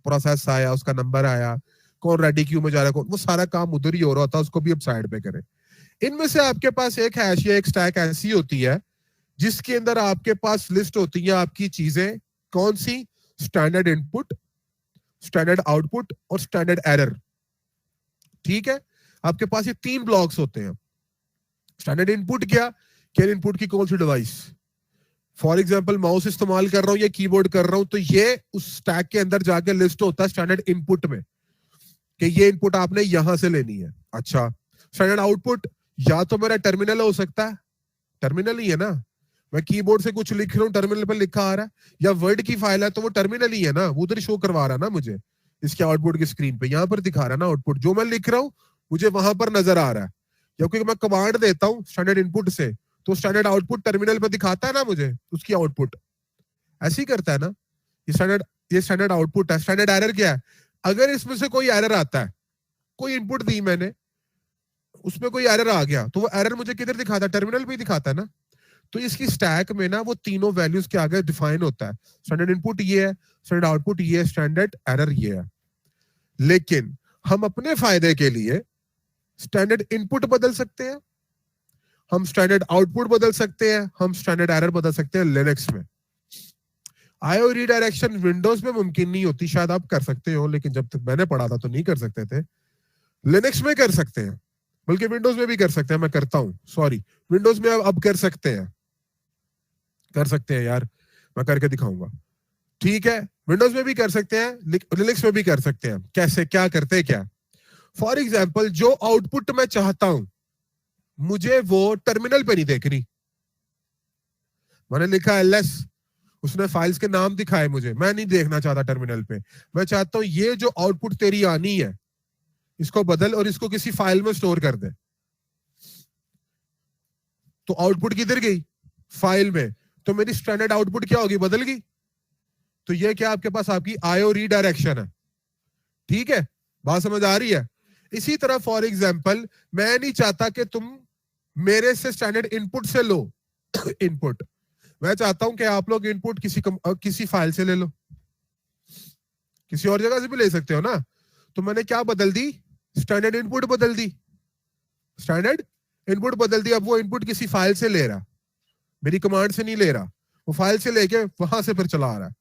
प्रोसेस आया, उसका नंबर आया, कौन रेडी क्यू में जा रहा है, कौन, वो सारा काम उधर ही हो रहा था, उसको भी अब साइड पे करें। इनमें से आपके पास एक हैश या एक स्टैक ऐसी होती है जिसके अंदर आपके पास लिस्ट होती है आपकी चीजें, कौन सी? स्टैंडर्ड इनपुट, स्टैंडर्ड आउटपुट और स्टैंडर्ड एरर। ठीक है, आपके पास ये 3 ब्लॉक्स होते हैं। स्टैंडर्ड इनपुट क्या? क्या इनपुट की कौन सी डिवाइस, फॉर एग्जांपल माउस इस्तेमाल कर रहा हूं या कीबोर्ड कर रहा हूं, तो ये उस स्टैक के अंदर जाके लिस्ट होता है स्टैंडर्ड इनपुट में कि ये इनपुट आपने यहां से लेनी है। अच्छा, स्टैंडर्ड आउटपुट या तो मेरा टर्मिनल हो सकता है, टर्मिनल ही है ना, मैं कीबोर्ड से कुछ लिख रहा हूँ टर्मिनल पर लिखा आ रहा है, या वर्ड की फाइल है तो वो टर्मिनल ही है ना, वो उधर शो करवा रहा है ना मुझे इसके आउटपुट की स्क्रीन पे, यहां पर दिखा रहा है ना आउटपुट, जो मैं लिख रहा हूँ मुझे वहां पर नजर आ रहा है। या क्योंकि मैं कमांड देता हूँ स्टैंडर्ड इनपुट से, तो स्टैंडर्ड आउटपुट टर्मिनल पर दिखाता है ना मुझे उसकी आउटपुट, ऐसे ही करता है ना। ये स्टैंडर्ड आउटपुट है। स्टैंडर्ड एरर क्या है? अगर इसमें से कोई एरर आता है, कोई इनपुट दी मैंने, उसमें कोई एरर आ गया, तो वो एरर मुझे किधर दिखाता है? टर्मिनल पे ही दिखाता है ना। तो इसकी स्टैक में ना वो तीनों वैल्यूज के आगे डिफाइन होता है, स्टैंडर्ड इनपुट ये है, स्टैंडर्ड आउटपुट ये है, स्टैंडर्ड एरर ये है। लेकिन हम अपने फायदे के लिए स्टैंडर्ड इनपुट बदल सकते हैं, हम स्टैंडर्ड आउटपुट बदल सकते हैं, हम स्टैंडर्ड एरर बदल सकते हैं लिनक्स में। आईओ रीडायरेक्शन विंडोज में मुमकिन नहीं होती, शायद आप कर सकते हो, लेकिन जब तक मैंने पढ़ा था तो नहीं कर सकते थे। लिनक्स में कर सकते हैं, बल्कि विंडोज में भी कर सकते हैं, मैं करता हूं, सॉरी, विंडोज में अब कर सकते हैं, कर सकते हैं यार, मैं करके दिखाऊंगा। ठीक है, विंडोज में भी कर सकते हैं, लिनक्स में भी कर सकते हैं। कैसे, क्या करते हैं क्या? फॉर एग्जाम्पल जो आउटपुट मैं चाहता हूं मुझे वो टर्मिनल पे नहीं देखनी, मैंने लिखा एलएस, उसने फाइल्स के नाम दिखाए मुझे, मैं नहीं देखना चाहता टर्मिनल पे, मैं चाहता हूं ये जो आउटपुट तेरी आनी है इसको बदल और इसको किसी फाइल में स्टोर कर दे। तो आउटपुट किधर गई? फाइल में। तो मेरी स्टैंडर्ड आउटपुट क्या होगी? बदल गई। तो ये क्या आपके पास आपकी आईओ रीडायरेक्शन है। ठीक है, बात समझ आ रही है? इसी तरह फॉर एग्जाम्पल मैं नहीं चाहता कि तुम मेरे से स्टैंडर्ड इनपुट से लो इनपुट, मैं चाहता हूं कि आप लोग इनपुट किसी फाइल से ले लो, किसी और जगह से भी ले सकते हो ना। तो मैंने क्या बदल दी? स्टैंडर्ड इनपुट बदल दी, स्टैंडर्ड इनपुट बदल दी। अब वो इनपुट किसी फाइल से ले रहा, मेरी कमांड से नहीं ले रहा, वो फाइल से लेके वहां से फिर चला आ रहा है।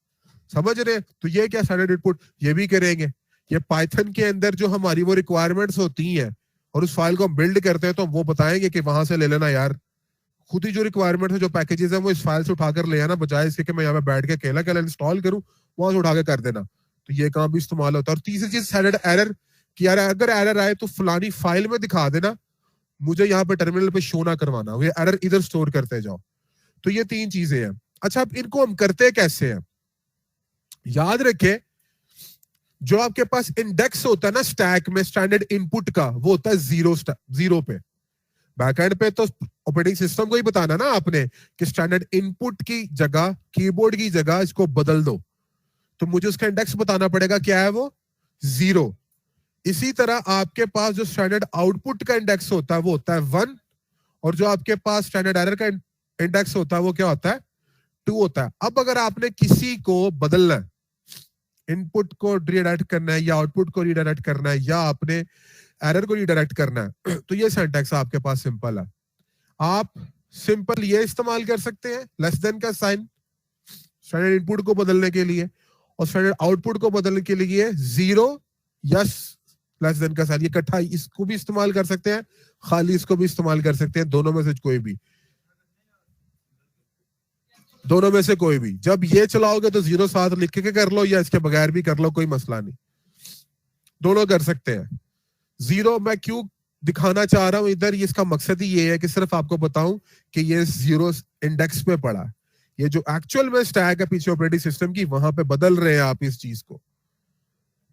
समझ रहे? तो ये क्या स्टैंडर्ड इनपुट, ये भी करेंगे। ये पाइथन के अंदर जो हमारी वो रिक्वायरमेंट्स होती हैं और उस फाइल को हम बिल्ड करते हैं, तो वो बताएंगे कि वहां से ले लेना यार, खुद ही जो रिक्वायरमेंट है, जो पैकेजेस है, वो इस फाइल से उठाकर ले आना, बजाय इसके कि मैं यहाँ पे बैठ के अकेला अकेला इंस्टॉल करूं, वहां से उठा के कर देना। तो ये काम भी इस्तेमाल होता है। और तीसरी चीज स्टैंडर्ड एरर कि यार अगर एरर आए तो फलानी फाइल में दिखा देना, मुझे यहाँ पे टर्मिनल पे शो ना करवाना, वो एरर इधर स्टोर करते जाओ। तो ये 3 चीजें हैं। अच्छा, अब इनको हम करते कैसे हैं? याद रखें, जो आपके पास इंडेक्स होता है ना स्टैक में स्टैंडर्ड इनपुट का, वो होता है जीरो पे। बैकएंड पे तो ऑपरेटिंग सिस्टम को ही बताना ना आपने कि स्टैंडर्ड इनपुट की जगह, कीबोर्ड की जगह इसको बदल दो, तो मुझे उसका इंडेक्स बताना पड़ेगा, क्या है वो? 0। इसी तरह आपके पास जो स्टैंडर्ड आउटपुट का इंडेक्स होता है वो होता है 1, और जो आपके पास स्टैंडर्ड एरर का इंडेक्स होता है वो क्या होता है? 2 होता है। अब अगर आपने किसी को बदलना है, इनपुट को रीडायरेक्ट करना है या आउटपुट को रीडायरेक्ट करना है या आपने एरर को रीडायरेक्ट करना है, तो ये सिंटैक्स आपके पास सिंपल है। आप सिंपल ये इस्तेमाल कर सकते हैं, लेस देन का साइन स्टैंडर्ड इनपुट को बदलने के लिए, और स्टैंडर्ड आउटपुट को बदलने के लिए 0 या लेस देन का साइन, ये इकट्ठा इसको भी इस्तेमाल कर सकते हैं, खाली इसको भी इस्तेमाल कर सकते हैं, दोनों में से कोई भी, दोनों में से कोई भी। जब ये चलाओगे तो 0 साथ लिख के कर लो या इसके बगैर भी कर लो, कोई मसला नहीं, दोनों कर सकते हैं। 0 मैं क्यों दिखाना चाह रहा हूं इधर, इसका मकसद ही ये है कि सिर्फ आपको बताऊं कि ये 0 इंडेक्स पे पड़ा, ये जो एक्चुअल में स्टैक है पीछे ऑपरेटिंग सिस्टम की, वहां पे बदल रहे हैं आप इस चीज को।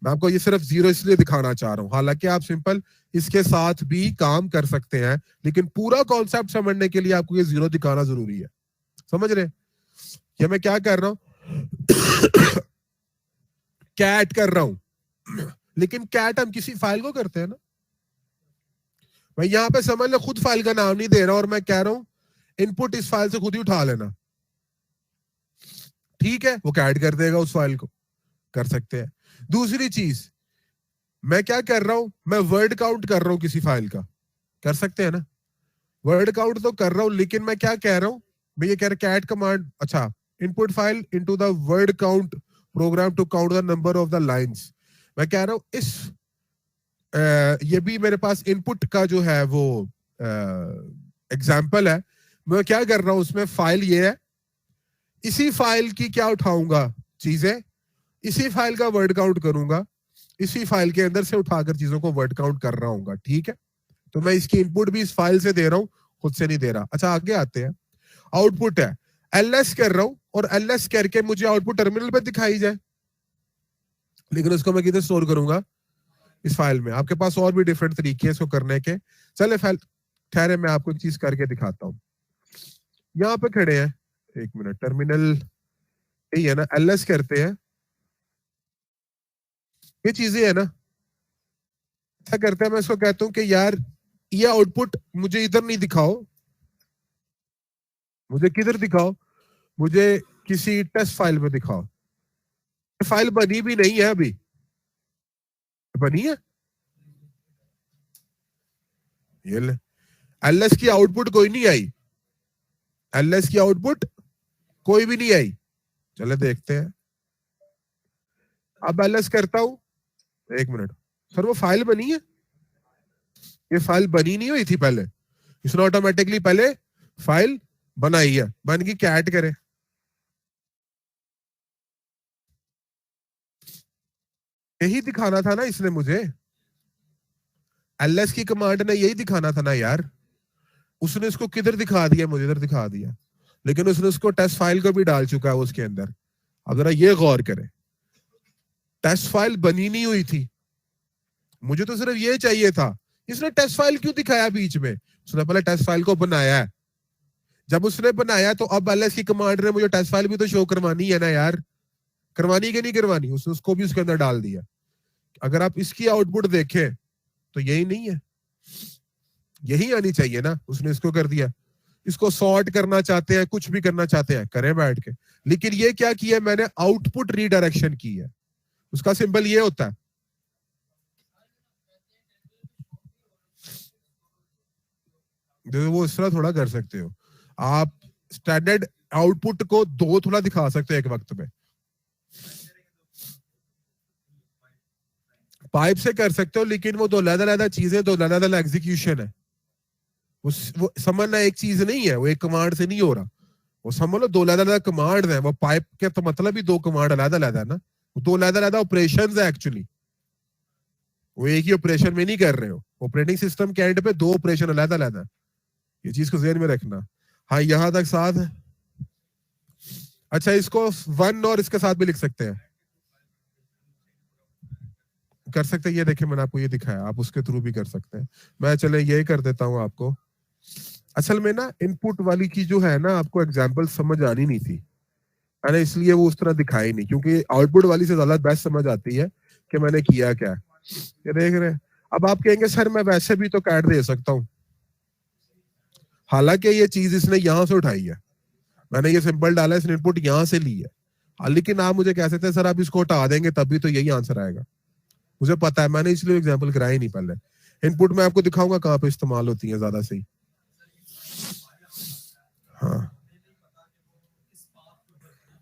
मैं आपको ये सिर्फ 0 इसलिए दिखाना चाह रहा हूं, हालांकि आप सिंपल इसके साथ भी काम कर सकते हैं, लेकिन पूरा कॉन्सेप्ट समझने के लिए आपको ये 0 दिखाना जरूरी है। समझ रहे? ये मैं क्या कर रहा हूं कैट कर रहा हूं, लेकिन कैट हम किसी फाइल को करते हैं ना। मैं यहां पे समझ लो खुद फाइल का नाम नहीं दे रहा और मैं कह रहा हूं इनपुट इस फाइल से खुद ही उठा लेना, ठीक है, वो कैट कर देगा उस फाइल को, कर सकते हैं। दूसरी चीज मैं क्या कर रहा हूं, मैं वर्ड काउंट कर रहा हूं किसी फाइल का, कर सकते हैं ना, वर्ड काउंट तो कर रहा हूं, लेकिन मैं क्या कह रहा हूं, मैं ये कह रहा कैट कमांड, अच्छा input file into the word count program to count the number of the lines. मैं कह रहा हूं इस ये भी मेरे पास इनपुट का जो है वो एग्जाम्पल है। मैं क्या कर रहा हूं उसमें, फाइल ये है, इसी फाइल की क्या उठाऊंगा चीजें, इसी फाइल का वर्ड काउंट करूंगा, इसी फाइल के अंदर से उठाकर चीजों को वर्ड काउंट कर रहा हूँ। ठीक है, तो मैं इसकी इनपुट भी इस फाइल से दे रहा हूं, खुद से नहीं दे रहा। अच्छा आगे आते हैं, आउटपुट है, एलएस कर रहा हूं और एलएस करके मुझे आउटपुट टर्मिनल पे दिखाई जाए, लेकिन उसको मैं किधर स्टोर करूंगा, इस फाइल में। आपके पास और भी डिफरेंट तरीके हैं इसको करने के। चले फाइल, ठहरे मैं आपको एक चीज करके दिखाता हूं। यहाँ पे खड़े हैं, एक मिनट, टर्मिनल यही है ना, एलएस करते हैं, ये चीजें है ना, क्या करते हैं, मैं इसको कहता हूं कि यार ये आउटपुट मुझे इधर नहीं दिखाओ, मुझे किधर दिखाओ, मुझे किसी टेस्ट फाइल में दिखाओ। फाइल बनी भी नहीं है अभी, बनी है ये ले, एलएस की आउटपुट कोई नहीं आई, एलएस की आउटपुट कोई भी नहीं आई। चले देखते हैं, अब एलएस करता हूं, एक मिनट सर वो फाइल बनी है, ये फाइल बनी नहीं हुई थी पहले, इसने ऑटोमेटिकली पहले फाइल बनाई है, बन की कैट करे, यही दिखाना था ना इसने मुझे, एलएस की कमांड ने यही दिखाना था ना यार, उसने इसको किधर दिखा दिया, मुझे इधर दिखा दिया, लेकिन उसने उसको टेस्ट फाइल को भी डाल चुका है उसके अंदर। अब जरा ये गौर करें, टेस्ट फाइल बनी नहीं हुई थी, मुझे तो सिर्फ ये चाहिए था, इसने टेस्ट फाइल क्यों दिखाया बीच में, उसने पहले टेस्ट फाइल को बनाया है, जब उसने बनाया तो अब एलएस की कमांड ने मुझे टेस्ट फाइल भी तो शो करवानी है ना यार, करवानी कि नहीं करवानी, उसने उसको भी उसके अंदर डाल दिया। अगर आप इसकी आउटपुट देखें तो यही नहीं है, यही आनी चाहिए ना, उसने इसको कर दिया। इसको सॉर्ट करना चाहते हैं, कुछ भी करना चाहते हैं, करें बैठ के, लेकिन ये क्या किया मैंने, आउटपुट रीडायरेक्शन की है, उसका सिंबल ये होता है। वो इस तरह थोड़ा कर सकते हो आप, स्टैंडर्ड आउटपुट को दो थोड़ा दिखा सकते हैं एक वक्त में, पाइप से कर सकते हो, लेकिन वो दो अलग-अलग चीजें, दो अलग-अलग एग्जीक्यूशन है, वो समझना एक चीज नहीं है, वो एक कमांड से नहीं हो रहा, वो समझ लो दो अलग-अलग कमांड है, वो पाइप के तो मतलब ही दो कमांड अलग-अलग है ना, वो दो अलग-अलग ऑपरेशंस है एक्चुअली, वो एक ही ऑपरेशन में नहीं कर रहे हो, ऑपरेटिंग सिस्टम के एंड पे दो ऑपरेशन अलग-अलग है, ये चीज को ज़हन में रखना। हाँ यहां तक साथ है। अच्छा इसको वन और इसके साथ भी लिख सकते हैं, कर सकते हैं, ये देखिए मैंने आपको ये दिखाया, आप उसके थ्रू भी कर सकते हैं। मैं चले ये कर देता हूं आपको, असल में ना इनपुट वाली की जो है ना, आपको एग्जांपल समझ आनी नहीं थी, मैंने इसलिए वो उस तरह दिखाई नहीं, क्योंकि आउटपुट वाली से ज्यादा बेस्ट समझ आती है कि मैंने किया क्या। ये देख रहे हैं, अब आप कहेंगे सर मैं वैसे भी तो कैट दे सकता हूँ, हालांकि ये चीज इसने यहां से उठाई है, मैंने ये सिंबल डाला, इसने इनपुट यहां से ली है, लेकिन आप मुझे कह सकते हैं सर आप इसको हटा देंगे तब भी तो यही आंसर आएगा, मुझे पता है, मैंने इसलिए एग्जांपल कराया ही नहीं पहले। इनपुट में आपको दिखाऊंगा कहां पे इस्तेमाल होती है ज्यादा सही। हाँ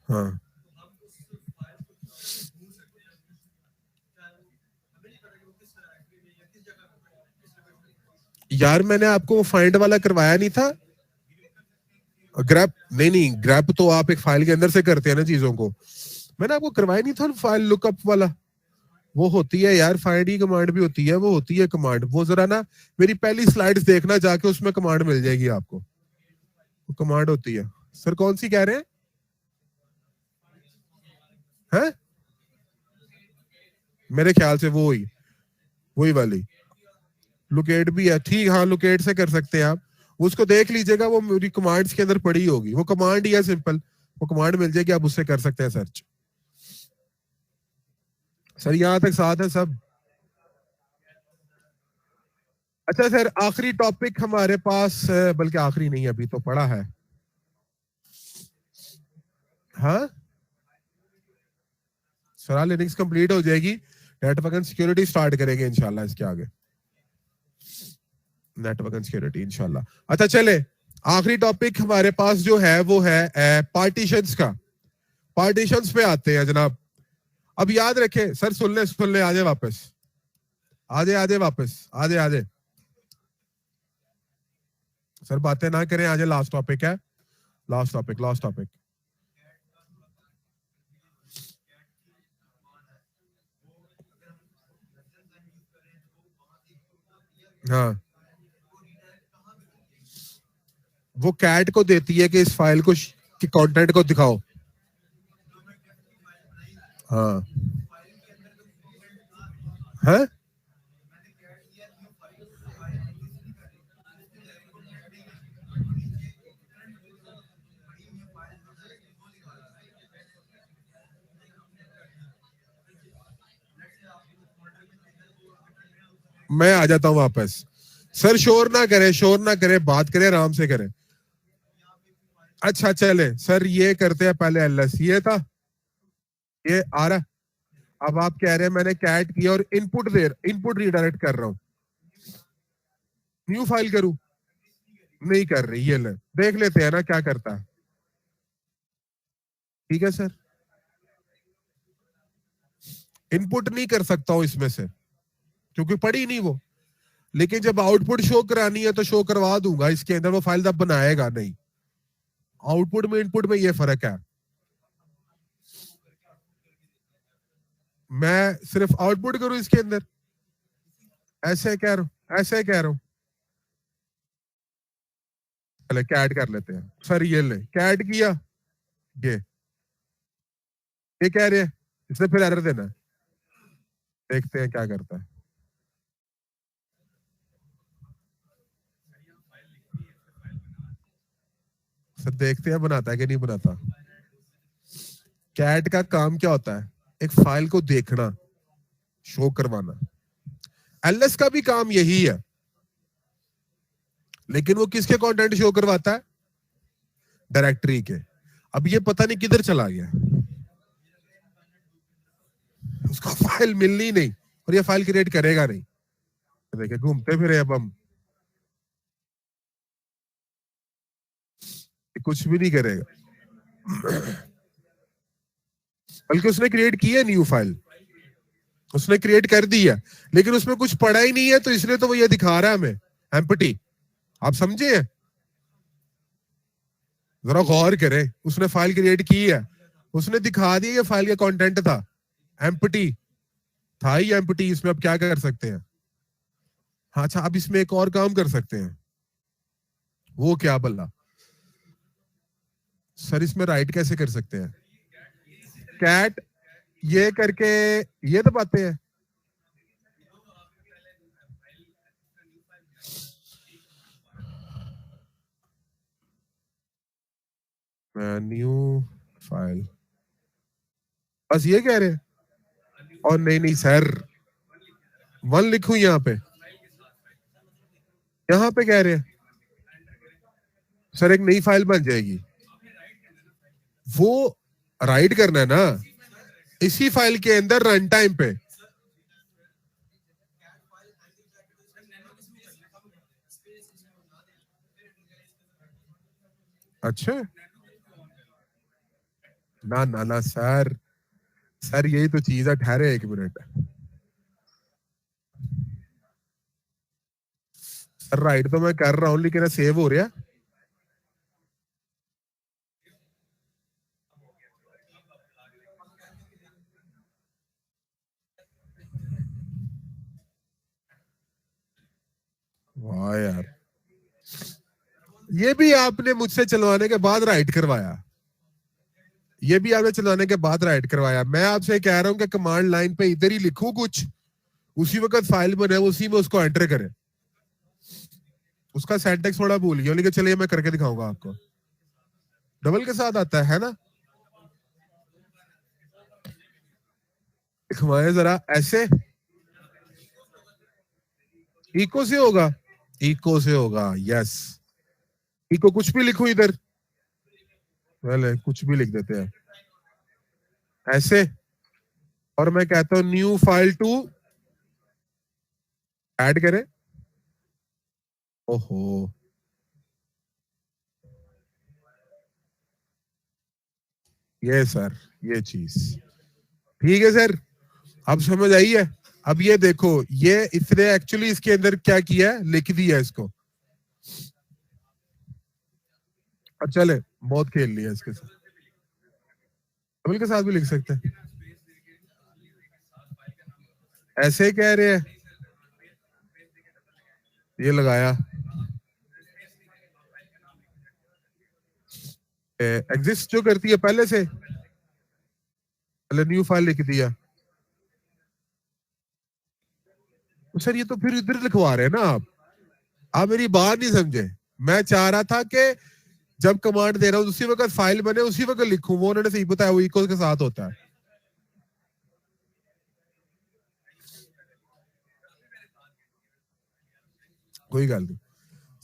हाँ यार मैंने आपको फाइंड वाला करवाया नहीं था, ग्रैप नहीं नहीं, ग्रैप तो आप एक फाइल के अंदर से करते हैं ना चीजों को, मैंने आपको करवाया नहीं था फाइल लुकअप वाला, वो होती है यार, फाइंड की कमांड भी होती है, वो होती है कमांड, वो जरा ना मेरी पहली स्लाइड्स देखना जाके, उसमें कमांड मिल जाएगी आपको, वो कमांड होती है। सर कौन सी कह रहे हैं, है? मेरे ख्याल से वो ही, वही वाली लोकेट भी है, ठीक, हाँ लोकेट से कर सकते हैं आप, उसको देख लीजिएगा, वो मेरी कमांड्स के अंदर पड़ी होगी, वो कमांड ही है सिंपल, वो कमांड मिल जाएगी, आप उससे कर सकते हैं सर्च। सर यहां तक साथ है सब। अच्छा सर आखिरी टॉपिक हमारे पास, बल्कि आखिरी नहीं अभी तो पड़ा है, हाँ सर लिनक्स कंप्लीट हो जाएगी, नेटवर्क एंड सिक्योरिटी स्टार्ट करेंगे इंशाल्लाह इसके आगे, नेटवर्क एंड सिक्योरिटी इंशाल्लाह। अच्छा चले आखिरी टॉपिक हमारे पास जो है वो है पार्टीशंस का। पार्टीशंस पे आते हैं जनाब। अब याद रखे सर, सुन ले, आजे वापस, आजे वापस, आजे सर, बातें ना करें, आजे लास्ट टॉपिक है, लास्ट टॉपिक। हाँ, वो कैट को देती है कि इस फाइल को कि कंटेंट को दिखाओ। हाँ है, मैं आ जाता हूं वापस। सर शोर ना करे, बात करे, आराम से करे। अच्छा चले सर, ये करते हैं पहले एलएस, ये था, ये आ रहा। अब आप कह रहे हैं मैंने कैट किया और इनपुट रीडायरेक्ट कर रहा हूं, न्यू फाइल करूं, नहीं कर रही, ये ले देख लेते हैं ना क्या करता है। ठीक है सर, इनपुट नहीं कर सकता हूं इसमें से क्योंकि पड़ी नहीं वो, लेकिन जब आउटपुट शो करानी है तो शो करवा दूंगा इसके अंदर, वो फाइल तब बनाएगा नहीं। आउटपुट में इनपुट में ये फर्क है। मैं सिर्फ आउटपुट करूं इसके अंदर, ऐसे कह रहा हूं, ऐसे कह रहा हूं। पहले कैट कर लेते हैं सर, ये ले कैट किया, ये ये कह रहे हैं, इसने फिर एरर देना है, देखते हैं क्या करता है। सर देखते हैं बनाता है कि नहीं बनाता। कैट का काम क्या होता है, एक फाइल को देखना, शो करवाना। एलएस का भी काम यही है, लेकिन वो किसके कंटेंट शो करवाता है, डायरेक्टरी के। अब ये पता नहीं किधर चला गया, उसका फाइल मिलनी नहीं, और ये फाइल क्रिएट करेगा नहीं। देखिए घूमते फिरे अब हम, कुछ भी नहीं करेगा। बल्कि उसने क्रिएट की है न्यू फाइल, उसने क्रिएट कर दी है, लेकिन उसमें कुछ पड़ा ही नहीं है, तो इसलिए तो वो ये दिखा रहा है हमें एम्प्टी। आप समझे, जरा गौर करें, उसने फाइल क्रिएट की है, उसने दिखा दिया ये फाइल का कंटेंट था, एम्प्टी था ही एम्प्टी। इसमें अब क्या कर सकते हैं। हाँ अच्छा, अब इसमें एक और काम कर सकते हैं, वो क्या बल्ला सर, इसमें राइट कैसे कर सकते हैं, कैट ये करके ये दबाते हैं। न्यू फाइल, बस ये कह रहे हैं। और नहीं नहीं सर, वन लिखूं यहाँ पे कह रहे हैं सर एक नई फाइल बन जाएगी, वो राइट करना है ना इसी फाइल के अंदर रन टाइम पे। अच्छा, ना ना ना सर, सर यही तो चीज है, ठहरे एक मिनट। सर राइट तो मैं कर रहा हूँ, लेकिन सेव हो रहा। वाह यार, ये भी आपने मुझसे चलवाने के बाद राइट करवाया, ये भी आपने चलवाने के बाद राइट करवाया। मैं आपसे कह रहा हूं कि कमांड लाइन पे इधर ही लिखूं कुछ, उसी वक्त फाइल बने उसी में उसको एंटर करें। उसका सेंटेक्स थोड़ा भूल गया, लेकिन चलिए मैं करके दिखाऊंगा आपको। डबल के साथ आता है ना, दिखवाए जरा ऐसे, इको से होगा, इको से होगा, यस। इको कुछ भी लिखूं इधर, पहले कुछ भी लिख देते हैं ऐसे, और मैं कहता हूं न्यू फाइल टू ऐड करें। ओहो, ये सर, ये चीज ठीक है सर, अब समझ आई है। अब ये देखो, ये इसने एक्चुअली इसके अंदर क्या किया है, लिख दिया इसको। अब चले, बहुत खेल लिया इसके साथ, डबल के साथ भी लिख सकते हैं, ऐसे ही कह रहे हैं, ये लगाया, एग्जिस्ट जो करती है पहले से, पहले न्यू फाइल लिख दिया। तो सर ये तो फिर इधर लिखवा रहे हैं ना आप मेरी बात नहीं समझे। मैं चाह रहा था कि जब कमांड दे रहा हूं उसी वक्त फाइल बने उसी वक्त लिखूं, वो उन्होंने सही बताया, वो इक्वल के साथ होता है। कोई गल नहीं,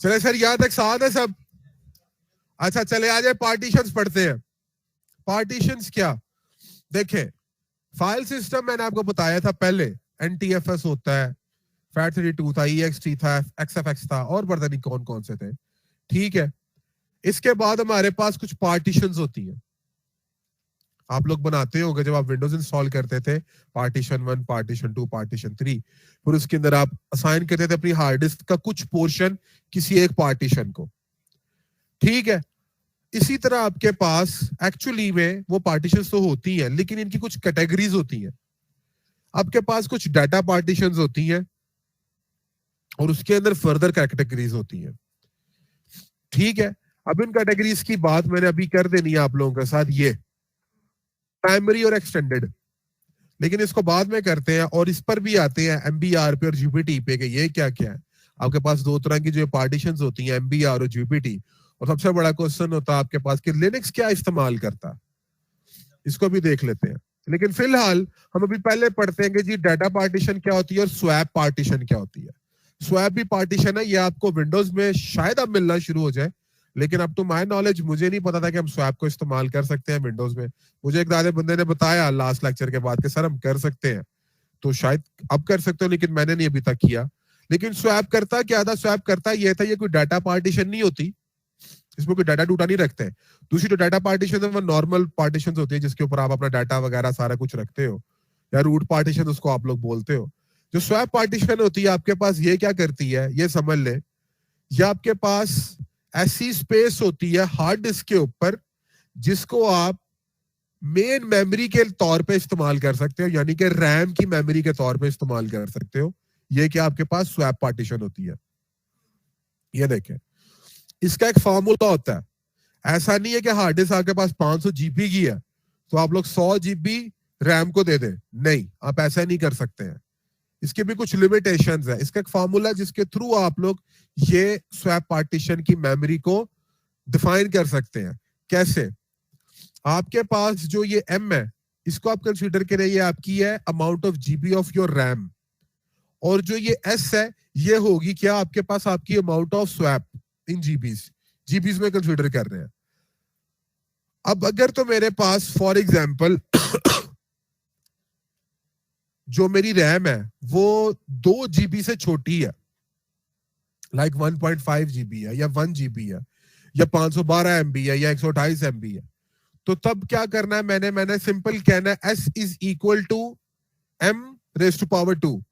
चले सर यहाँ तक साथ है सब। अच्छा चले आ जाए पार्टीशंस पढ़ते हैं। पार्टीशंस क्या, देखे फाइल सिस्टम मैंने आपको बताया था पहले, एनटीएफएस होता है, FAT32 था, EXT था, XFX था, और पता नहीं कौन कौन से थे। ठीक है, इसके बाद हमारे पास कुछ पार्टीशंस होती है, आप लोग बनाते होंगे जब आप विंडोज इंस्टॉल करते थे, पार्टीशन 1, पार्टीशन 2, पार्टीशन 3, फिर उसके अंदर आप असाइन करते थे अपनी हार्ड डिस्क का कुछ पोर्शन किसी एक पार्टीशन को। ठीक है, इसी तरह आपके पास एक्चुअली में वो पार्टीशंस तो होती हैं, लेकिन इनकी कुछ कैटेगरीज होती हैं। आपके पास कुछ डाटा पार्टीशंस होती हैं और उसके अंदर फर्दर कैटेगरीज होती हैं। ठीक है, अब इन कैटेगरीज की बात मैंने अभी कर देनी है आप लोगों के साथ, ये प्राइमरी और एक्सटेंडेड, लेकिन इसको बाद में करते हैं। और इस पर भी आते हैं MBR पे और GPT पे कि ये क्या क्या है। आपके पास दो तरह की जो पार्टीशंस होती हैं, MBR और GPT। और सबसे बड़ा क्वेश्चन होता है आपके पास कि लिनक्स क्या इस्तेमाल करता है, इसको भी देख लेते हैं। लेकिन फिलहाल हम अभी पहले पढ़ते हैं कि जी डाटा पार्टीशन क्या होती है और स्वैप पार्टीशन क्या होती है। स्वैप भी पार्टीशन है, ये आपको विंडोज में शायद अब मिलना शुरू हो जाए, लेकिन अब तो माय नॉलेज मुझे नहीं पता था कि हम स्वैप को इस्तेमाल कर सकते हैं विंडोज में। मुझे एक दादे बंदे ने बताया लास्ट लेक्चर के बाद कि सर हम कर सकते हैं, तो शायद अब कर सकते हो, लेकिन मैंने नहीं अभी तक किया। लेकिन स्वैप करता क्या था, स्वैप करता ये था, ये कोई डाटा पार्टीशन नहीं होती, इसमें कोई डाटा डूटा नहीं रखते हैं। दूसरी जो डाटा पार्टीशन है वो नॉर्मल पार्टीशन होती है, जिसके ऊपर आप अपना डाटा वगैरह सारा कुछ रखते हो, या रूट पार्टीशन उसको आप लोग बोलते हो। जो स्वैप पार्टीशन होती है आपके पास, ये क्या करती है ये समझ ले, ये आपके पास ऐसी स्पेस होती है हार्ड डिस्क के ऊपर जिसको आप मेन मेमोरी के तौर पे इस्तेमाल कर सकते हो, यानी कि रैम की मेमोरी के तौर पे इस्तेमाल कर सकते हो। ये क्या आपके पास स्वैप पार्टीशन होती है। ये देखें, इसका एक फॉर्मूला होता है। ऐसा नहीं है कि हार्ड डिस्क आपके पास 500 GB की है तो आप लोग 100 GB रैम को दे दें, नहीं, आप ऐसा नहीं कर सकते हैं। इसके भी कुछ लिमिटेशंस है। इसका एक फॉर्मूला जिसके थ्रू आप लोग ये स्वैप पार्टीशन की मेमोरी को डिफाइन कर सकते हैं। कैसे, आपके पास जो ये M है, इसको आप कंसीडर करें ये आपकी है amount of GB of your RAM, और जो ये S है ये होगी क्या आपके पास आपकी amount of swap in GBs में कंसीडर कर रहे हैं। अब अगर तो मेरे पास फॉर एग्जांपल जो मेरी रैम है वो 2 GB से छोटी है, लाइक 1.5 GB है या 1 GB है या 512 MB है या 128 MB है, तो तब क्या करना है, मैंने सिंपल कहना है S is equal to M⁻²,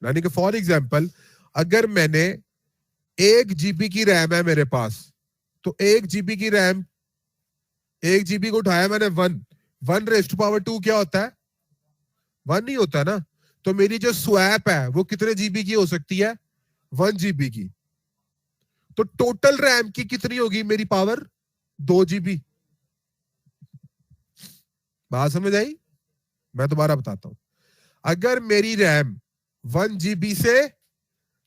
यानी कि फॉर एग्जांपल अगर मैंने 1 GB की रैम है मेरे पास, तो 1 GB की रैम, 1 GB को उठाया मैंने 1 1⁻² क्या होता है, 1 नहीं होता ना। तो मेरी जो स्वैप है वो कितने GB की हो सकती है, 1 GB की। तो टोटल रैम की कितनी होगी मेरी पावर, 2 GB। बात समझ आई, मैं दोबारा बताता हूं। अगर मेरी रैम 1 GB से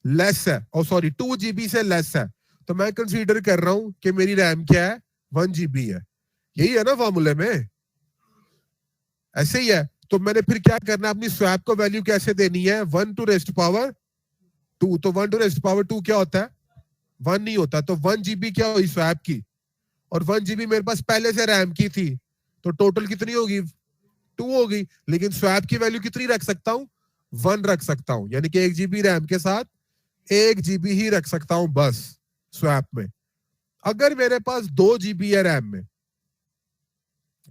लेस है, और सॉरी 2 GB से लेस है, तो मैं कंसीडर कर रहा हूं कि मेरी रैम क्या है, 1 GB है। यही है ना फॉर्मूले में, ऐसे ही है। तो मैंने फिर क्या करना है, अपनी स्वैप को वैल्यू कैसे देनी है, 1⁻²। तो 1⁻² क्या होता है, 1 नहीं होता। तो 1 GB क्या हुई स्वैप की, और 1 GB मेरे पास पहले से रैम की थी, तो टोटल कितनी होगी, 2 होगी। लेकिन स्वैप की वैल्यू कितनी रख सकता हूं, 1 रख सकता हूं, यानी कि 1 GB रैम के साथ 1 GB ही रख सकता हूं बस स्वैप में। अगर मेरे पास 2 GB है रैम में,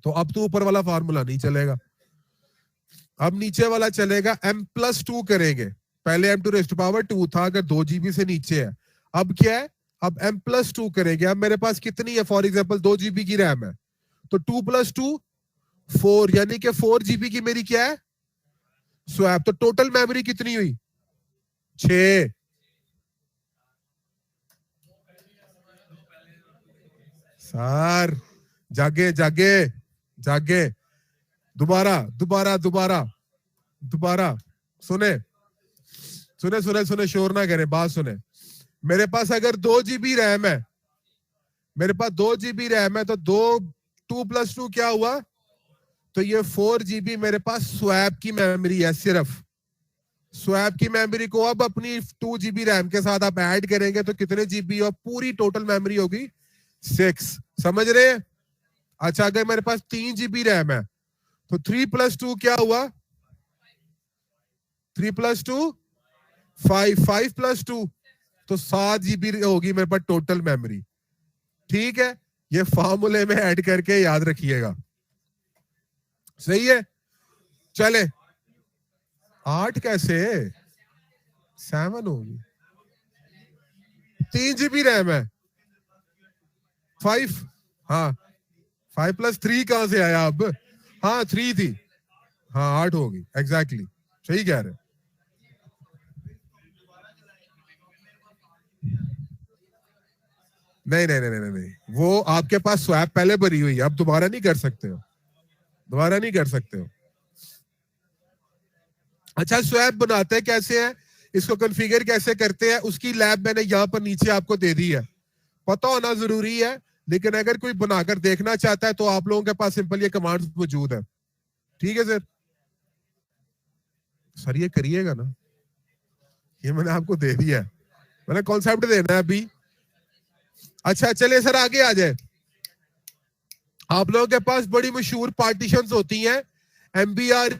तो अब तो ऊपर वाला फार्मूला नहीं चलेगा, अब नीचे वाला चलेगा। m+2 करेंगे, पहले m⁻², था अगर 2 GB से नीचे है। अब क्या है, अब m+2 करेंगे। अब मेरे पास कितनी है, फॉर एग्जाम्पल 2 GB की रैम है, तो 2+2 4, यानी कि 4 GB की मेरी क्या है, स्वैप। तो टोटल मेमोरी कितनी हुई, 6। सर जागे जागे जागे, दोबारा दोबारा दोबारा दोबारा, सुने सुने सुने सुने, शोर ना करें, बात सुने। मेरे पास अगर 2 GB रैम है, मेरे पास 2 GB रैम है, तो 2+2 क्या हुआ, तो ये 4 GB मेरे पास स्वैप की मेमोरी है सिर्फ। स्वैप की मेमोरी को अब अपनी 2 GB रैम के साथ आप ऐड करेंगे तो कितने जीबी, और पूरी टोटल मेमोरी होगी 6। समझ रहे हैं? अच्छा, अगर मेरे पास 3 GB रैम है, तो 3+2 क्या हुआ, 3+2 5, 5+2 तो 7 GB होगी मेरे पास टोटल मेमोरी। ठीक है, ये फार्मूले में ऐड करके याद रखिएगा। सही है, चले। 8 कैसे, 7 होगी, 3 GB रैम है, 5। हाँ, 5+3 कहां से आया अब, हाँ 3 थी, हाँ 8 होगी, एग्जैक्टली सही कह रहे। नहीं नहीं नहीं नहीं नहीं, वो आपके पास स्वैप पहले भरी हुई है, अब दोबारा नहीं कर सकते हो, दोबारा नहीं कर सकते हो। अच्छा, स्वैप बनाते हैं कैसे हैं, इसको कॉन्फ़िगर कैसे करते हैं, उसकी लैब मैंने यहां पर नीचे आपको दे दी है, पता होना जरूरी है। लेकिन अगर कोई बनाकर देखना चाहता है तो आप लोगों के पास सिंपल ये कमांड मौजूद है। ठीक है सर, सर ये करिएगा ना, ये मैंने आपको दे दिया है, मैंने कॉन्सेप्ट देना है अभी। अच्छा चलिए सर, आगे आ जाए। आप लोगों के पास बड़ी मशहूर पार्टीशंस होती हैं, MBR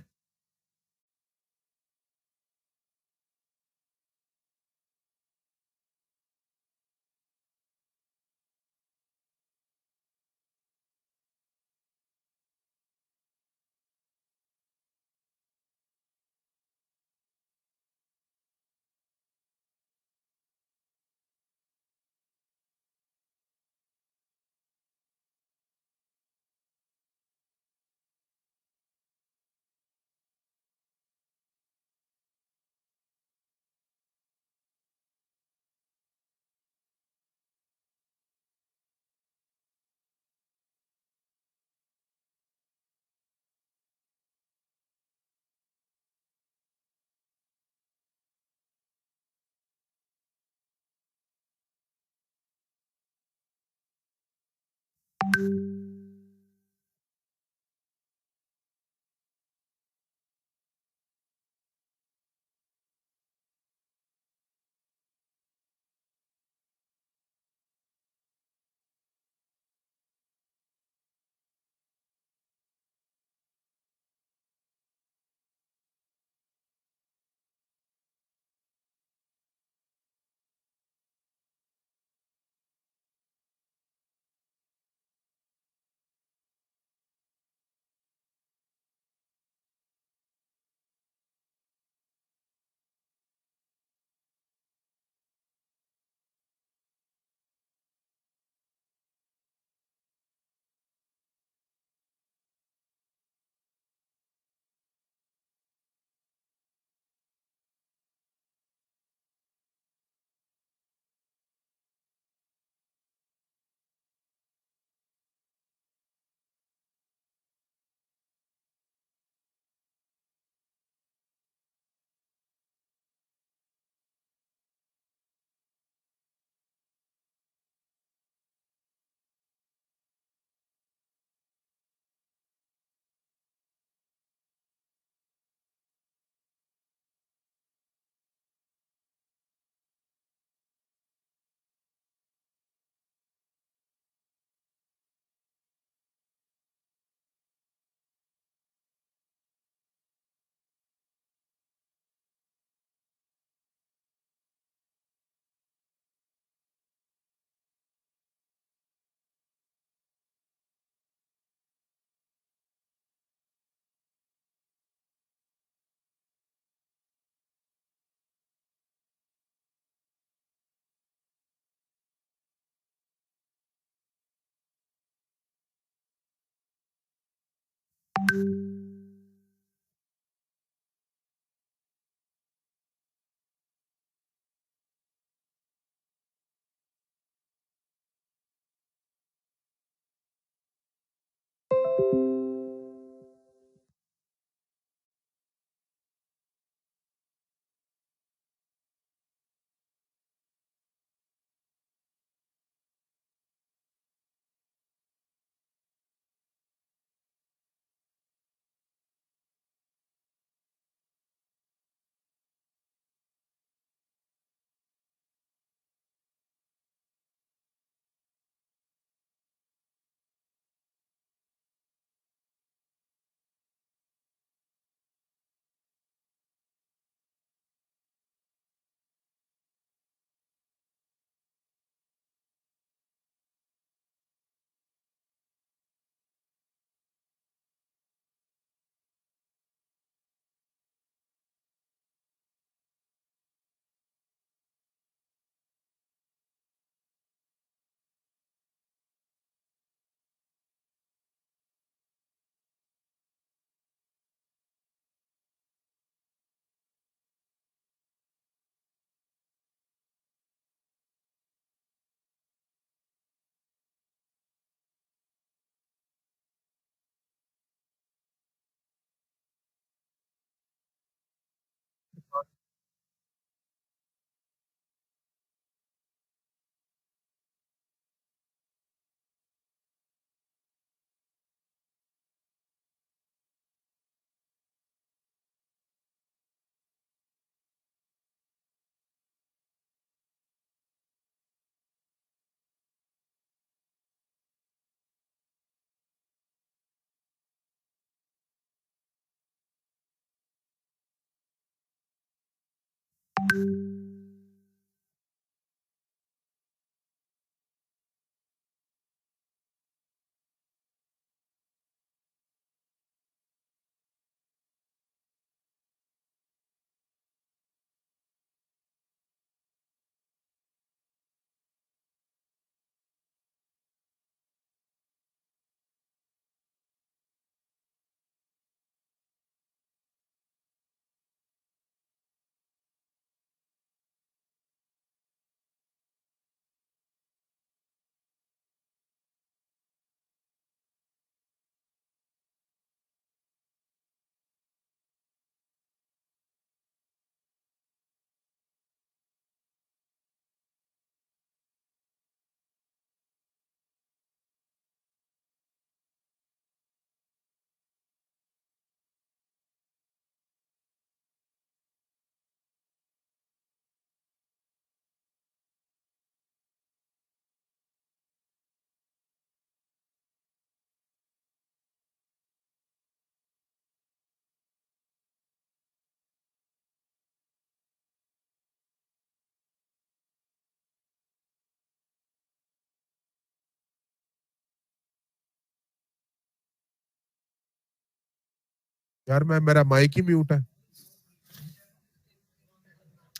यार मैं मेरा माइक ही म्यूट है।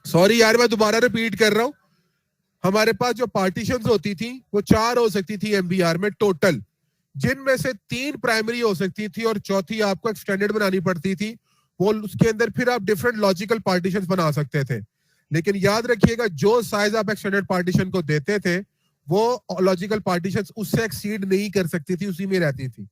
सॉरी यार, मैं दोबारा रिपीट कर रहा हूं। हमारे पास जो पार्टीशंस होती थी वो 4 हो सकती थी एमबीआर में टोटल, जिनमें से 3 प्राइमरी हो सकती थी और चौथी आपको एक्सटेंडेड बनानी पड़ती थी। वो उसके अंदर फिर आप डिफरेंट लॉजिकल पार्टीशंस बना सकते थे। लेकिन याद रखिएगा, जो साइज आप एक्सटेंडेड पार्टीशन को देते थे वो लॉजिकल पार्टीशंस उससे एक्सीड नहीं कर सकती थी, उसी में रहती थी।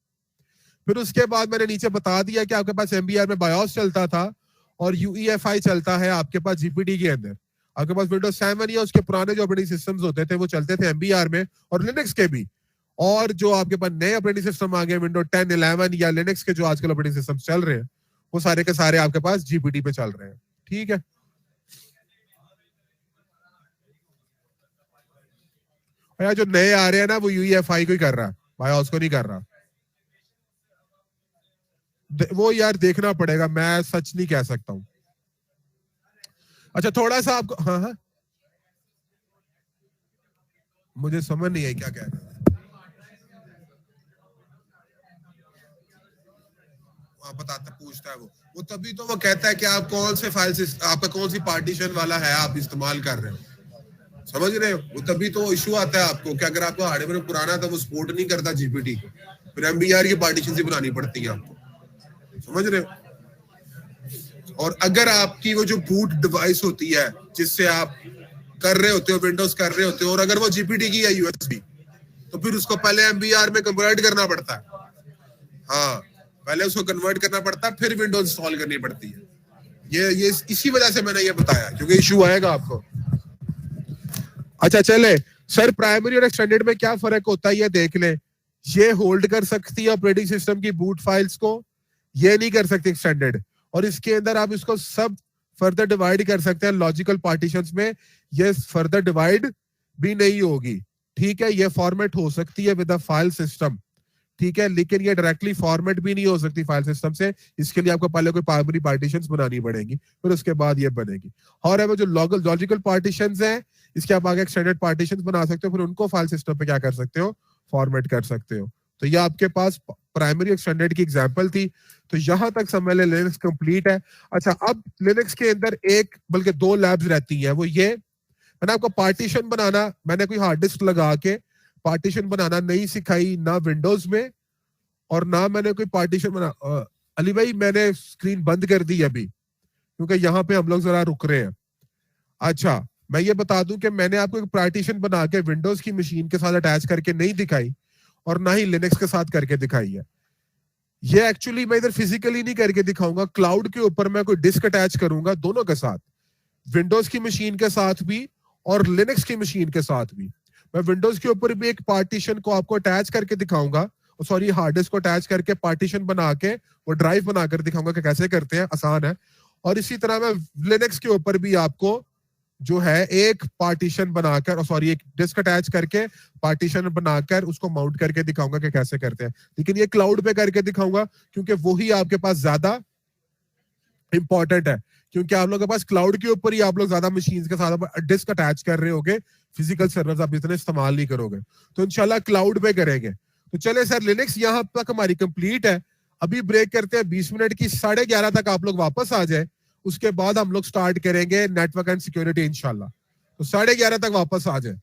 फिर उसके बाद मैंने नीचे बता दिया कि आपके पास एमबीआर में बायोस चलता था और यूईएफआई चलता है आपके पास जीपीडी के अंदर। आपके पास विंडोज 7 या उसके पुराने जो ऑपरेटिंग सिस्टम्स होते थे वो चलते थे एमबीआर में, और लिनक्स के भी। और जो आपके पास नए ऑपरेटिंग सिस्टम आ गए विंडोज 10, 11 या लिनक्स के जो आजकल ऑपरेटिंग सिस्टम चल रहे हैं, वो सारे के सारे आपके पास जीपीडी पे चल रहे हैं। ठीक है, और जो नए आ रहे हैं ना वो यूईएफआई को ही कर रहा है, बायोस को नहीं कर रहा। वो यार देखना पड़ेगा, मैं सच नहीं कह सकता हूँ। अच्छा थोड़ा सा आपको, हाँ हाँ, मुझे समझ नहीं आई क्या कह रहे हैं आप। बताता पूछता है वो तभी तो वो कहता है कि आप कौन से फाइल से, आपका कौन सी पार्टीशन वाला है आप इस्तेमाल कर रहे हो, समझ रहे हो। वो तभी तो इशू आता है आपको कि अगर आपको हार्डवेयर पुराना था वो सपोर्ट नहीं करता जीपीटी को, फिर एमबीआर की पार्टीशन ही बनानी पड़ती है आपको। समझ रहे हो? और अगर आपकी वो जो बूट डिवाइस होती है जिससे आप कर रहे होते हो, विंडोज कर रहे होते हो, और अगर वो जीपीटी की है यूएसबी, तो फिर उसको पहले एमबीआर में कन्वर्ट करना पड़ता है। हाँ, पहले उसको कन्वर्ट करना पड़ता है, फिर विंडोज इंस्टॉल करनी पड़ती है। ये इसी वजह से मैंने ये बताया, क्योंकि इशू आएगा आपको। अच्छा चले सर, प्राइमरी और एक्सटेंडेड में क्या फर्क होता है ये देख ले। ये होल्ड कर सकती है ऑपरेटिंग सिस्टम की बूट फाइल्स को, ये नहीं कर सकती एक्सटेंडेड। और इसके अंदर आप इसको सब फर्दर डिवाइड कर सकते हैं लॉजिकल पार्टीशंस में, ये फर्दर डिवाइड भी नहीं होगी। ठीक है, ये फॉर्मेट हो सकती है विद द फाइल सिस्टम, ठीक है, लेकिन ये डायरेक्टली फॉर्मेट भी नहीं हो सकती फाइल सिस्टम से। इसके लिए आपको पहले कोई प्राइमरी पार्टीशंस बनानी पड़ेगी, फिर उसके बाद ये बनेगी। और जो लॉजिकल पार्टीशंस हैं, इसके आप आगे एक्सटेंडेड पार्टीशंस बना सकते हो, फिर उनको फाइल सिस्टम पे क्या कर सकते हो, फॉर्मेट कर सकते हो। तो ये आपके पास प्राइमरी एक्सटेंडेड की एग्जांपल थी। तो यहां तक समझ ले लिनक्स कंप्लीट है। अच्छा, अब लिनक्स के अंदर एक बल्कि दो लैब्स रहती हैं, वो ये मैंने आपको पार्टीशन बनाना, मैंने कोई हार्ड डिस्क लगा के पार्टीशन बनाना नहीं सिखाई, ना विंडोज में और ना मैंने कोई पार्टीशन बना। अली भाई मैंने स्क्रीन बंद कर दी अभी, क्योंकि यहाँ पे हम लोग जरा रुक रहे हैं। अच्छा, मैं ये बता दूं कि मैंने आपको एक पार्टीशन बना के विंडोज की मशीन के साथ अटैच करके नहीं दिखाई, और ना ही लिनक्स के साथ करके दिखाई है। ये एक्चुअली मैं इधर फिजिकली नहीं करके दिखाऊंगा, क्लाउड के ऊपर मैं कोई डिस्क अटैच करूंगा दोनों के साथ, विंडोज की मशीन के साथ भी और लिनक्स की मशीन के साथ भी। मैं विंडोज के ऊपर भी एक पार्टीशन को आपको अटैच करके दिखाऊंगा, सॉरी हार्ड डिस्क को अटैच करके पार्टीशन बना के वो ड्राइव बनाकर दिखाऊंगा कि कैसे करते हैं, आसान है। और इसी तरह मैं लिनक्स के ऊपर भी आपको जो है एक पार्टीशन बनाकर, सॉरी एक डिस्क अटैच करके पार्टीशन बनाकर उसको माउंट करके दिखाऊंगा कि कैसे करते हैं। लेकिन ये क्लाउड पे करके दिखाऊंगा, क्योंकि वही आपके पास ज्यादा इंपॉर्टेंट है, क्योंकि आप लोग के पास क्लाउड के ऊपर ही आप लोग ज्यादा मशीन के साथ डिस्क अटैच कर रहे होगे, फिजिकल सर्वर्स आप इतने इस्तेमाल नहीं करोगे, तो इंशाल्लाह क्लाउड पे करेंगे। तो चले सर, लिनक्स यहाँ तक हमारी कंप्लीट है। अभी ब्रेक करते हैं 20 मिनट की, 11:30 तक आप लोग वापस आ जाए, उसके बाद हम लोग स्टार्ट करेंगे नेटवर्क एंड सिक्योरिटी इंशाल्लाह। तो 11:30 तक वापस आ जाए।